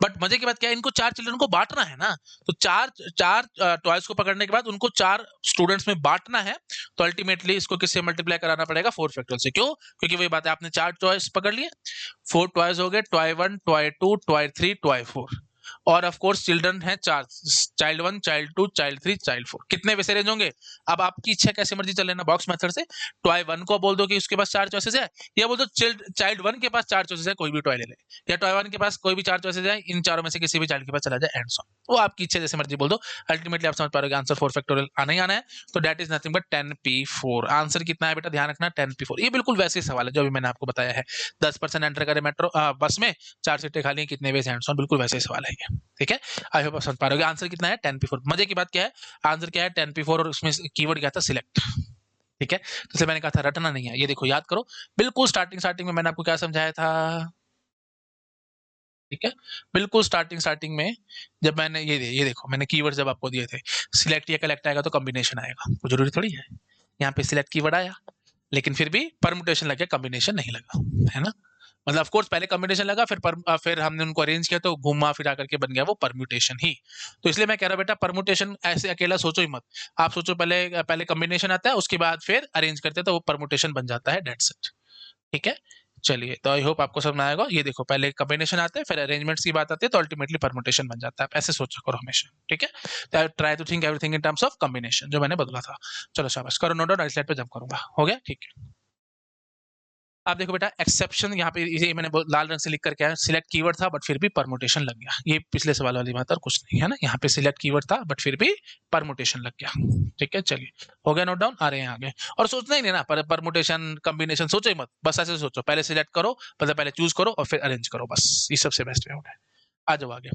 बट मजे की बात क्या है, इनको 4 चिल्ड्रन को बांटना है ना, तो चार चार टॉयज को पकड़ने के बाद उनको 4 स्टूडेंट्स में बांटना है, तो अल्टीमेटली इसको किससे मल्टीप्लाई कराना पड़ेगा, 4 फैक्टोरियल से। क्यों? क्योंकि वही बात है, आपने 4 टॉयज पकड़ लिए, 4 टॉयज हो गए, टॉय 1, टॉय 2, टॉय 3, टॉय 4, और ऑफ कोर्स चिल्ड्रन है 4, चाइल्ड 1, चाइल्ड 2, चाइल्ड 3, चाइल्ड 4, कितने वैसे रेंज होंगे। अब आपकी इच्छा, कैसे मर्जी चल लेना बॉक्स मेथड से, टॉय 1 को बोल दो कि उसके पास 4 चॉइसेस है, या बोल दो चाइल्ड 1 के पास 4 चॉइसेस है, कोई भी टॉय ले ले, या टॉय 1 के पास कोई भी 4 चॉइसेस है, इन चारों में से किसी भी चाइल्ड के पास चला जाए, एंड सो वो आपकी इच्छा, जैसे मर्जी बोल दो, अल्टीमेटली आप समझ पा रहे हो आंसर 4 फैक्टोरियल आना ही आना है। तो that is nothing but 10p4, answer कितना है बेटा, ध्यान रखना 10p4, ये बिल्कुल वैसे ही सवाल है जो अभी मैंने आपको बताया है, 10% एंटर करे मेट्रो बस में, 4 सीटें खाली हैं, कितने वेज, एंड सो बिल्कुल वैसे ही सवाल है ये, ठीक है। आई होप आप समझ पा रहे हो। आंसर कितना है, 10p4। मजे की बात क्या है, आंसर क्या है, 10p4, और उसमें कीवर्ड क्या था, सिलेक्ट, ठीक है। तो इसलिए मैंने कहा था रटना नहीं है, ये देखो याद करो, बिल्कुल स्टार्टिंग में मैंने आपको क्या समझाया था, ठीक है। बिल्कुल स्टार्टिंग में जब मैंने ये देखो, मैंने कीवर्ड जब आपको दिए थे, सिलेक्ट या कलेक्ट आएगा तो कॉम्बिनेशन आएगा, तो जरूरी थोड़ी है, यहाँ पे सिलेक्ट कीवर्ड आया, लेकिन फिर भी परमुटेशन लग गया, कॉम्बिनेशन नहीं लगा, है ना। मतलब ऑफ कोर्स पहले कॉम्बिनेशन लगा, फिर हमने उनको अरेंज किया, तो घुमा फिरा करके बन गया वो परम्यूटेशन ही। तो इसलिए मैं कह रहा हूं बेटा, परम्यूटेशन ऐसे अकेला सोचो ही मत, आप सोचो पहले पहले कॉम्बिनेशन आता है, उसके बाद फिर अरेंज करते हैं, तो वो परम्यूटेशन बन जाता है, दैट्स इट, ठीक है। चलिए, तो आई होप आपको समझ में आएगा। ये देखो, पहले कॉम्बिनेशन आते हैं, फिर अरेंजमेंट्स की बात आती है, तो अल्टीमेटली परम्यूटेशन बन जाता है, आप ऐसे सोचा करो हमेशा, ठीक है। तो try to think everything in terms of combination, जो मैंने बदला था। चलो शाबाश, करो नोट डाउन, स्लाइड पे जंप करूंगा, हो गया, ठीक है। आप देखो बेटा, एक्सेप्शन यहाँ पे ये मैंने लाल रंग से लिख करके आया, सिलेक्ट कीवर्ड था बट फिर भी परमुटेशन लग गया, ये पिछले सवाल वाली बात और कुछ नहीं है ना, यहाँ पे सिलेक्ट कीवर्ड था बट फिर भी परमुटेशन लग गया, ठीक है। चलिए, हो गया नोट डाउन, आ रहे हैं आगे, और सोचना ही नहीं ना, परमुटेशन कॉम्बिनेशन सोचो ही मत, बस ऐसे सोचो, पहले सिलेक्ट करो, मतलब पहले चूज करो और फिर अरेंज करो, बस ये सबसे बेस्ट वे है। आ जाओ आगे,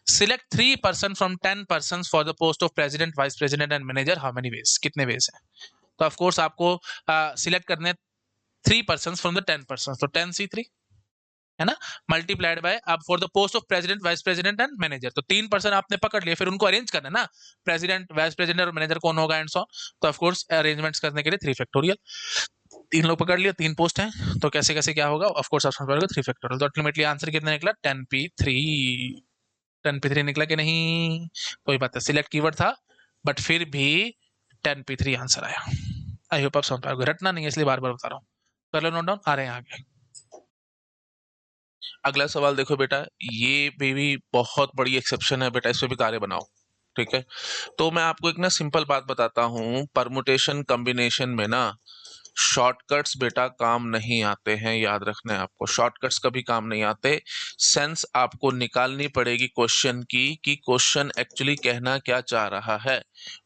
select 3 person from 10 person for the post of president, vice president and manager, how many ways, कितने वेज है। तो ऑफ कोर्स आपको सिलेक्ट करने 3 persons from the 10 persons, तो 10c3, है ना, मल्टीप्लाइड बाय, अब for the post of president, vice president and manager, तो 3 पर्सन आपने पकड़ लिए, फिर उनको अरेंज करना है ना, प्रेसिडेंट, वाइस प्रेसिडेंट और मैनेजर कौन होगा, एंड सो, तो ऑफ कोर्स अरेंजमेंट्स करने के लिए 3 फैक्टोरियल, 3 लोग पकड़ लिए, 3 पोस्ट हैं, तो कैसे कैसे क्या होगा, ऑफ कोर्स आप समझ पाओगे, 3 फैक्टोरियल, तो अल्टीमेटली आंसर कितना निकला, 10p3, 10p3 निकला कि नहीं, कोई बात है, सिलेक्ट कीवर्ड था बट फिर भी 10p3 आंसर आया। आई होप आप समझ पाओगे, रटना नहीं है इसलिए बार बार बता रहा हूँ, कर लो नोट डाउन, आ रहे हैं आगे। अगला सवाल देखो बेटा, ये भी बहुत बड़ी एक्सेप्शन है बेटा, इस पे भी कार्य बनाओ। ठीक है, तो मैं आपको एक ना सिंपल बात बताता हूँ, परमुटेशन कॉम्बिनेशन में ना शॉर्टकट्स बेटा काम नहीं आते हैं, याद रखना है आपको, शॉर्टकट्स कभी काम नहीं आते। सेंस आपको निकालनी पड़ेगी क्वेश्चन की, कि क्वेश्चन एक्चुअली कहना क्या चाह रहा है।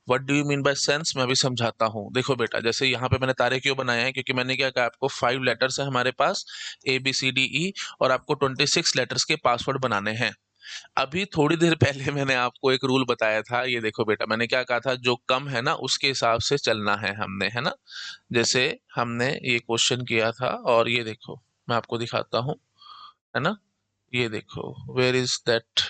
What do you mean by sense, मैं भी समझाता हूँ। देखो बेटा, जैसे यहाँ पे मैंने तारे क्यों बनाए हैं, क्योंकि मैंने क्या कहा आपको, 5 लेटर्स है हमारे पास, ABCDE, और आपको 26 लेटर्स के पासवर्ड बनाने हैं। अभी थोड़ी देर पहले मैंने आपको एक रूल बताया था, ये देखो बेटा, मैंने क्या कहा था, जो कम है ना उसके हिसाब से चलना है हमने, है ना। जैसे हमने ये क्वेश्चन किया था, और ये देखो मैं आपको दिखाता हूँ, है ना, ये देखो, वेयर इज दैट,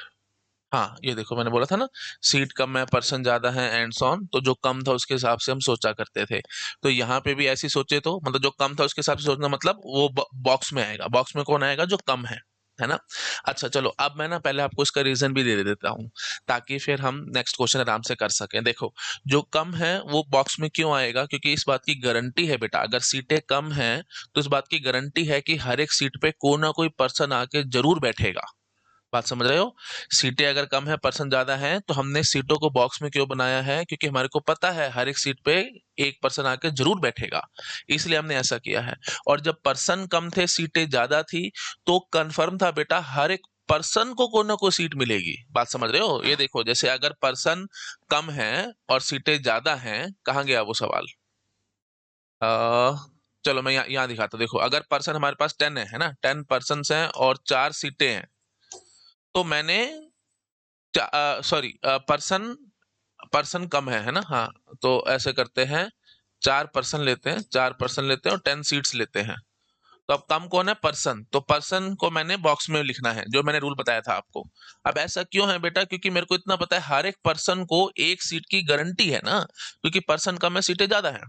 हाँ ये देखो, मैंने बोला था ना, सीट कम है, पर्सन ज्यादा है, एंड सो ऑन, तो जो कम था उसके हिसाब से हम सोचा करते थे। तो यहाँ पे भी ऐसी सोचे, तो मतलब जो कम था उसके हिसाब से सोचना, मतलब वो बॉक्स में आएगा, बॉक्स में कौन आएगा, जो कम है ना। अच्छा चलो, अब मैं ना पहले आपको इसका रीजन भी दे देता हूँ, ताकि फिर हम नेक्स्ट क्वेश्चन आराम से कर सकें। देखो, जो कम है वो बॉक्स में क्यों आएगा, क्योंकि इस बात की गारंटी है बेटा, अगर सीटें कम हैं तो इस बात की गारंटी है कि हर एक सीट पे कोई ना कोई पर्सन आके जरूर बैठेगा। बात समझ रहे हो, सीटें अगर कम है, पर्सन ज्यादा है, तो हमने सीटों को बॉक्स में क्यों बनाया है, क्योंकि हमारे को पता है हर एक सीट पे एक पर्सन आके जरूर बैठेगा, इसलिए हमने ऐसा किया है। और जब पर्सन कम थे, सीटें ज्यादा थी, तो कंफर्म था बेटा हर एक पर्सन को कोई ना कोई सीट मिलेगी। बात समझ रहे हो, ये देखो, जैसे अगर पर्सन कम है और सीटें ज्यादा हैं, कहाँ गया वो सवाल, चलो मैं यहाँ दिखाता हूँ। देखो, अगर पर्सन हमारे पास 10 है ना, 10 पर्सन हैं और 4 सीटें हैं, तो मैंने, सॉरी, पर्सन पर्सन कम है ना, हाँ, तो ऐसे करते हैं, 4 पर्सन लेते हैं, 4 पर्सन लेते हैं और 10 सीट्स लेते हैं। तो अब कम कौन है, पर्सन, तो पर्सन को मैंने बॉक्स में लिखना है, जो मैंने रूल बताया था आपको। अब ऐसा क्यों है बेटा, क्योंकि मेरे को इतना पता है हर एक पर्सन को एक सीट की गारंटी है ना, क्योंकि पर्सन कम है, सीटें ज्यादा है।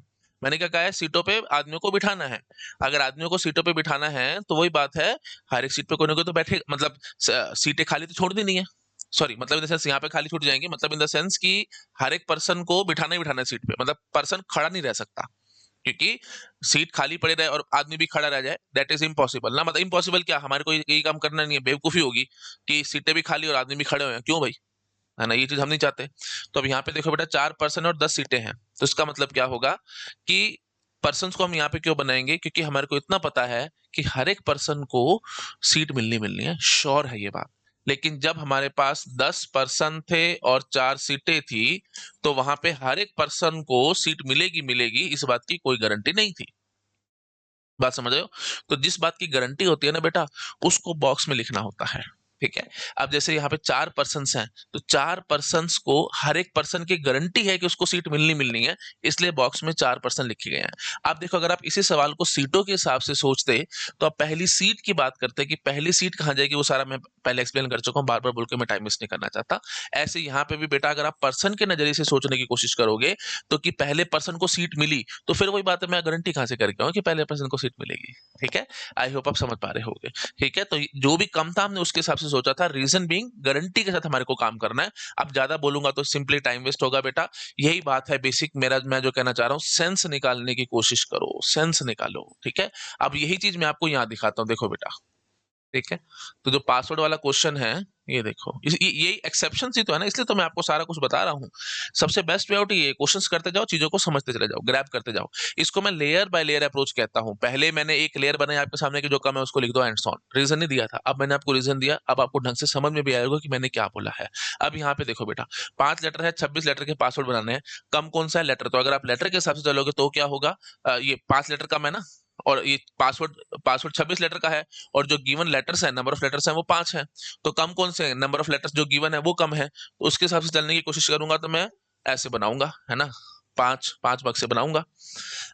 मैंने क्या कहा है, सीटों पे आदमियों को बिठाना है। अगर आदमियों को सीटों पे बिठाना है, तो वही बात है, हर एक सीट पे कोई ना कोई तो बैठे, मतलब सीटें खाली तो छोड़ दी नहीं है, सॉरी, मतलब इन द सेंस यहाँ पे खाली छूट जाएंगी, मतलब इन द सेंस कि हर एक पर्सन को बिठाना ही बिठाना है सीट पे, मतलब पर्सन खड़ा नहीं रह सकता, क्योंकि सीट खाली पड़े रहे और आदमी भी खड़ा रह जाए, दैट इज इम्पॉसिबल ना। मतलब इम्पॉसिबल क्या, हमारे को यही काम करना नहीं है, बेवकूफी होगी कि सीटें भी खाली और आदमी भी खड़े हुए हैं, क्यों भाई, है ना, ये चीज हम नहीं चाहते। तो अब यहाँ पे देखो बेटा, 4 पर्सन और 10 सीटें हैं, तो इसका मतलब क्या होगा कि पर्सन को हम यहाँ पे क्यों बनाएंगे, क्योंकि हमारे को इतना पता है कि हर एक पर्सन को सीट मिलनी मिलनी है, श्योर है ये बात। लेकिन जब हमारे पास 10 पर्सन थे और 4 सीटें थी, तो वहां पे हर एक पर्सन को सीट मिलेगी मिलेगी, इस बात की कोई गारंटी नहीं थी। बात समझ रहे हो, तो जिस बात की गारंटी होती है ना बेटा, उसको बॉक्स में लिखना होता है। ठीक है, अब जैसे यहाँ पे 4 पर्सन्स हैं, तो 4 पर्सन्स को हर एक पर्सन की गारंटी है कि उसको सीट मिलनी मिलनी है, इसलिए बॉक्स में 4 पर्सन लिखे गए हैं। आप देखो, अगर आप इसी सवाल को सीटों के हिसाब से सोचते, तो आप पहली सीट की बात करते कि पहली सीट कहाँ जाएगी, वो सारा मैं पहले एक्सप्लेन कर चुका हूँ, बार बार बोल के मैं टाइम वेस्ट नहीं करना चाहता। ऐसे यहाँ पे भी बेटा, अगर आप पर्सन के नजरिए से सोचने की कोशिश करोगे, तो कि पहले पर्सन को सीट मिली, तो फिर वही बात है, मैं गारंटी कहाँ से करके आऊँ कि पहले पर्सन को सीट मिलेगी। ठीक है, आई होप आप समझ पा रहे होगे। ठीक है, तो जो भी कम था हमने उसके हिसाब से सोचा था, रीजन बीइंग गारंटी के साथ हमारे को काम करना है। अब ज्यादा बोलूंगा तो सिंपली टाइम वेस्ट होगा बेटा, यही बात है बेसिक मेरा, मैं जो कहना चाह रहा हूँ, सेंस निकालने की कोशिश करो, सेंस निकालो। ठीक है, अब यही चीज मैं आपको यहाँ दिखाता हूँ, देखो बेटा। ठीक है, तो जो पासवर्ड वाला क्वेश्चन है, ये देखो, ये एक्सेप्शन ही तो है ना, इसलिए तो मैं आपको सारा कुछ बता रहा हूँ। सबसे बेस्ट वे आउट ये, क्वेश्चंस करते जाओ, चीजों को समझते चले जाओ, ग्रैब करते जाओ। इसको मैं लेयर बाय लेयर अप्रोच कहता हूँ। पहले मैंने एक लेयर बनाई आपके सामने की, जो कम है उसको लिख दो एंड सो ऑन, रीजन नहीं दिया था, अब मैंने आपको रीजन दिया, अब आपको ढंग से समझ में भी आएगा कि मैंने क्या बोला है। अब यहाँ पे देखो बेटा, 5 लेटर है, 26 लेटर के पासवर्ड बनाने हैं, कम कौन सा है, लेटर, तो अगर आप लेटर के हिसाब से चलोगे तो क्या होगा, ये 5 लेटर कम है ना, और ये पासवर्ड पासवर्ड 26 लेटर का है, और जो गिवन लेटर्स है, नंबर ऑफ लेटर्स हैं वो 5 है, तो कम कौन से, नंबर ऑफ लेटर्स जो गिवन है वो कम है, तो उसके हिसाब से चलने की कोशिश करूंगा, तो मैं ऐसे बनाऊंगा, है ना, 5 5 बक्से बनाऊंगा।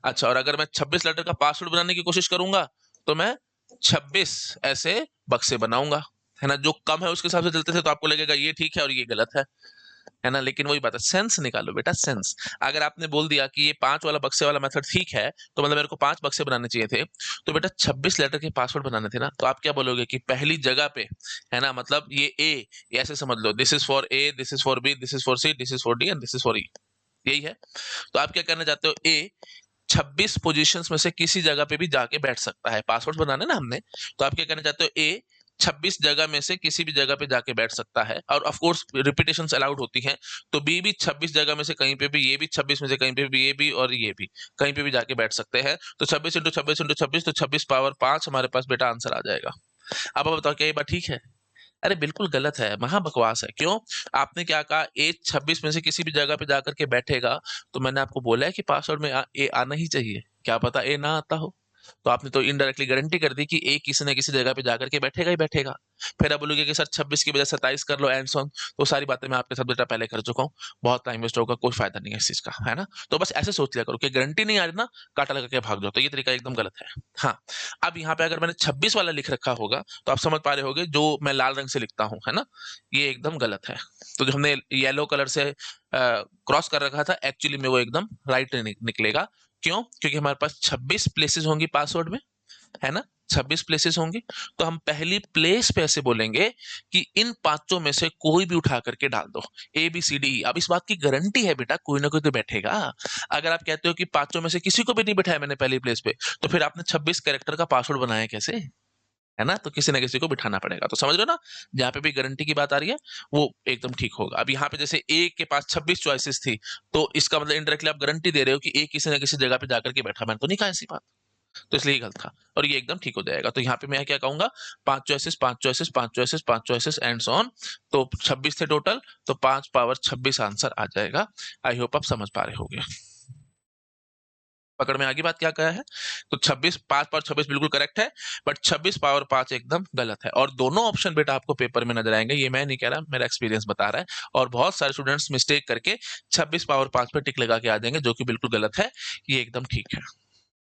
अच्छा, और अगर मैं 26 लेटर का पासवर्ड बनाने की कोशिश करूंगा, तो मैं 26 ऐसे बक्से बनाऊंगा, है ना, जो कम है उसके हिसाब से चलते थे, तो आपको लगेगा ये ठीक है और ये गलत है ना, लेकिन वही बात है, सेंस निकालो बेटा, सेंस। अगर आपने बोल दिया कि ये 5 वाला बक्से वाला मेथड ठीक है, तो मतलब मेरे को 5 बक्से बनाने चाहिए थे, तो बेटा 26 लेटर के पासवर्ड बनाने थे ना, तो आप क्या बोलोगे कि पहली जगह पे, है ना, मतलब ये ऐसे समझ लो, this is for A, this is for B, this is for C, this is for D and this is for E, यही है। तो आप क्या करना चाहते हो, ए 26 पोजीशंस में से किसी जगह पे भी जाके बैठ सकता है, पासवर्ड बनाने ना हमने, तो आप क्या करना चाहते हो, ए 26 जगह में से किसी भी जगह पे जाके बैठ सकता है, और ऑफ कोर्स रिपीटेशंस अलाउड होती हैं, तो बी भी 26 जगह में से कहीं पे भी, ये भी 26 में से कहीं पे भी, ये भी और ये भी कहीं पे भी जाके बैठ सकते हैं। तो 26 इंटू 26 इंटू 26, तो 26 पावर 5 हमारे पास बेटा आंसर आ जाएगा। अब आप बताओ क्या ये बात ठीक है? अरे बिल्कुल गलत है, महा बकवास है। क्यों? आपने क्या कहा, ए 26 में से किसी भी जगह पे जाकर के बैठेगा, तो मैंने आपको बोला है कि पासवर्ड में ए आना ही चाहिए। क्या पता ए ना आता हो? तो आपने तो इनडायरेक्टली गारंटी कर दी कि ए किसी न किसी जगह पे जाकर के बैठेगा ही बैठेगा। फिर आप बोलोगे कि सर 26 की बजाय 27 कर लो एंड सो ऑन। तो सारी बातें मैं आपके साथ बेटा पहले कर चुका हूँ। बहुत टाइम वेस्ट होगा, कोई फायदा नहीं है इस चीज का, है ना? तो बस ऐसे सोच लिया करो कि गारंटी नहीं आ रही ना, काटा लगा के भाग जाओ। तो ये तरीका एकदम गलत है। हाँ, अब यहाँ पे अगर मैंने 26 वाला लिख रखा होगा, तो आप समझ पा रहे होगे जो मैं लाल रंग से लिखता हूँ, है ना, ये एकदम गलत है। तो जो हमने येलो कलर से क्रॉस कर रखा था, एक्चुअली में वो एकदम राइट निकलेगा। क्यों? क्योंकि हमारे पास 26 प्लेसेस होंगी पासवर्ड में, है ना? 26 प्लेसेस होंगी। तो हम पहली प्लेस पे ऐसे बोलेंगे कि इन पांचों में से कोई भी उठा करके डाल दो, ए बी सी डी। अब इस बात की गारंटी है बेटा, कोई ना कोई तो बैठेगा। अगर आप कहते हो कि पांचों में से किसी को भी नहीं बैठाया मैंने पहली प्लेस पे, तो फिर आपने 26 कैरेक्टर का पासवर्ड बनाया कैसे? है ना? तो किसी ना किसी को बिठाना पड़ेगा। तो समझ रहे हो ना, जहाँ पे भी गारंटी की बात आ रही है, वो एकदम ठीक होगा। अब यहाँ पे जैसे ए के पास 26 चॉइसेस थी, तो इसका मतलब इनडायरेक्टली आप गारंटी दे रहे हो कि ए किसी ना किसी जगह पे जाकर के बैठा। मैंने तो नहीं कहा ऐसी बात। तो इसलिए ये गलत था, और ये एकदम ठीक हो जाएगा। तो यहाँ पे मैं क्या कहूंगा, 5 choices 5 choices 5 choices 5 choices and so on. तो 26 थे टोटल, तो 5 पावर 26 आंसर आ जाएगा। आई होप आप समझ पा रहे होगे। पकड़ में आगे बात क्या कहा है? तो 26 5 पावर 26 बिल्कुल करेक्ट है, बट 26 पावर 5 एकदम गलत है। और दोनों ऑप्शन बेटा आपको पेपर में नजर आएंगे, ये मैं नहीं कह रहा, मेरा एक्सपीरियंस बता रहा है। और बहुत सारे स्टूडेंट्स मिस्टेक करके 26 पावर 5 पे टिक लगा के आ जाएंगे, जो कि बिल्कुल गलत है। ये एकदम ठीक है।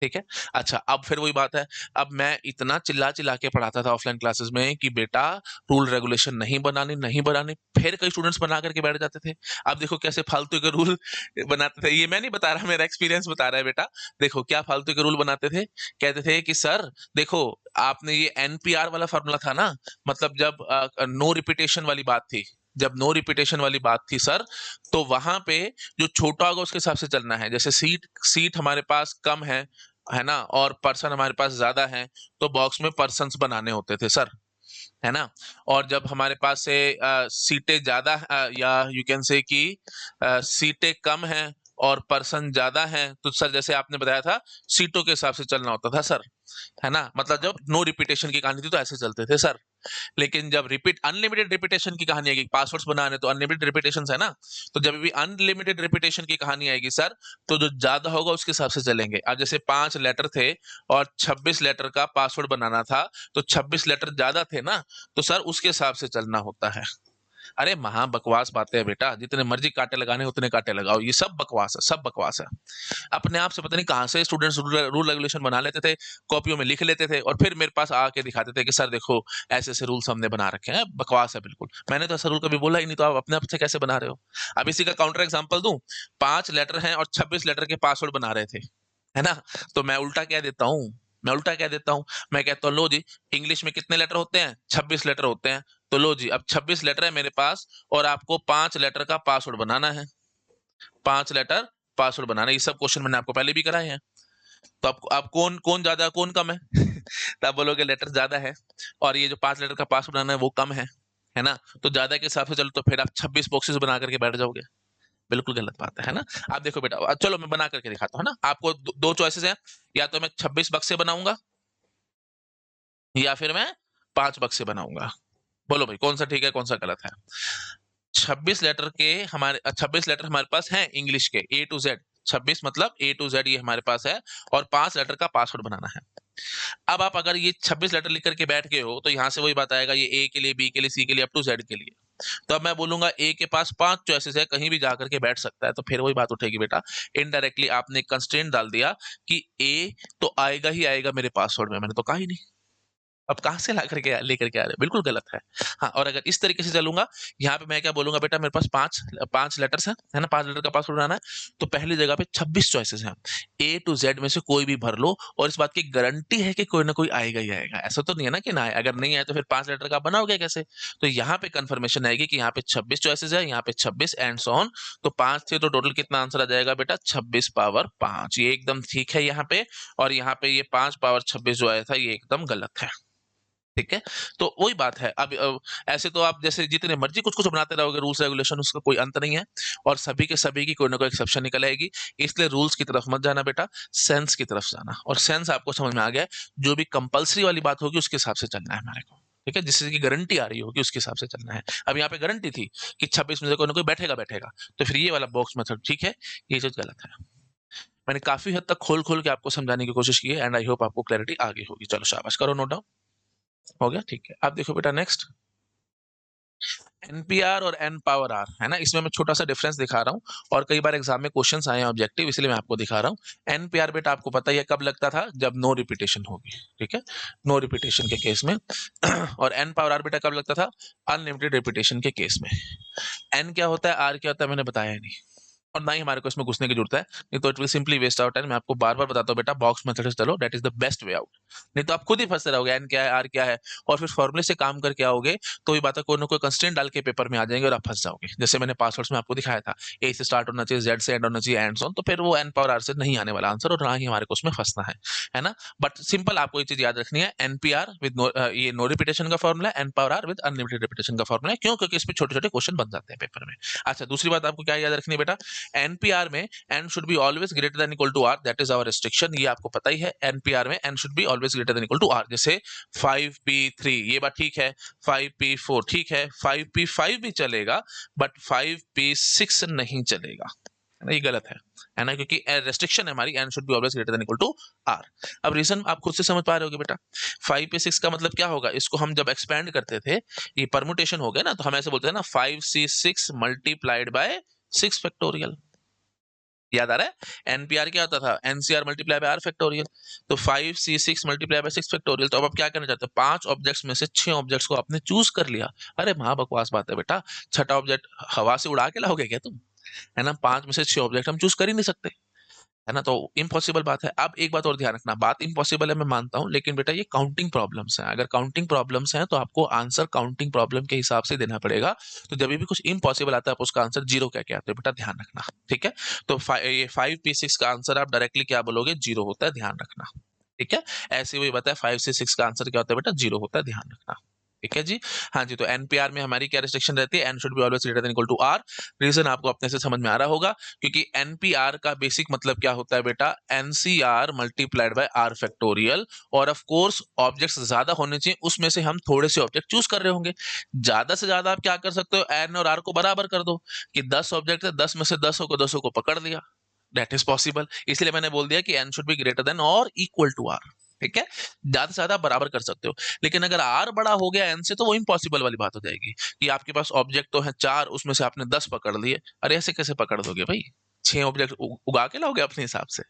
ठीक है। अच्छा, अब फिर वही बात है। अब मैं इतना चिल्ला चिल्ला के पढ़ाता था ऑफलाइन क्लासेस में कि बेटा रूल रेगुलेशन नहीं बनानी, नहीं बनानी। फिर कई स्टूडेंट्स बना करके बैठ जाते थे। अब देखो कैसे फालतू के रूल बनाते थे। ये मैं नहीं बता रहा, मेरा एक्सपीरियंस बता रहा है बेटा। देखो क्या फालतू के रूल बनाते थे। कहते थे कि सर देखो, आपने ये एनपीआर वाला फॉर्मूला था ना, मतलब जब नो रिपीटेशन वाली बात थी, जब नो रिपीटेशन वाली बात थी सर, तो वहां पे जो छोटा होगा उसके हिसाब से चलना है। जैसे सीट सीट हमारे पास कम है ना, और पर्सन हमारे पास ज्यादा है, तो बॉक्स में पर्सन्स बनाने होते थे सर, है ना। और जब हमारे पास से सीटें ज्यादा या यू कैन से कि सीटें कम हैं और पर्सन ज्यादा हैं, तो सर जैसे आपने बताया था, सीटों के हिसाब से चलना होता था सर, है ना। मतलब जब नो रिपीटेशन की कहानी थी तो ऐसे चलते थे सर। लेकिन जब रिपीट अनलिमिटेड रिपीटेशन की कहानी आएगी, पासवर्ड्स बनाने तो अनलिमिटेड रिपीटेशन है ना, तो जब भी अनलिमिटेड रिपीटेशन की कहानी आएगी सर, तो जो ज्यादा होगा उसके हिसाब से चलेंगे। अब जैसे 5 लेटर थे और 26 लेटर का पासवर्ड बनाना था, तो 26 लेटर ज्यादा थे ना, तो सर उसके हिसाब से चलना होता है। अरे महा बकवास बातें है बेटा, जितने मर्जी कांटे लगाने उतने कांटे लगाओ, ये सब बकवास है, सब बकवास है। अपने आप से पता नहीं कहाँ से स्टूडेंट्स रूल रेगुलेशन बना लेते थे, कॉपियों में लिख लेते थे, और फिर मेरे पास आके दिखाते थे कि सर देखो ऐसे ऐसे रूल्स हमने बना रखे हैं। बकवास है बिल्कुल, मैंने तो ऐसा रूल कभी बोला ही नहीं, तो आप अपने आप से कैसे बना रहे हो? अब इसी का काउंटर एग्जांपल दूं, 5 लेटर हैं और 26 लेटर के पासवर्ड बना रहे थे, है ना। तो मैं उल्टा क्या देता हूँ, मैं उल्टा क्या देता हूँ, मैं कहता हूँ लो जी, इंग्लिश में कितने लेटर होते हैं? 26 लेटर होते हैं। तो लो जी, अब 26 लेटर है मेरे पास, और आपको 5 लेटर का पासवर्ड बनाना है। 5 लेटर पासवर्ड बनाना, ये सब क्वेश्चन मैंने आपको पहले भी कराए हैं। तो आप कौन कौन ज्यादा कौन कम है? तो आप बोलोगे लेटर ज्यादा है, और ये जो 5 लेटर का पासवर्ड बनाना है वो कम है ना। तो ज्यादा के हिसाब से चलो, तो फिर आप 26 बॉक्सेस बना करके बैठ जाओगे। बिल्कुल गलत बात है ना। आप देखो बेटा, चलो मैं बना करके दिखाता हूँ ना आपको। दो चॉइसेस हैं, या तो मैं 26 बक्से बनाऊंगा, या फिर मैं 5 बक्से बनाऊंगा। बोलो भाई कौन सा ठीक है, कौन सा गलत है? 26 लेटर हमारे पास हैं इंग्लिश के, ए टू जेड। 26 मतलब ए टू जेड ये हमारे पास है, और 5 लेटर का पासवर्ड बनाना है। अब आप अगर ये 26 लेटर लिख करके बैठ गए हो, तो यहां से वही बात आएगा, ये ए के लिए, बी के लिए, सी के लिए, अप टू जेड के लिए। तो अब मैं बोलूंगा ए के पास 5 चॉइसेस है, कहीं भी जाकर के बैठ सकता है, तो फिर वही बात उठेगी बेटा, इनडायरेक्टली आपने कंस्ट्रेंट डाल दिया कि ए तो आएगा ही आएगा मेरे पासवर्ड में, मैंने तो कहा ही नहीं। अब कहाँ से ला करके लेकर के आ रहे हो? बिल्कुल गलत है। हाँ, और अगर इस तरीके से चलूंगा, यहाँ पे मैं क्या बोलूंगा बेटा, मेरे पास 5 लेटर्स हैं, है ना, 5 लेटर का पासवर्ड बनाना है, तो पहली जगह पे 26 चॉइसेस हैं, ए टू जेड में से कोई भी भर लो, और इस बात की गारंटी है कि कोई ना कोई आएगा ही आएगा। ऐसा तो नहीं है ना कि ना आए, अगर नहीं आए तो फिर 5 लेटर का बनाओगे कैसे? तो यहाँ पे कंफर्मेशन आएगी कि यहाँ पे 26 चॉइसेस है, यहाँ पे 26 एंड सो ऑन। तो 5 थे, तो टोटल कितना आंसर आ जाएगा बेटा? 26 पावर 5। ये एकदम ठीक है यहाँ पे, और यहाँ पे ये 5 पावर 26 जो आया था, ये एकदम गलत है। ठीक है, तो वही बात है। अब ऐसे तो आप जैसे जितने मर्जी कुछ कुछ बनाते रहोगे रूल्स रेगुलेशन, उसका कोई अंत नहीं है, और सभी के सभी की कोई ना कोई एक्सेप्शन निकल आएगी। इसलिए रूल्स की तरफ मत जाना बेटा, सेंस की तरफ जाना, और सेंस आपको समझ में आ गया है, जो भी कंपलसरी वाली बात होगी उसके हिसाब से चलना है हमारे को। ठीक है, जिससे की गारंटी आ रही होगी उसके हिसाब से चलना है। अब यहाँ पे गारंटी थी कि 26 में से कोई ना कोई बैठेगा बैठेगा, तो फिर ये वाला बॉक्स मेथड ठीक है, ये चीज गलत है। मैंने काफी हद तक खोल खोल के आपको समझाने की कोशिश की है, एंड आई होप आपको क्लैरिटी आ गई होगी। चलो शाबाश, करो नोट डाउन। हो गया, ठीक है। आप देखो बेटा नेक्स्ट, एनपीआर और एन पावर आर है ना, इसमें मैं छोटा सा डिफरेंस दिखा रहा हूँ, और कई बार एग्जाम में क्वेश्चंस आए हैं ऑब्जेक्टिव, इसलिए मैं आपको दिखा रहा हूँ। एनपीआर बेटा आपको पता ही है कब लगता था, जब नो रिपीटेशन होगी, ठीक है, नो रिपीटेशन के केस में। और एन पावर आर बेटा कब लगता था, अनलिमिटेड रिपीटेशन के केस में। एन क्या होता है, आर क्या होता है, मैंने बताया नहीं, और ना ही हमारे को इसमें घुसने की जरूरत है, नहीं तो it will simply waste out time. मैं आपको बार बार बताता हूँ बेटा, बॉक्स मेथड से चलो, that is the best way out. नहीं तो आप खुद ही फंसते रहोगे, एन क्या है, आर क्या है, और फिर फॉर्मूले से काम करके आओगे तो ये बात है, कोई ना कोई कंस्टेंट डाल के पेपर में आ जाएंगे और आप फंस जाओगे। जैसे मैंने पासवर्ड्स में आपको दिखाया था, ए से स्टार्ट होना चाहिए, जेड से एंड होना चाहिए, एंड ऑन, तो फिर वो एन पावर आर से नहीं आने वाला आंसर, और ना ही हमारे को उसमें फंसना है ना। बट सिंपल आपको ये चीज याद रखनी है, एनपीआर विद ये नो रिपीटेशन का फॉर्मूला है, N power R with unlimited repetition का फॉर्मूला है। क्यों? क्योंकि इसमें छोटे छोटे क्वेश्चन बन जाते हैं पेपर में। अच्छा, दूसरी बात आपको क्या याद रखनी है बेटा, एनपीआर में n should be always greater than equal to r, that is our restriction, ये आपको पता ही है। एनपीआर में n should be always greater than equal to r, जैसे 5p3 ये बात ठीक है, 5p4 ठीक है, 5p5 भी चलेगा, बट 5p6 नहीं चलेगा, है ना, ये गलत है ना, क्योंकि रेस्ट्रिक्शन है हमारी, n should be always greater than equal to r। अब रीजन आप खुद से समझ पा रहे होगे बेटा, 5p6 का मतलब क्या होगा, इसको हम जब एक्सपेंड करते थे, ये परमुटेशन हो गया ना, तो हम ऐसे बोलते हैं ना, 5c6 मल्टीप्लाइड बाय 6 फैक्टोरियल। याद आ रहा है, एनपीआर क्या होता था, NCR multiply by R factorial, तो 5c6 मल्टीप्लाई बाय 6 फैक्टोरियल। तो अब आप क्या करना चाहते हो, 5 ऑब्जेक्ट्स में से 6 ऑब्जेक्ट्स को आपने चूज कर लिया। अरे महा बकवास बात है बेटा, छठा ऑब्जेक्ट हवा से उड़ा के लाओगे क्या तुम, है ना, 5 में से 6 ऑब्जेक्ट हम चूज कर ही नहीं सकते, है ना, तो इम्पॉसिबल बात है। अब एक बात और ध्यान रखना, बात इम्पॉसिबल है मैं मानता हूं, लेकिन बेटा ये काउंटिंग प्रॉब्लम्स हैं, अगर काउंटिंग प्रॉब्लम्स हैं तो आपको आंसर काउंटिंग प्रॉब्लम के हिसाब से देना पड़ेगा। तो जब भी कुछ इम्पॉसिबल आता है, आप उसका आंसर जीरो क्या क्या आते हैं बेटा, ध्यान रखना, ठीक है। तो ये 5p6 का आंसर आप डायरेक्टली क्या बोलोगे, जीरो होता है, ध्यान रखना, ठीक है। ऐसे वही बताया, 5 से 6 का आंसर क्या होता है बेटा, जीरो होता है, ध्यान रखना, ठीक है जी। हाँ जी, तो एनपीआर में हमारी क्या रिस्ट्रिक्शन रहती है, N should be always greater than equal to R. Reason आपको अपने से समझ में आ रहा होगा, क्योंकि एनपीआर का बेसिक मतलब क्या होता है बेटा, NCR multiplied by R factorial, और ऑफ कोर्स ऑब्जेक्ट्स ज्यादा होने चाहिए, उसमें से हम थोड़े से ऑब्जेक्ट चूज कर रहे होंगे। ज्यादा से ज्यादा आप क्या कर सकते हो, एन और आर को बराबर कर दो, कि 10 ऑब्जेक्ट है, 10 में से 10 को पकड़ लिया, दैट इज पॉसिबल। इसलिए मैंने बोल दिया कि N should be greater than और इक्वल टू आर, ठीक है, ज्यादा से ज्यादा बराबर कर सकते हो। लेकिन अगर आर बड़ा हो गया एन से, तो वो इम्पॉसिबल वाली बात हो जाएगी, कि आपके पास ऑब्जेक्ट तो है 4, उसमें से आपने 10 पकड़ लिए। अरे ऐसे कैसे पकड़ दोगे भाई, 6 ऑब्जेक्ट उगा के लाओगे अपने हिसाब से।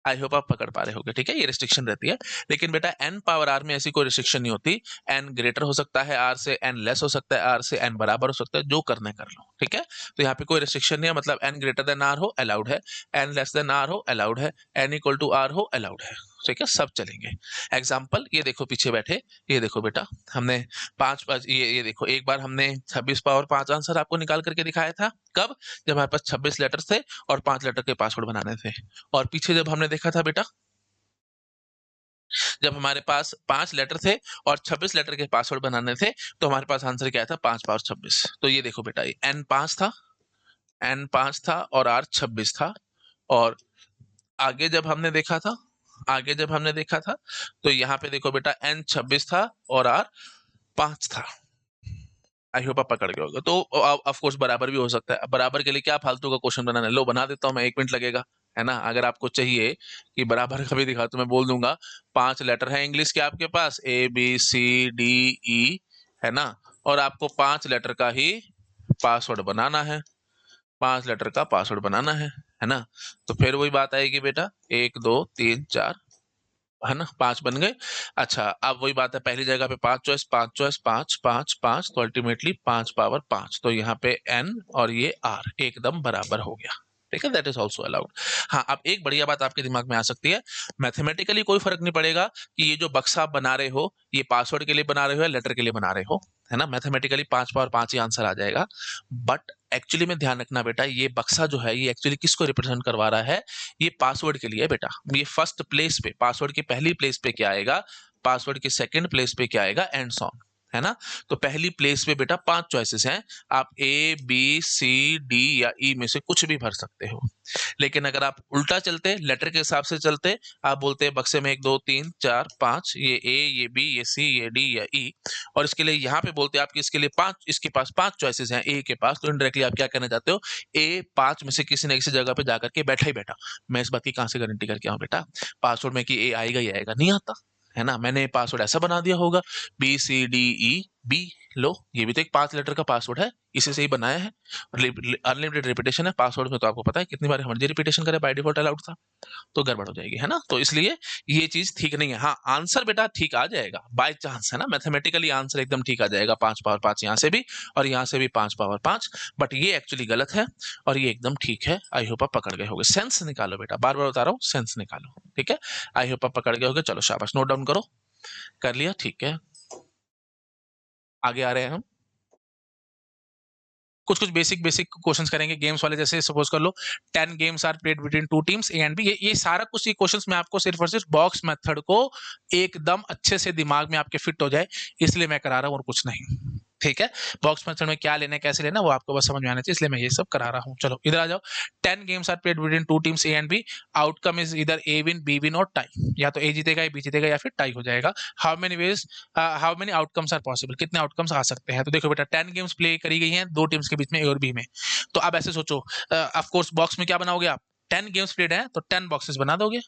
आई होप आप पकड़ पा रहे होगे, ठीक है, ये रिस्ट्रिक्शन रहती है। लेकिन बेटा एन पावर आर में ऐसी कोई रिस्ट्रिक्शन नहीं होती, एन ग्रेटर हो सकता है आर से, एन लेस हो सकता है आर से, एन बराबर हो सकता है, जो करना है कर लो, ठीक है। तो यहाँ पे कोई रिस्ट्रिक्शन नहीं है, मतलब एन ग्रेटर देन आर हो अलाउड है, एन लेस देन आर हो अलाउड है, एन इक्वल टू आर हो अलाउड है, ठीक है, सब चलेंगे। एग्जाम्पल ये देखो पीछे बैठे, ये देखो बेटा, हमने पांच पांच ये देखो, एक बार हमने 26 पावर 5 आंसर आपको निकाल करके दिखाया था, कब, जब हमारे पास 26 लेटर थे और 5 लेटर के पासवर्ड बनाने थे। और पीछे जब हमने देखा था बेटा, जब हमारे पास 5 लेटर थे और 26 लेटर के पासवर्ड बनाने थे, तो हमारे पास आंसर क्या था, 5 पावर 26। तो ये देखो बेटा, ये एन 5 था और आर 26 था। और आगे जब हमने देखा था, तो यहाँ पे देखो बेटा, एन 26 था और आर 5 था। आई होप आप पकड़ गए होगे। तो ऑफ कोर्स बराबर भी हो सकता है, अब बराबर के लिए क्या फालतू का क्वेश्चन बनाना है, लो बना देता हूँ मैं, 1 मिनट लगेगा, है ना। अगर आपको चाहिए कि बराबर का भी दिखा, तो मैं बोल दूंगा, 5 लेटर है इंग्लिश के आपके पास, ABCDE, है ना, और आपको 5 लेटर का ही पासवर्ड बनाना है, 5 लेटर का पासवर्ड बनाना है ना। तो फिर वही बात आएगी बेटा, 1 2 3 4, है ना, 5 बन गए। अच्छा, अब वही बात है, पहली जगह पे 5 चॉइस, 5 चॉइस, 5 5 5, तो अल्टीमेटली 5 पावर 5, तो यहाँ पे n और ये r एकदम बराबर हो गया, ठीक है, दैट इज ऑल्सो अलाउड। हाँ, अब एक बढ़िया बात आपके दिमाग में आ सकती है, मैथमेटिकली कोई फर्क नहीं पड़ेगा कि ये जो बक्सा आप बना रहे हो, ये पासवर्ड के लिए बना रहे हो या लेटर के लिए बना रहे हो, है ना, मैथमेटिकली 5 पावर 5 ही आंसर आ जाएगा। बट एक्चुअली में ध्यान रखना बेटा, ये बक्सा जो है, ये एक्चुअली किसको रिप्रेजेंट करवा रहा है, ये पासवर्ड के लिए है बेटा। ये फर्स्ट प्लेस पे, पासवर्ड की पहली प्लेस पे क्या आएगा, पासवर्ड की सेकंड प्लेस पे क्या आएगा, एंड्स ऑन, है ना। तो पहली प्लेस पे बेटा 5 चॉइसेस हैं, आप ए बी सी डी या ई में से कुछ भी भर सकते हो। लेकिन अगर आप उल्टा चलते, लेटर के हिसाब से चलते, आप बोलते हैं बक्से में 1 2 3 4 5, ये ए ये बी ये सी ये डी या ई, और इसके लिए यहाँ पे बोलते हैं आपकी इसके लिए 5, इसके पास 5 चॉइसेस हैं ए के पास, तो इनडायरेक्टली आप क्या कहना चाहते हो, ए 5 में से किसी न किसी जगह पे जाकर के बैठा ही बैठा। मैं इस बात की कहां से गारंटी करके आऊं बेटा, पासवर्ड में कि ए आएगा ही आएगा, नहीं आता, है ना। मैंने पासवर्ड ऐसा बना दिया होगा B C D E B, लो ये भी तो एक 5 लेटर का पासवर्ड है, इसी से ही बनाया है। अनलिमिटेड रिपीटेशन है पासवर्ड में, तो आपको पता है कितनी बार मर्जी रिपीटेशन करे, बाय डिफॉल्ट अलाउड था, तो गड़बड़ हो जाएगी, है ना। तो इसलिए ये चीज ठीक नहीं है। हाँ, आंसर बेटा ठीक आ जाएगा बाय चांस, है ना, मैथमेटिकली आंसर एकदम ठीक आ जाएगा, 5 पावर 5 यहाँ से भी और यहाँ से भी 5 पावर 5, बट ये एक्चुअली गलत है और ये एकदम ठीक है। आई होप आप पकड़ गए होगे, सेंस निकालो बेटा, बार बार बता रहा हूँ, सेंस निकालो, ठीक है। आई होप आप पकड़ गए होगे, चलो शाबाश, नोट डाउन करो, कर लिया, ठीक है। आगे आ रहे हैं हम, कुछ कुछ बेसिक बेसिक क्वेश्चंस करेंगे गेम्स वाले, जैसे सपोज कर लो 10 games are played between 2 teams A and B. ये सारा कुछ, ये क्वेश्चंस मैं आपको सिर्फ और सिर्फ बॉक्स मेथड को एकदम अच्छे से दिमाग में आपके फिट हो जाए इसलिए मैं करा रहा हूँ और कुछ नहीं, ठीक है। बॉक्स मेथड में क्या लेना है कैसे लेना वो आपको बस समझ में आना चाहिए, इसलिए मैं ये सब करा रहा हूँ। चलो इधर आ जाओ, 10 games are played between 2 teams A and B, outcome is इधर ए विन बी विन और टाई, या तो ए जीतेगा या बी जीतेगा या फिर टाई हो जाएगा। How many ways, how many outcomes are possible, कितने आउटकम्स आ सकते हैं। तो देखो बेटा 10 गेम्स प्ले करी गई हैं दो टीम्स के बीच में, ए और बी में। तो अब ऐसे सोचो, ऑफ कोर्स बॉक्स में क्या बनाओगे आप, 10 गेम्स प्लेड हैं तो 10 बॉक्सेस बना दोगे,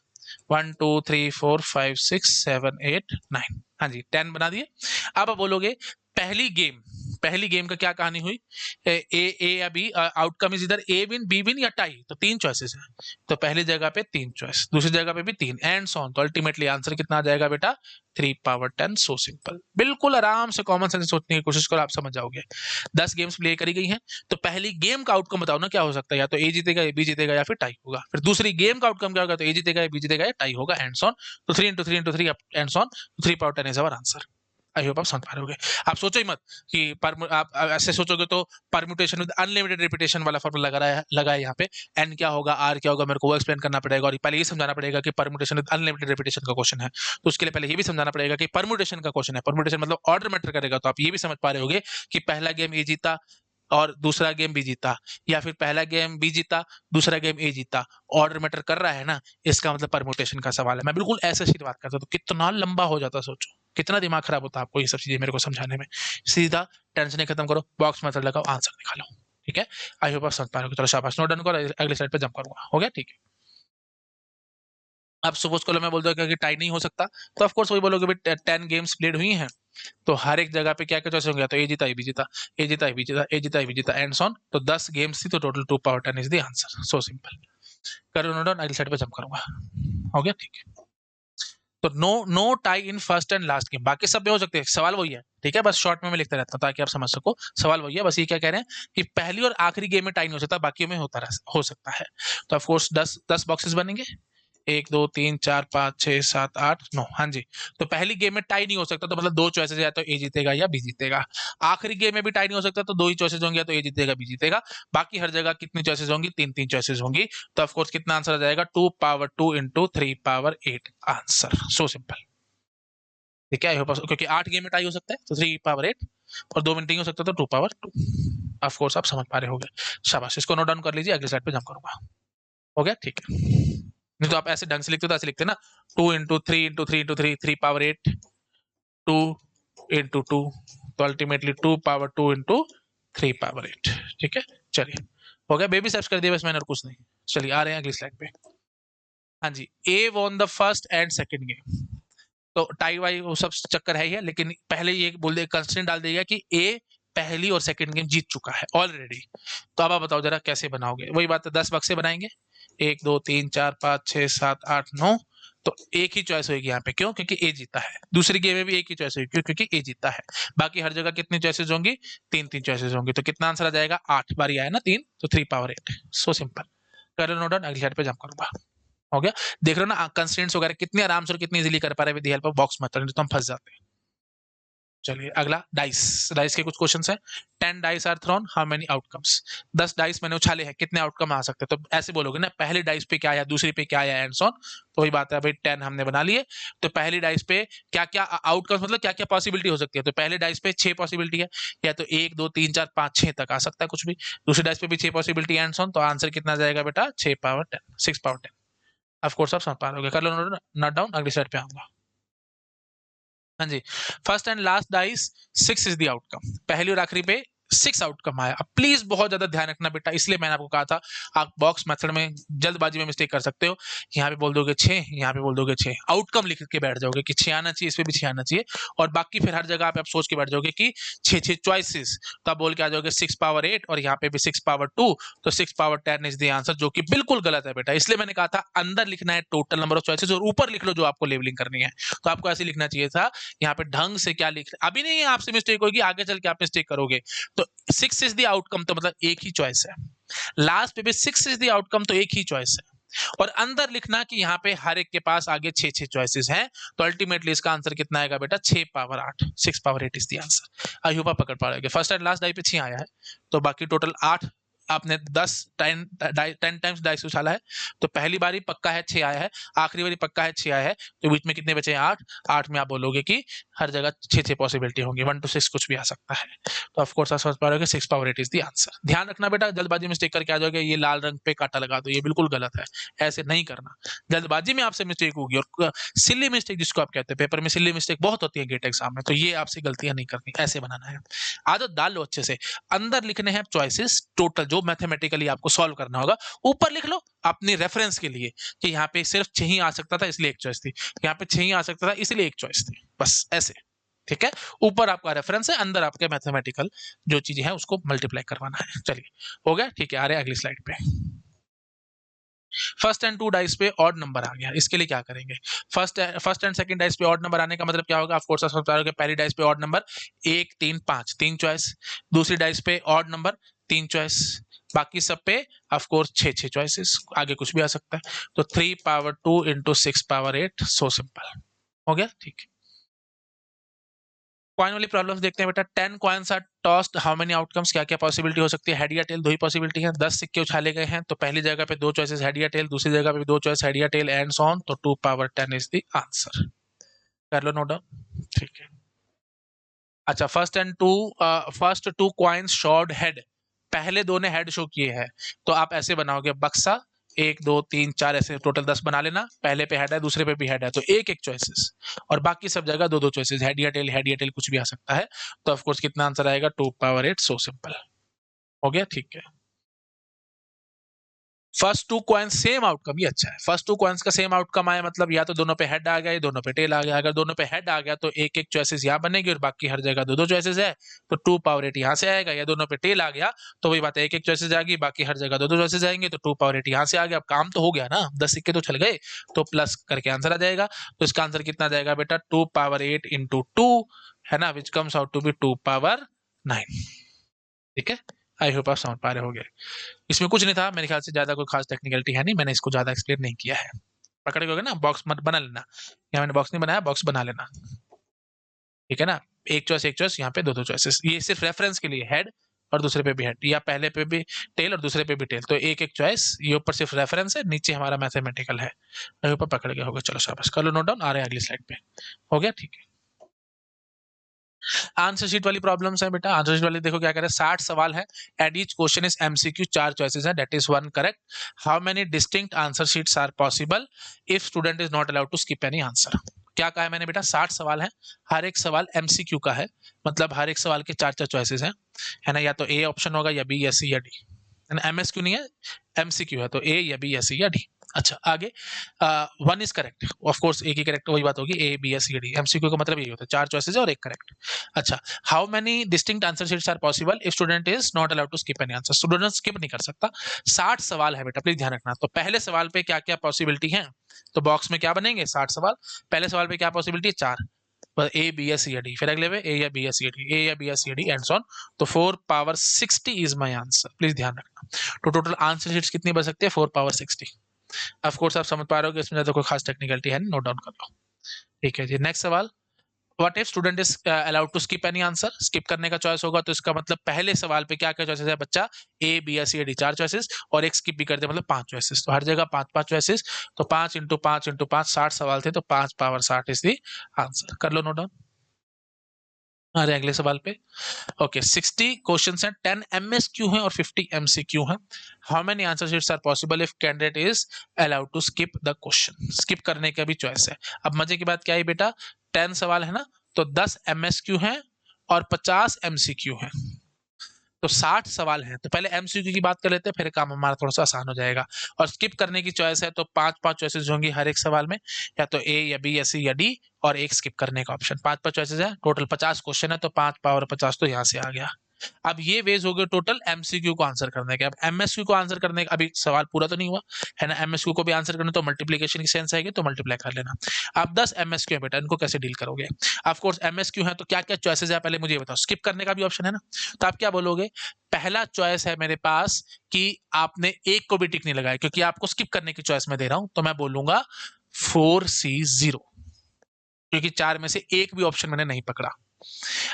1 2 3 4 5 6 7 8 9, हाँ जी 10 बना दिए। अब आप बोलोगे पहली गेम का क्या कहानी हुई, ए या बी, आउटकम इज इधर ए विन बी विन या टाई, तो 3 चॉइसेस हैं, तो पहली जगह पे 3 चॉइस, दूसरी जगह पे भी 3, एंड सो ऑन, तो अल्टीमेटली आंसर कितना आ जाएगा बेटा, 3 पावर 10। सो सिंपल, बिल्कुल आराम से कॉमन सेंस सोचने की कोशिश करो, आप समझ जाओगे। 10 गेम्स प्ले करी गई हैं, तो पहली गेम का आउटकम बताओ ना क्या हो सकता है, या तो ए जीतेगा या बी जीतेगा या फिर टाई होगा। फिर दूसरी गेम का आउटकम क्या होगा, तो ए जीतेगा या बी जीतेगा या टाई होगा, एंड सो ऑन। तो 3 into 3 into 3 and so on, 3 power 10 is our answer. I hope आप समझ पा रहे होगे। आप सोचो ही मत कि आप ऐसे सोचोगे तो परम्यूटेशन विद अनलिमिटेड रिपीटेशन वाला फॉर्मूला लगा है यहाँ पे, एन क्या होगा आर क्या होगा मेरे को वो एक्सप्लेन करना पड़ेगा, और पहले ये समझाना पड़ेगा कि परम्यूटेशन विद अनलिमिटेड रिपीटेशन का क्वेश्चन है, तो उसके लिए पहले ये भी समझाना पड़ेगा कि परम्यूटेशन का क्वेश्चन है, परम्यूटेशन मतलब ऑर्डर मैटर करेगा। तो आप ये भी समझ पा रहे होगे कि पहला गेम ए जीता और दूसरा गेम बी जीता, या फिर पहला गेम बी जीता दूसरा गेम ए जीता, ऑर्डर मैटर कर रहा है ना, इसका मतलब परम्यूटेशन का सवाल है। मैं बिल्कुल ऐसे सीधी बात करता हूँ, तो कितना लंबा हो जाता, सोचो कितना दिमाग खराब होता आपको ये सब चीजें मेरे को समझाने में। सीधा टेंशन खत्म करो, बॉक्स मेथड लगाओ, आंसर निकालो, ठीक है। आई होप आप समझ पा रहे हो, चलो शाबाश, नोट डन करो, अगले स्लाइड पे जंप करूंगा, हो गया, ठीक है। अब सपोज करो मैं बोल दूं कि टाई नहीं हो सकता, तो ऑफ कोर्स वही बोलोगे भाई 10 गेम्स प्लेड हुई हैं, तो हर एक जगह पे क्या क्या चॉइस होंगे, तो ए जीता ए बी जीता, ए जीता ए बी जीता, ए जीता ए बी जीता, एंड सो ऑन। तो 10 गेम्स थी, तो total 2 power 10 is the answer. So simple, करो नोट डाउन, अगले साइड पे जंप करूंगा, हो गया, ठीक है। तो no no tie in first and last game, बाकी सब भी हो सकते हैं, सवाल वही है, ठीक है। बस शॉर्ट में मैं लिखता रहता हूँ ताकि आप समझ सको, सवाल वही है, बस ये क्या कह रहे हैं कि पहली और आखिरी गेम में टाई नहीं हो सकता, बाकी में हो सकता है। तो ऑफ कोर्स 10 बॉक्सेस बनेंगे, 1 2 3 4 5 6 7 8 9, हाँ जी। तो पहली गेम में टाई नहीं हो सकता, तो मतलब 2 चॉइसेस, या तो ए जीतेगा या बी जीतेगा। आखिरी गेम में भी टाई नहीं हो सकता, तो 2 ही चॉइसेस होंगे, या तो ए जीतेगा बी जीतेगा। बाकी हर जगह कितनी चॉइसेस होंगी, 3 3 चॉइसेस होंगी। तो ऑफ कोर्स कितना आंसर आ जाएगा, 2 power 2 into 3 power 8 answer. So simple, ठीक है। क्योंकि 8 गेम में टाई हो सकता है तो 3 पावर 8, और 2 मिनट नहीं हो सकता तो 2 पावर 2। ऑफ कोर्स आप समझ पा रहे होंगे, शाबाश, इसको नोट डाउन कर लीजिए, अगले स्लाइड पे जंप करूंगा, हो गया, ठीक है। नहीं तो आप ऐसे ढंग से लिखते हो, तो ऐसे लिखते ना, 2 into 3 into 3 into 3, 3 power 8, 2 into 2, तो अल्टीमेटली 2 पावर 2 इंटू 3 पावर 8, ठीक है। चलिए, हो गया, बेबी स्टेप्स कर दिया बस मैंने, और कुछ नहीं। चलिए आ रहे हैं अगली स्लाइड पे। हाँ जी, A won the first and second game, तो टाई वाई वो सब चक्कर है ही है, लेकिन पहले ये बोल दे, कंस्टेंट डाल देगा कि ए पहली और सेकंड गेम जीत चुका है ऑलरेडी। तो अब आप बताओ जरा कैसे बनाओगे, वही बात है, 10 बक्से बनाएंगे, 1 2 3 4 5 6 7 8 9, तो एक ही चॉइस होगी यहाँ पे, क्यों, क्योंकि ए जीता है। दूसरी गेम में भी एक ही चॉइस होगी, क्यों, क्योंकि ए जीता है। बाकी हर जगह कितनी चॉइसेस होंगी, 3 3 चॉइसेस होंगी। तो कितना आंसर आ जाएगा, 8, बारी आया ना 3, तो 3 पावर 8। सो सिंपल, कर लो नोट डाउन, अगली स्लाइड पे जंप करूंगा, हो गया। देख रहे हो ना कंस्ट्रेंट्स वगैरह कितने आराम से और कितनी इजीली कर पा रहे हैं with the help of box method, तो हम फंस जाते हैं। चलिए अगला, डाइस। डाइस के कुछ क्वेश्चंस हैं। 10 dice are thrown, how many outcomes? 10 dice मैंने उछाले हैं, कितने आउटकम आ सकते हैं? तो ऐसे बोलोगे ना, पहली डाइस पे क्या आया, दूसरी पे क्या आया, एंड सो ऑन। तो वही बात है भाई, 10 हमने बना लिए। तो पहली डाइस पे क्या क्या आउटकम्स, मतलब क्या क्या पॉसिबिलिटी हो सकती है? तो पहले डाइस पे 6 पॉसिबिलिटी है, या तो 1 2 3 4 5 6 तक आ सकता है कुछ भी। दूसरी डाइस पे भी 6 पॉसिबिलिटी, एंड सो ऑन। तो आंसर कितना जाएगा बेटा? 6 पावर 10, 6 पावर 10। ऑफ कोर्स आप समझ पा रहे होगे, कर लो नोट डाउन, अगली स्लाइड पे आऊंगा। हाँ जी, first and last dice 6 is the outcome. पहली और आखिरी पे 6 आउटकम आया। अब प्लीज बहुत ज्यादा ध्यान रखना बेटा, इसलिए मैंने आपको कहा था आप बॉक्स मेथड में जल्दबाजी में मिस्टेक कर सकते हो। यहाँ पे बोल दोगे 6, यहाँ पे बोल दोगे 6, आउटकम लिख के बैठ जाओगे कि 6 आना चाहिए, इस पे भी 6 आना चाहिए, और बाकी फिर हर जगह आप सोच के बैठ जाओगे कि 6 6 चॉइसेस। तो आप बोल के आ जाओगे 6 पावर 8, और यहाँ पे भी 6 पावर 2, तो 6 पावर 10 इज द आंसर, जो कि बिल्कुल गलत है बेटा। इसलिए मैंने कहा था अंदर लिखना है टोटल नंबर ऑफ चॉइसेस, और ऊपर लिख लो जो आपको लेबलिंग करनी है। तो आपको ऐसे लिखना चाहिए था, यहाँ पे ढंग से क्या लिख, अभी नहीं है आपसे मिस्टेक होगी, आगे चल के आप मिस्टेक करोगे। तो 6 इज द आउटकम, तो मतलब एक ही चॉइस है। लास्ट पे भी 6 इज द आउटकम, तो एक ही चॉइस है। और अंदर लिखना कि यहाँ पे हर एक के पास आगे 6 6 चॉइसेस हैं। तो अल्टीमेटली इसका आंसर कितना आएगा बेटा? 6 power 8, 6 power 8 is the answer. I hope आप पकड़ पा रहे हो। फर्स्ट एंड लास्ट डाई पे 6 आया है, तो बाकी टोटल 8। आपने 10 टाइम्स डाइस उछाला है, तो पहली बारी पक्का है 6 आया है, आखिरी बारी पक्का है 6 आया है, तो बीच में कितने बचे हैं? 8। 8 में आप बोलोगे कि हर जगह 6 6 पॉसिबिलिटी होंगी, 1 to 6 कुछ भी आ सकता है। तो ऑफ कोर्स आप समझ पा रहे हो कि 6 पावर 8 इज द आंसर। ध्यान रखना बेटा, जल्दबाजी मिस्टेक करके आ जाओगे ये लाल रंग पे काटा लगा दो, ये बिल्कुल गलत है, ऐसे नहीं करना। जल्दबाजी में आपसे मिस्टेक होगी, और सिल्ली मिस्टेक जिसको आप कहते हैं, पेपर में सिल्ली मिस्टेक बहुत होती है गेट एग्जाम में, तो ये आपसे गलतियां नहीं करनी, ऐसे बनाना है। आदत डाल लो अच्छे से। अंदर लिखने हैं चॉइसेस टोटल, जो मैथमेटिकली आपको सॉल्व करना होगा। ऊपर लिख लो अपनी रेफरेंस के लिए कि यहाँ पे सिर्फ 6 ही आ सकता था इसलिए एक चॉइस थी, यहाँ पे 6 ही आ सकता था इसलिए एक चॉइस थी, बस ऐसे। ठीक है, ऊपर आपका रेफरेंस है, अंदर आपके मैथमेटिकल जो चीजें हैं उसको मल्टीप्लाई करवाना है। चलिए हो गया, ठीक है, आ रहे हैं अगली स्लाइड पे। फर्स्ट एंड 2 डाइस पे ऑड नंबर आ गया, इसके लिए क्या करेंगे? फर्स्ट एंड सेकंड डाइस पे ऑड नंबर आने का मतलब क्या होगा? ऑफ कोर्स आप समझ रहे हो कि पहली डाइस पे ऑड नंबर 1 3 5, 3 चॉइस। दूसरी डाइस पे ऑड नंबर 3 चॉइस। बाकी सब पे ऑफ कोर्स 6 6 चॉइसेस, आगे कुछ भी आ सकता है। तो 3 power 2 into 6 power 8, so simple. हो गया, ठीक है। कॉइन वाली प्रॉब्लम्स देखते हैं बेटा। 10 coins are tossed, how many outcomes? क्या क्या पॉसिबिलिटी हो सकती है? हेड या टेल, दो ही पॉसिबिलिटी है। 10 सिक्के उछाले गए हैं, तो पहली जगह पे 2 चॉइसेस हेड या टेल, दूसरी जगह पे भी 2 चॉइस हेड या टेल, एंड सो ऑन। तो 2 पावर 10 इज द आंसर। कर लो नोट डाउन, ठीक है। अच्छा, first two coins showed head, पहले दो ने हेड शो किए हैं, तो आप ऐसे बनाओगे बक्सा, 1 2 3 4, ऐसे टोटल 10 बना लेना। पहले पे हेड है, दूसरे पे भी हेड है, तो एक एक चॉइसेस, और बाकी सब जगह 2 2 चॉइसेस, हेड या टेल कुछ भी आ सकता है। तो ऑफ कोर्स कितना आंसर आएगा? 2 पावर 8, सो सिंपल। हो गया, ठीक है। First two coins same outcome, ये अच्छा है। फर्स्ट टू कॉइन्स का सेम आउटकम आया, मतलब या तो दोनों पे हेड आ गया या दोनों पे टेल आ गया। अगर दोनों पे हेड आ गया तो एक एक चॉइसेस यहाँ बनेगी, और बाकी हर जगह 2 2 चॉइसेस है, तो 2 पावर 8 यहाँ से आएगा। या दोनों पे टेल आ गया तो वही बात है, एक एक चॉइसेस आएगी, बाकी हर जगह 2 2 चॉइसेस आएंगे, तो 2 पावर 8 यहाँ से आ गया। अब काम तो हो गया ना, 10 सिक्के तो चल गए, तो प्लस करके आंसर आ जाएगा। तो इसका आंसर कितना आ जाएगा बेटा? 2 पावर 8 इंटू 2, है ना, which comes out to be 2 power 9। ठीक है, आई होप आप समझ पा रहे होगे। इसमें कुछ नहीं था, मेरे ख्याल से ज्यादा कोई खास टेक्निकलिटी है नहीं, मैंने इसको ज्यादा एक्सप्लेन नहीं किया है। पकड़ गए ना, बॉक्स मत बना लेना, यहाँ मैंने बॉक्स नहीं बनाया, बॉक्स बना लेना। ठीक है ना, एक चॉइस यहाँ पे 2 2 चॉइसेस, ये सिर्फ रेफरेंस के लिए, हेड और दूसरे पे भी हेड, या पहले पे भी टेल और दूसरे पे भी टेल, तो एक एक चॉइस। ये ऊपर सिर्फ रेफरेंस है, नीचे हमारा मैथमेटिकल है। ऊपर पकड़ गया होगा, चलो शाबाश, कर लो नोट डाउन, आ रहे हैं अगली स्लाइड पे। हो गया, ठीक है। आंसर शीट वाली प्रॉब्लम्स है बेटा। आंसर शीट वाली देखो क्या कह रहा है, 60 सवाल है, and each question is MCQ, 4 choices है, that is 1 correct. How many distinct answer sheets are possible if student is not allowed to skip any answer? क्या कहा है मैंने बेटा? 60 सवाल है, हर एक सवाल एमसीक्यू का है, मतलब हर एक सवाल के 4 4 चॉइसेस हैं, है ना, या तो ए ऑप्शन होगा, या बी, या सी, या डी। एमएसक्यू नहीं है, एमसीक्यू है, तो ए या बी या सी या डी। अच्छा, आगे 1 इज करेक्ट, ऑफ कोर्स एक ही करेक्ट, वही बात होगी, ए बी या सी डी। एमसीक्यू का मतलब यही होता है, 4 चॉइसेस है और एक करेक्ट। अच्छा, how many distinct answer sheets are possible if student is not allowed to skip any answer? Student skip नहीं कर सकता। 60 सवाल है बेटा, प्लीज ध्यान रखना। तो पहले सवाल पे क्या क्या पॉसिबिलिटी है, तो बॉक्स में क्या बनेंगे? 60 सवाल। पहले सवाल पे क्या पॉसिबिलिटी है? 4, ए बी या सी या डी। फिर अगले पे ए या बी या सी या डी, ए या बी या सी या डी, एंड सो ऑन। तो 4 power 60 is my answer, please ध्यान रखना। तो टोटल आंसर शीट्स कितनी बन सकती है? 4 पावर 60। ऑफ कोर्स आप समझ पा रहे हो कि इसमें ज्यादा कोई खास टेक्निकलिटी है, नोट डाउन कर लो। ठीक है जी, नेक्स्ट सवाल। What if student is allowed to skip any answer, skip करने का चॉइस होगा तो इसका मतलब पहले सवाल पे क्या क्या चॉइसेस है बच्चा, ए बी या सी या डी, 4 चॉइसेस, और एक स्किप भी कर दे मतलब 5 चॉइसेस, तो हर जगह 5 चॉइसेस, तो 5 इंटू 5 इंटू 5 60 सवाल थे, तो 5 पावर 60 इज दी आंसर। कर लो नोट डाउन। अरे अगले सवाल पे। ओके 60 क्वेश्चंस हैं, 10 एमएसक्यू हैं और 50 एमसीक्यू हैं। How many answer sheets are possible if candidate is allowed to skip the question, skip करने का भी चॉइस है। अब मजे की बात क्या है बेटा, 10 सवाल है ना, तो 10 एमएसक्यू हैं और 50 एमसीक्यू हैं, तो 60 सवाल हैं। तो पहले एमसीक्यू की बात कर लेते हैं, फिर काम हमारा थोड़ा सा आसान हो जाएगा। और स्किप करने की चॉइस है तो 5 चॉइसेस होंगी हर एक सवाल में, या तो ए या बी या सी या डी, और एक स्किप करने का ऑप्शन। 5 चॉइसेस है, टोटल 50 क्वेश्चन है, तो 5 पावर 50 तो यहाँ से आ गया। अब ये वेज हो गए टोटल एमसीक्यू को आंसर करने के। अब एमएसक्यू को आंसर करने का अभी सवाल पूरा तो नहीं हुआ है ना, एमएसक्यू को भी आंसर करना तो मल्टीप्लीकेशन की सेंस आएगी, तो मल्टीप्लाई कर लेना। अब 10 एमएसक्यू है बेटा, इनको कैसे डील करोगे। ऑफ कोर्स एमएसक्यू है तो क्या क्या चॉइसेस है पहले मुझे ये बताओ, स्किप करने का भी ऑप्शन है ना, तो आप क्या बोलोगे, पहला चॉइस है मेरे पास कि आपने एक को भी टिक नहीं लगाया, क्योंकि आपको स्किप करने की चॉइस मैं दे रहा हूं, तो मैं बोलूंगा 4C0, क्योंकि 4 में से एक भी ऑप्शन मैंने नहीं पकड़ा।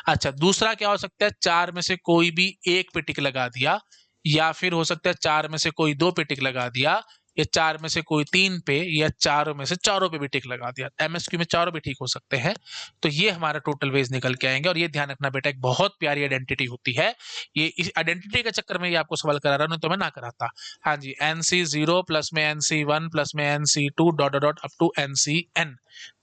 अच्छा दूसरा क्या हो सकता है, 4 में से कोई भी एक पे टिक लगा दिया, या फिर हो सकता है 4 में से कोई 2 पे टिक लगा दिया, या 4 में से कोई 3 पे, या चारों में से चारों पे भी टिक लगा दिया। एमएसक्यू में चारों भी ठीक हो सकते हैं, तो ये हमारा टोटल वेज निकल के आएंगे। और ये ध्यान रखना बेटा, एक बहुत प्यारी आइडेंटिटी होती है, ये इस आइडेंटिटी के चक्कर में ये आपको सवाल करा रहा हूं, तो मैं ना कराता। हाँ जी, NC0 प्लस में NC1 प्लस में NC2 dot dot dot up to NCN,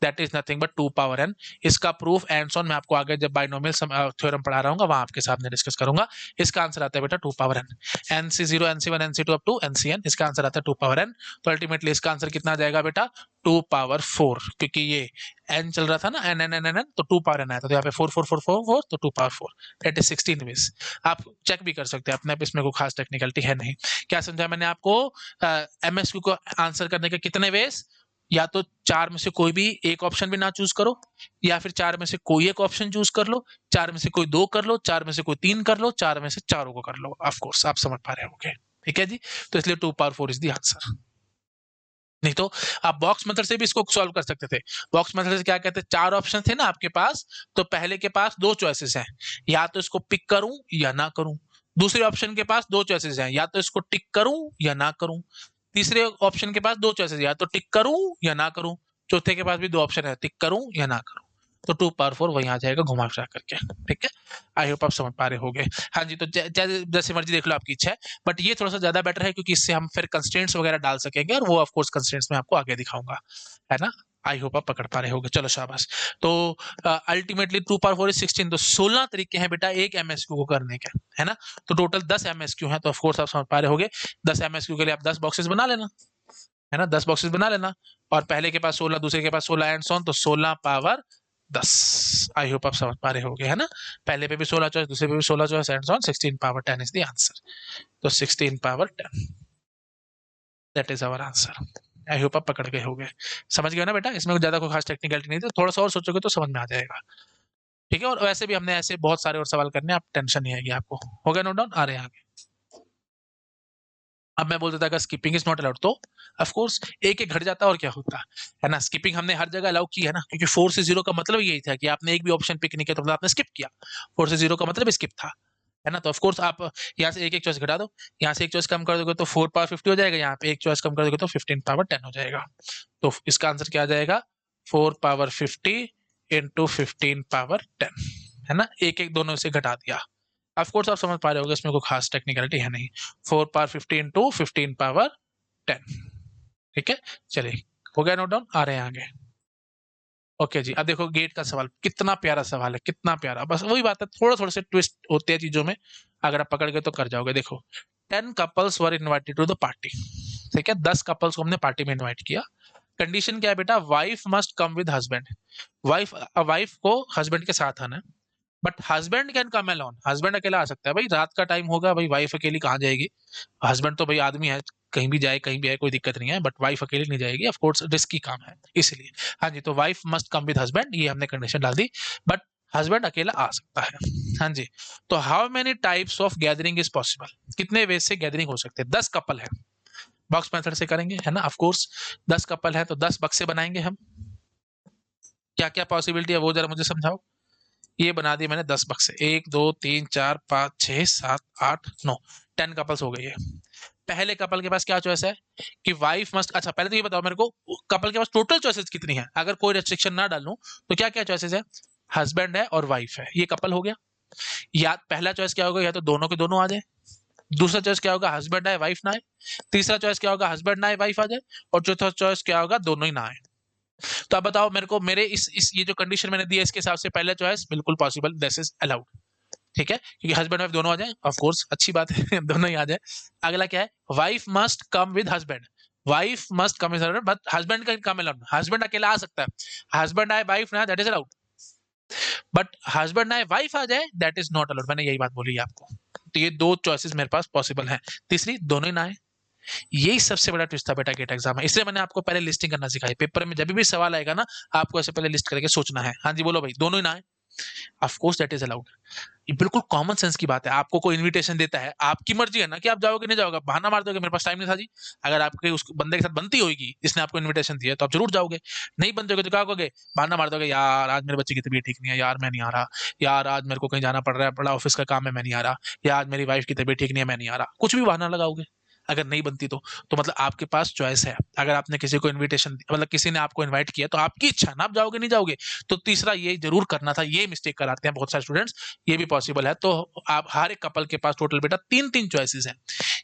that is nothing but 2 power n। इसका प्रूफ एंड ऑन मैं आपको आगे जब बाइनोमियल थ्योरम पढ़ा रहा हूँ वहां आपके सामने डिस्कस करूंगा। इसका आंसर आता है बेटा 2 power n, NC0 NC1 NC2 up to NCN, इसका आंसर आता है 2 पावर n। तो अल्टीमेटली इसका आंसर कितना आ जाएगा बेटा, 2 पावर 4, क्योंकि ये n चल रहा था ना, n n n n n, तो 2 पावर n आया था, तो यहाँ पे 4 4 4 4 4, तो 2 पावर 4, दैट इज 16 वेज। आप चेक भी कर सकते हैं अपने, इसमें कोई खास टेक्निकलिटी है नहीं। क्या समझा मैंने आपको, एमएसक्यू को आंसर करने के कितने वेज, या तो 4 में से कोई भी एक ऑप्शन भी ना चूज करो, या फिर 4 में से कोई एक ऑप्शन चूज कर लो, 4 में से कोई 2 कर लो, 4 में से कोई 3 कर लो, 4 में से चारों को कर लो। ऑफ कोर्स आप समझ पा रहे होंगे, ठीक है जी। तो इसलिए 2 पावर 4 इज द आंसर। नहीं तो आप बॉक्स मेथड से भी इसको सॉल्व कर सकते थे। बॉक्स मेथड से क्या कहते हैं, 4 ऑप्शन थे ना आपके पास, तो पहले के पास 2 चॉइसेस हैं, या तो इसको पिक करूं या ना करूं। दूसरे ऑप्शन के पास 2 चॉइसेस हैं, या तो इसको टिक करूं या ना करूं। तीसरे ऑप्शन के पास 2 चॉइसेस, या तो टिक करूं या ना करूं। चौथे के पास भी 2 ऑप्शन है, टिक करूं या ना करूं। तो 2 पावर 4 वहीं आ जाएगा घुमा फिरा करके, ठीक है। आई होप आप समझ पा रहे होगे। हाँ जी, तो जैसे मर्जी देख लो, आपकी इच्छा है, बट ये थोड़ा सा ज्यादा बेटर है, क्योंकि इससे हम फिर कंस्ट्रेंट्स वगैरह डाल सकेंगे, और वो ऑफ कोर्स कंस्ट्रेंट्स में आपको आगे दिखाऊंगा, है ना। आई होप आप पकड़ पा रहे होगे, चलो शाबाश। तो अल्टीमेटली 2 पावर 4 इज 16, तो 16 तरीके हैं बेटा एक एमएसक्यू को करने के, है ना। तो टोटल 10 एमएसक्यू हैं, तो ऑफ कोर्स आप समझ पा रहे होगे 10 एमएसक्यू के लिए आप 10 बॉक्सेस बना लेना, है ना, 10 बॉक्सेस बना लेना। और पहले के पास 16, दूसरे के पास 16 एंड सॉन, तो 16 पावर 10। आई होप आप समझ पा रहे होगे, है ना। पहले पे भी 16 चॉइस, दूसरे पे भी 16 choice and so on, 16 power 10 is the answer. तो 16 power 10, that is our answer. I hope आप पकड़ गए होगे, समझ गए ना बेटा, इसमें ज्यादा कोई खास टेक्निकलिटी नहीं थी, थोड़ा सा और सोचोगे तो समझ में आ जाएगा, ठीक है। और वैसे भी हमने ऐसे बहुत सारे और सवाल करने, आप टेंशन नहीं आएगी आपको। हो गया नोट डाउन, आ रहे हैं आगे। अब मैं बोल देता अगर स्किपिंग इज नॉट अलाउड, तो ऑफ कोर्स एक एक घट जाता और क्या होता, है ना। स्किपिंग हमने हर जगह अलाउ की है ना, क्योंकि 4 से 0 का मतलब यही था कि आपने एक भी ऑप्शन पिक नहीं किया, तो मतलब आपने स्किप किया। 4 से 0 का मतलब स्किप था, है ना। तो ऑफ कोर्स आप यहाँ से एक एक चॉइस घटा दो, यहाँ से एक चॉइस कम कर दोगे तो 4 पावर 50 हो जाएगा, यहाँ पे एक चॉइस कम कर दोगे तो 15 पावर 10 हो जाएगा। तो इसका आंसर क्या आ जाएगा, 4 पावर 50 इंटू 15 पावर 10, है ना। एक एक दोनों से घटा दिया। ऑफ कोर्स आप समझ पा रहे होगे, इसमें कोई खास टेक्निकलिटी है नहीं। 4 पावर 50 इंटू 15 पावर 10, ठीक है। चलिए, हो गया नोट डाउन, आ रहे हैं आगे। ओके जी, अब देखो गेट का सवाल, कितना प्यारा सवाल है, कितना प्यारा। बस वही बात है, थोड़ा थोड़े से ट्विस्ट होते हैं चीजों में, अगर आप पकड़ गए तो कर जाओगे। देखो 10 couples were invited to the party, ठीक है। 10 कपल्स को हमने पार्टी में इनवाइट किया। कंडीशन क्या है बेटा, wife must come with husband. Wife को हस्बैंड के साथ आना है, but husband can come alone, husband अकेला आ सकता है। भाई रात का टाइम होगा, भाई वाइफ अकेली कहाँ जाएगी। हस्बैंड तो भाई आदमी है, कहीं भी जाए कहीं भी आए कोई दिक्कत नहीं है, बट वाइफ अकेली नहीं जाएगी, ऑफ कोर्स रिस्की काम है इसलिए। हाँ जी, तो wife must come with husband, ये हमने कंडीशन डाल दी, बट हस्बैंड अकेला आ सकता है। हाँ जी, तो how many types of gathering is possible, कितने वे से गैदरिंग हो सकते हैं। 10 कपल है, बॉक्स मेथड से करेंगे, है ना। ऑफ कोर्स 10 कपल है तो 10 बक्से बनाएंगे हम, क्या क्या पॉसिबिलिटी है वो जरा मुझे समझाओ। ये बना दिए मैंने 10 बक्से, 1 2 3 4 5 6 7 8 9, 10 कपल्स हो गई है। पहले कपल के पास क्या चॉइस है कि वाइफ मस्ट, अच्छा पहले तो ये बताओ मेरे को, कपल के पास टोटल चॉइसेस कितनी है, अगर कोई रेस्ट्रिक्शन ना डालूं तो क्या क्या चॉइसेस है। हस्बैंड है और वाइफ है, ये कपल हो गया। या पहला चॉइस क्या होगा, या तो दोनों के दोनों आ जाए। दूसरा चॉइस क्या होगा, हस्बैंड आए वाइफ ना आए। तीसरा चॉइस क्या होगा, हस्बैंड ना आए वाइफ आ जाए। और चौथा चॉइस क्या होगा, दोनों ही ना आए। तो अब बताओ मेरे को, मेरे इस ये जो कंडीशन मैंने दी है इसके हिसाब से पहला चॉइस बिल्कुल पॉसिबल, दिस इज अलाउड। ठीक है, क्योंकि हस्बैंड वाइफ दोनों आ जाए, ऑफ कोर्स अच्छी बात है दोनों ही आ जाए। अगला क्या है, wife must come with husband. Wife must come with husband, but husband का कम अलाउड, हस्बैंड अकेला आ सकता है। हस्बैंड आए वाइफ ना, that is allowed. But husband आए वाइफ आ जाए, दैट इज नॉट अलाउड। मैंने यही बात बोली है आपको। तो ये दो चॉइसेस मेरे पास पॉसिबल हैं। तीसरी, दोनों ही ना आए। यही सबसे बड़ा ट्विस्ट था बेटा गेट एग्जाम में, इसलिए मैंने आपको पहले लिस्टिंग करना सिखाई। पेपर में जब भी सवाल आएगा ना, आपको ऐसे पहले लिस्ट करके सोचना है। हाँ जी बोलो भाई, दोनों ही ना आए, of course that is allowed. ये बिल्कुल कॉमन सेंस की बात है। आपको कोई इनविटेशन देता है, आपकी मर्जी है ना कि आप जाओगे नहीं जाओगे, बहाना मार दोगे मेरे पास टाइम नहीं था जी। अगर आपके उस बंदे के साथ बनती होगी जिसने आपको इनविटेशन दिया, तो आप जरूर जाओगे। नहीं बनते होगे तो क्या कहोगे, बहाना मार दोगे, यार आज मेरे बच्चे की तबीयत ठीक नहीं है, यार मैं नहीं आ रहा। यार आज मेरे को कहीं जाना पड़ रहा है, बड़ा ऑफिस का काम है, मैं नहीं आ रहा। या आज मेरी वाइफ की तबीयत ठीक नहीं है, मैं नहीं आ रहा। कुछ भी बहाना लगाओगे अगर नहीं बनती तो मतलब आपके पास चॉइस है। अगर आपने किसी को इनविटेशन, मतलब किसी ने आपको इनवाइट किया, तो आपकी इच्छा ना, आप जाओगे नहीं जाओगे। तो तीसरा ये जरूर करना था, ये मिस्टेक कराते हैं बहुत सारे स्टूडेंट्स। ये भी पॉसिबल है। तो आप हर एक कपल के पास टोटल बेटा तीन तीन चॉइसेस हैं।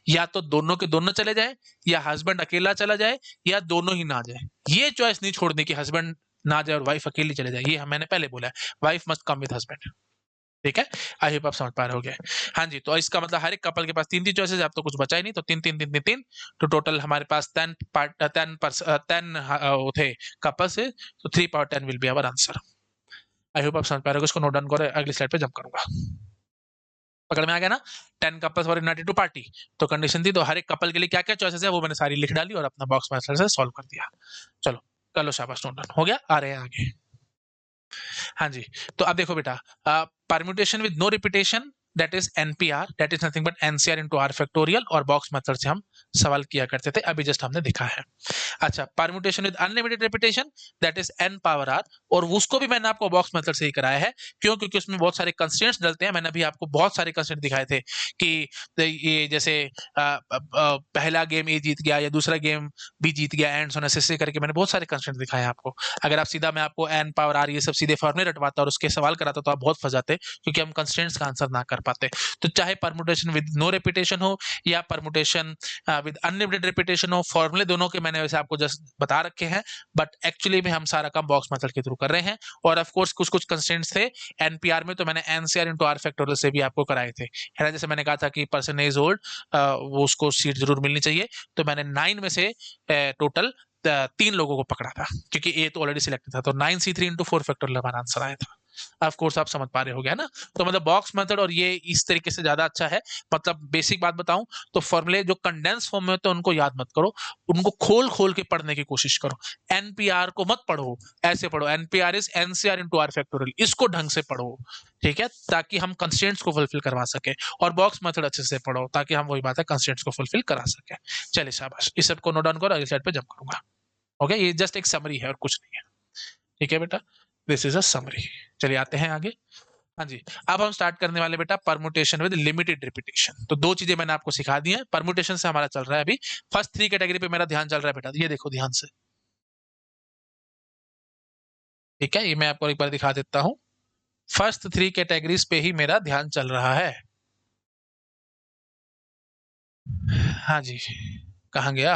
या तो दोनों के दोनों चले जाए, या हस्बैंड अकेला चला जाए, या दोनों ही ना जाए। ये चॉइस नहीं छोड़ने की हस्बैंड ना जाए और वाइफ अकेली चले जाए, ये मैंने पहले बोला है, wife must come with husband. ठीक है, आई होप आप समझ पा रहे होगे। हाँ जी, तो इसका मतलब हर एक कपल के पास तीन तीन चॉइसेस, अब तो कुछ बचा ही नहीं, तो तीन तीन तीन तीन तीन। तो टोटल हमारे पास 10 वो थे कपल्स है, तो 3/10 will be our answer. I hope आप समझ पा रहे हो। इसको नोट डाउन करो, अगली स्लाइड पे जंप करूंगा। पकड़ में आ गया ना। 10 couples were invited to party, तो कंडीशन थी, तो हर एक कपल के लिए क्या क्या चॉइसेस है वो मैंने सारी लिख डाली और अपना बॉक्स में से सॉल्व कर दिया। चलो कर लो, शाबाश, नोट डाउन हो गया। आ रहे हैं आगे। हाँ जी, तो अब देखो बेटा, permutation with no repetition, that is NPR, that is nothing but NCR into R factorial, और बॉक्स मेथड से हम सवाल किया करते थे, अभी जस्ट हमने देखा है। अच्छा, permutation with unlimited repetition, that is N power R, और उसको भी मैंने आपको बॉक्स मेथड से ही कराया है। क्यों? क्योंकि उसमें बहुत सारे कंस्ट्रेंट्स डलते हैं। मैंने अभी आपको बहुत सारे कंस्ट्रेंट दिखाए थे कि ये जैसे पहला गेम ए जीत गया या दूसरा गेम बी जीत गया, एंड सो ऑन ऐसे करके मैंने बहुत सारे कंस्ट्रेंट दिखाए हैं आपको। अगर आप सीधा मैं आपको एन पावर आर ये सब सीधे फॉर्मूले रटवाता और उसके सवाल कराता तो आप बहुत फंस जाते, क्योंकि हम कंस्ट्रेंट्स का आंसर ना कर पाते। तो चाहे परमुटेशन विद नो रिपीटेशन हो या परमुटेशन विद अनलिमिटेड रिपीटेशन हो, फॉर्मूले दोनों के मैंने वैसे आपको जस्ट बता रखे हैं, बट एक्चुअली में हम सारा काम बॉक्स मेथड के थ्रू कर रहे हैं। और ऑफ कोर्स कुछ कुछ कंस्ट्रेंट्स थे एनपीआर में, तो मैंने एनसीआर इनटू आर फैक्टोरियल से भी आपको कराए थे, है ना। जैसे मैंने कहा था कि पर्सन इज ओल्ड, वो उसको सीट जरूर मिलनी चाहिए, तो मैंने 9 में से टोटल 3 लोगों को पकड़ा था, क्योंकि ए तो ऑलरेडी सिलेक्टेड था, तो 9c3 इंटू 4 फैक्टोरियल हमारा आंसर आया था। ऑफ कोर्स आप समझ पा रहे हो गया ना। तो मतलब बॉक्स मेथड और ये इस तरीके से ज्यादा अच्छा है। मतलब बेसिक बात बताऊं तो फॉर्मूले जो कंडेंस फॉर्म में होते हैं उनको याद मत करो, उनको खोल खोल के पढ़ने की कोशिश करो। एनपीआर को मत पढ़ो, ऐसे पढ़ो, NPR is NCR into R factorial, इसको ढंग से पढ़ो। ठीक है, ताकि हम कंस्ट्रेंट्स को फुलफिल करवा सके। और बॉक्स मेथड अच्छे से पढ़ो, ताकि हम वही बात है कंस्ट्रेंट्स को फुलफिल करा सके। चलिए शाबाश, इस सबको नोट डाउन करो, अगली स्लाइड पे जंप करूंगा। ओके, ये जस्ट एक समरी है और कुछ नहीं है। ठीक है बेटा, दिस इज अ समरी। चलिए आते हैं आगे। हाँ जी, अब हम स्टार्ट करने वाले बेटा परमुटेशन विद लिमिटेड रिपीटेशन। तो दो चीजें मैंने आपको सिखा दी हैं। परमुटेशन से हमारा चल रहा है अभी फर्स्ट 3 कैटेगरी पे मेरा ध्यान चल रहा है बेटा, ये देखो ध्यान से। ठीक है, ये मैं आपको एक बार दिखा देता हूँ। फर्स्ट 3 कैटेगरीज पे ही मेरा ध्यान चल रहा है। हाँ जी, कहाँ गया?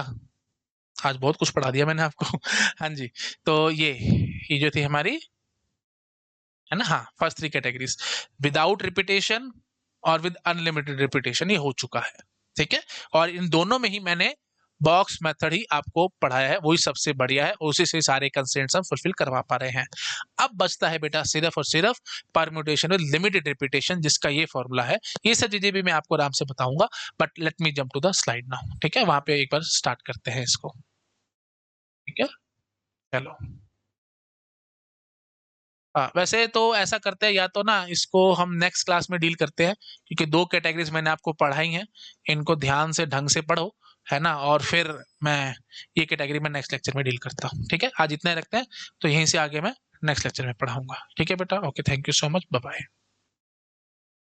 आज बहुत कुछ पढ़ा दिया मैंने आपको हाँ जी, तो ये जो थी हमारी, है ना, हाँ, फर्स्ट 3 कैटेगरीज विदाउट रिपीटेशन और विद अनलिमिटेड रिपीटेशन, ये हो चुका है। ठीक है, और इन दोनों में ही मैंने बॉक्स मेथड ही आपको पढ़ाया है, वही सबसे बढ़िया है, उसी से सारे कंस्ट्रेंट्स हम फुलफिल करवा पा रहे हैं। अब बचता है बेटा सिर्फ और सिर्फ परम्यूटेशन विद लिमिटेड रिपीटेशन, जिसका ये फॉर्मूला है। ये सब चीजें भी मैं आपको आराम से बताऊंगा, but let me jump to the slide now. ठीक है, वहां पे एक बार स्टार्ट करते हैं इसको। ठीक है, चलो। वैसे तो ऐसा करते हैं, या तो ना इसको हम नेक्स्ट क्लास में डील करते हैं, क्योंकि 2 कैटेगरीज मैंने आपको पढ़ाई हैं, इनको ध्यान से ढंग से पढ़ो, है ना। और फिर मैं ये कैटेगरी में नेक्स्ट लेक्चर में डील करता हूँ। ठीक है, आज इतना ही रखते हैं, तो यहीं से आगे मैं नेक्स्ट लेक्चर में पढ़ाऊंगा। ठीक है बेटा, okay, thank you so much, bye bye.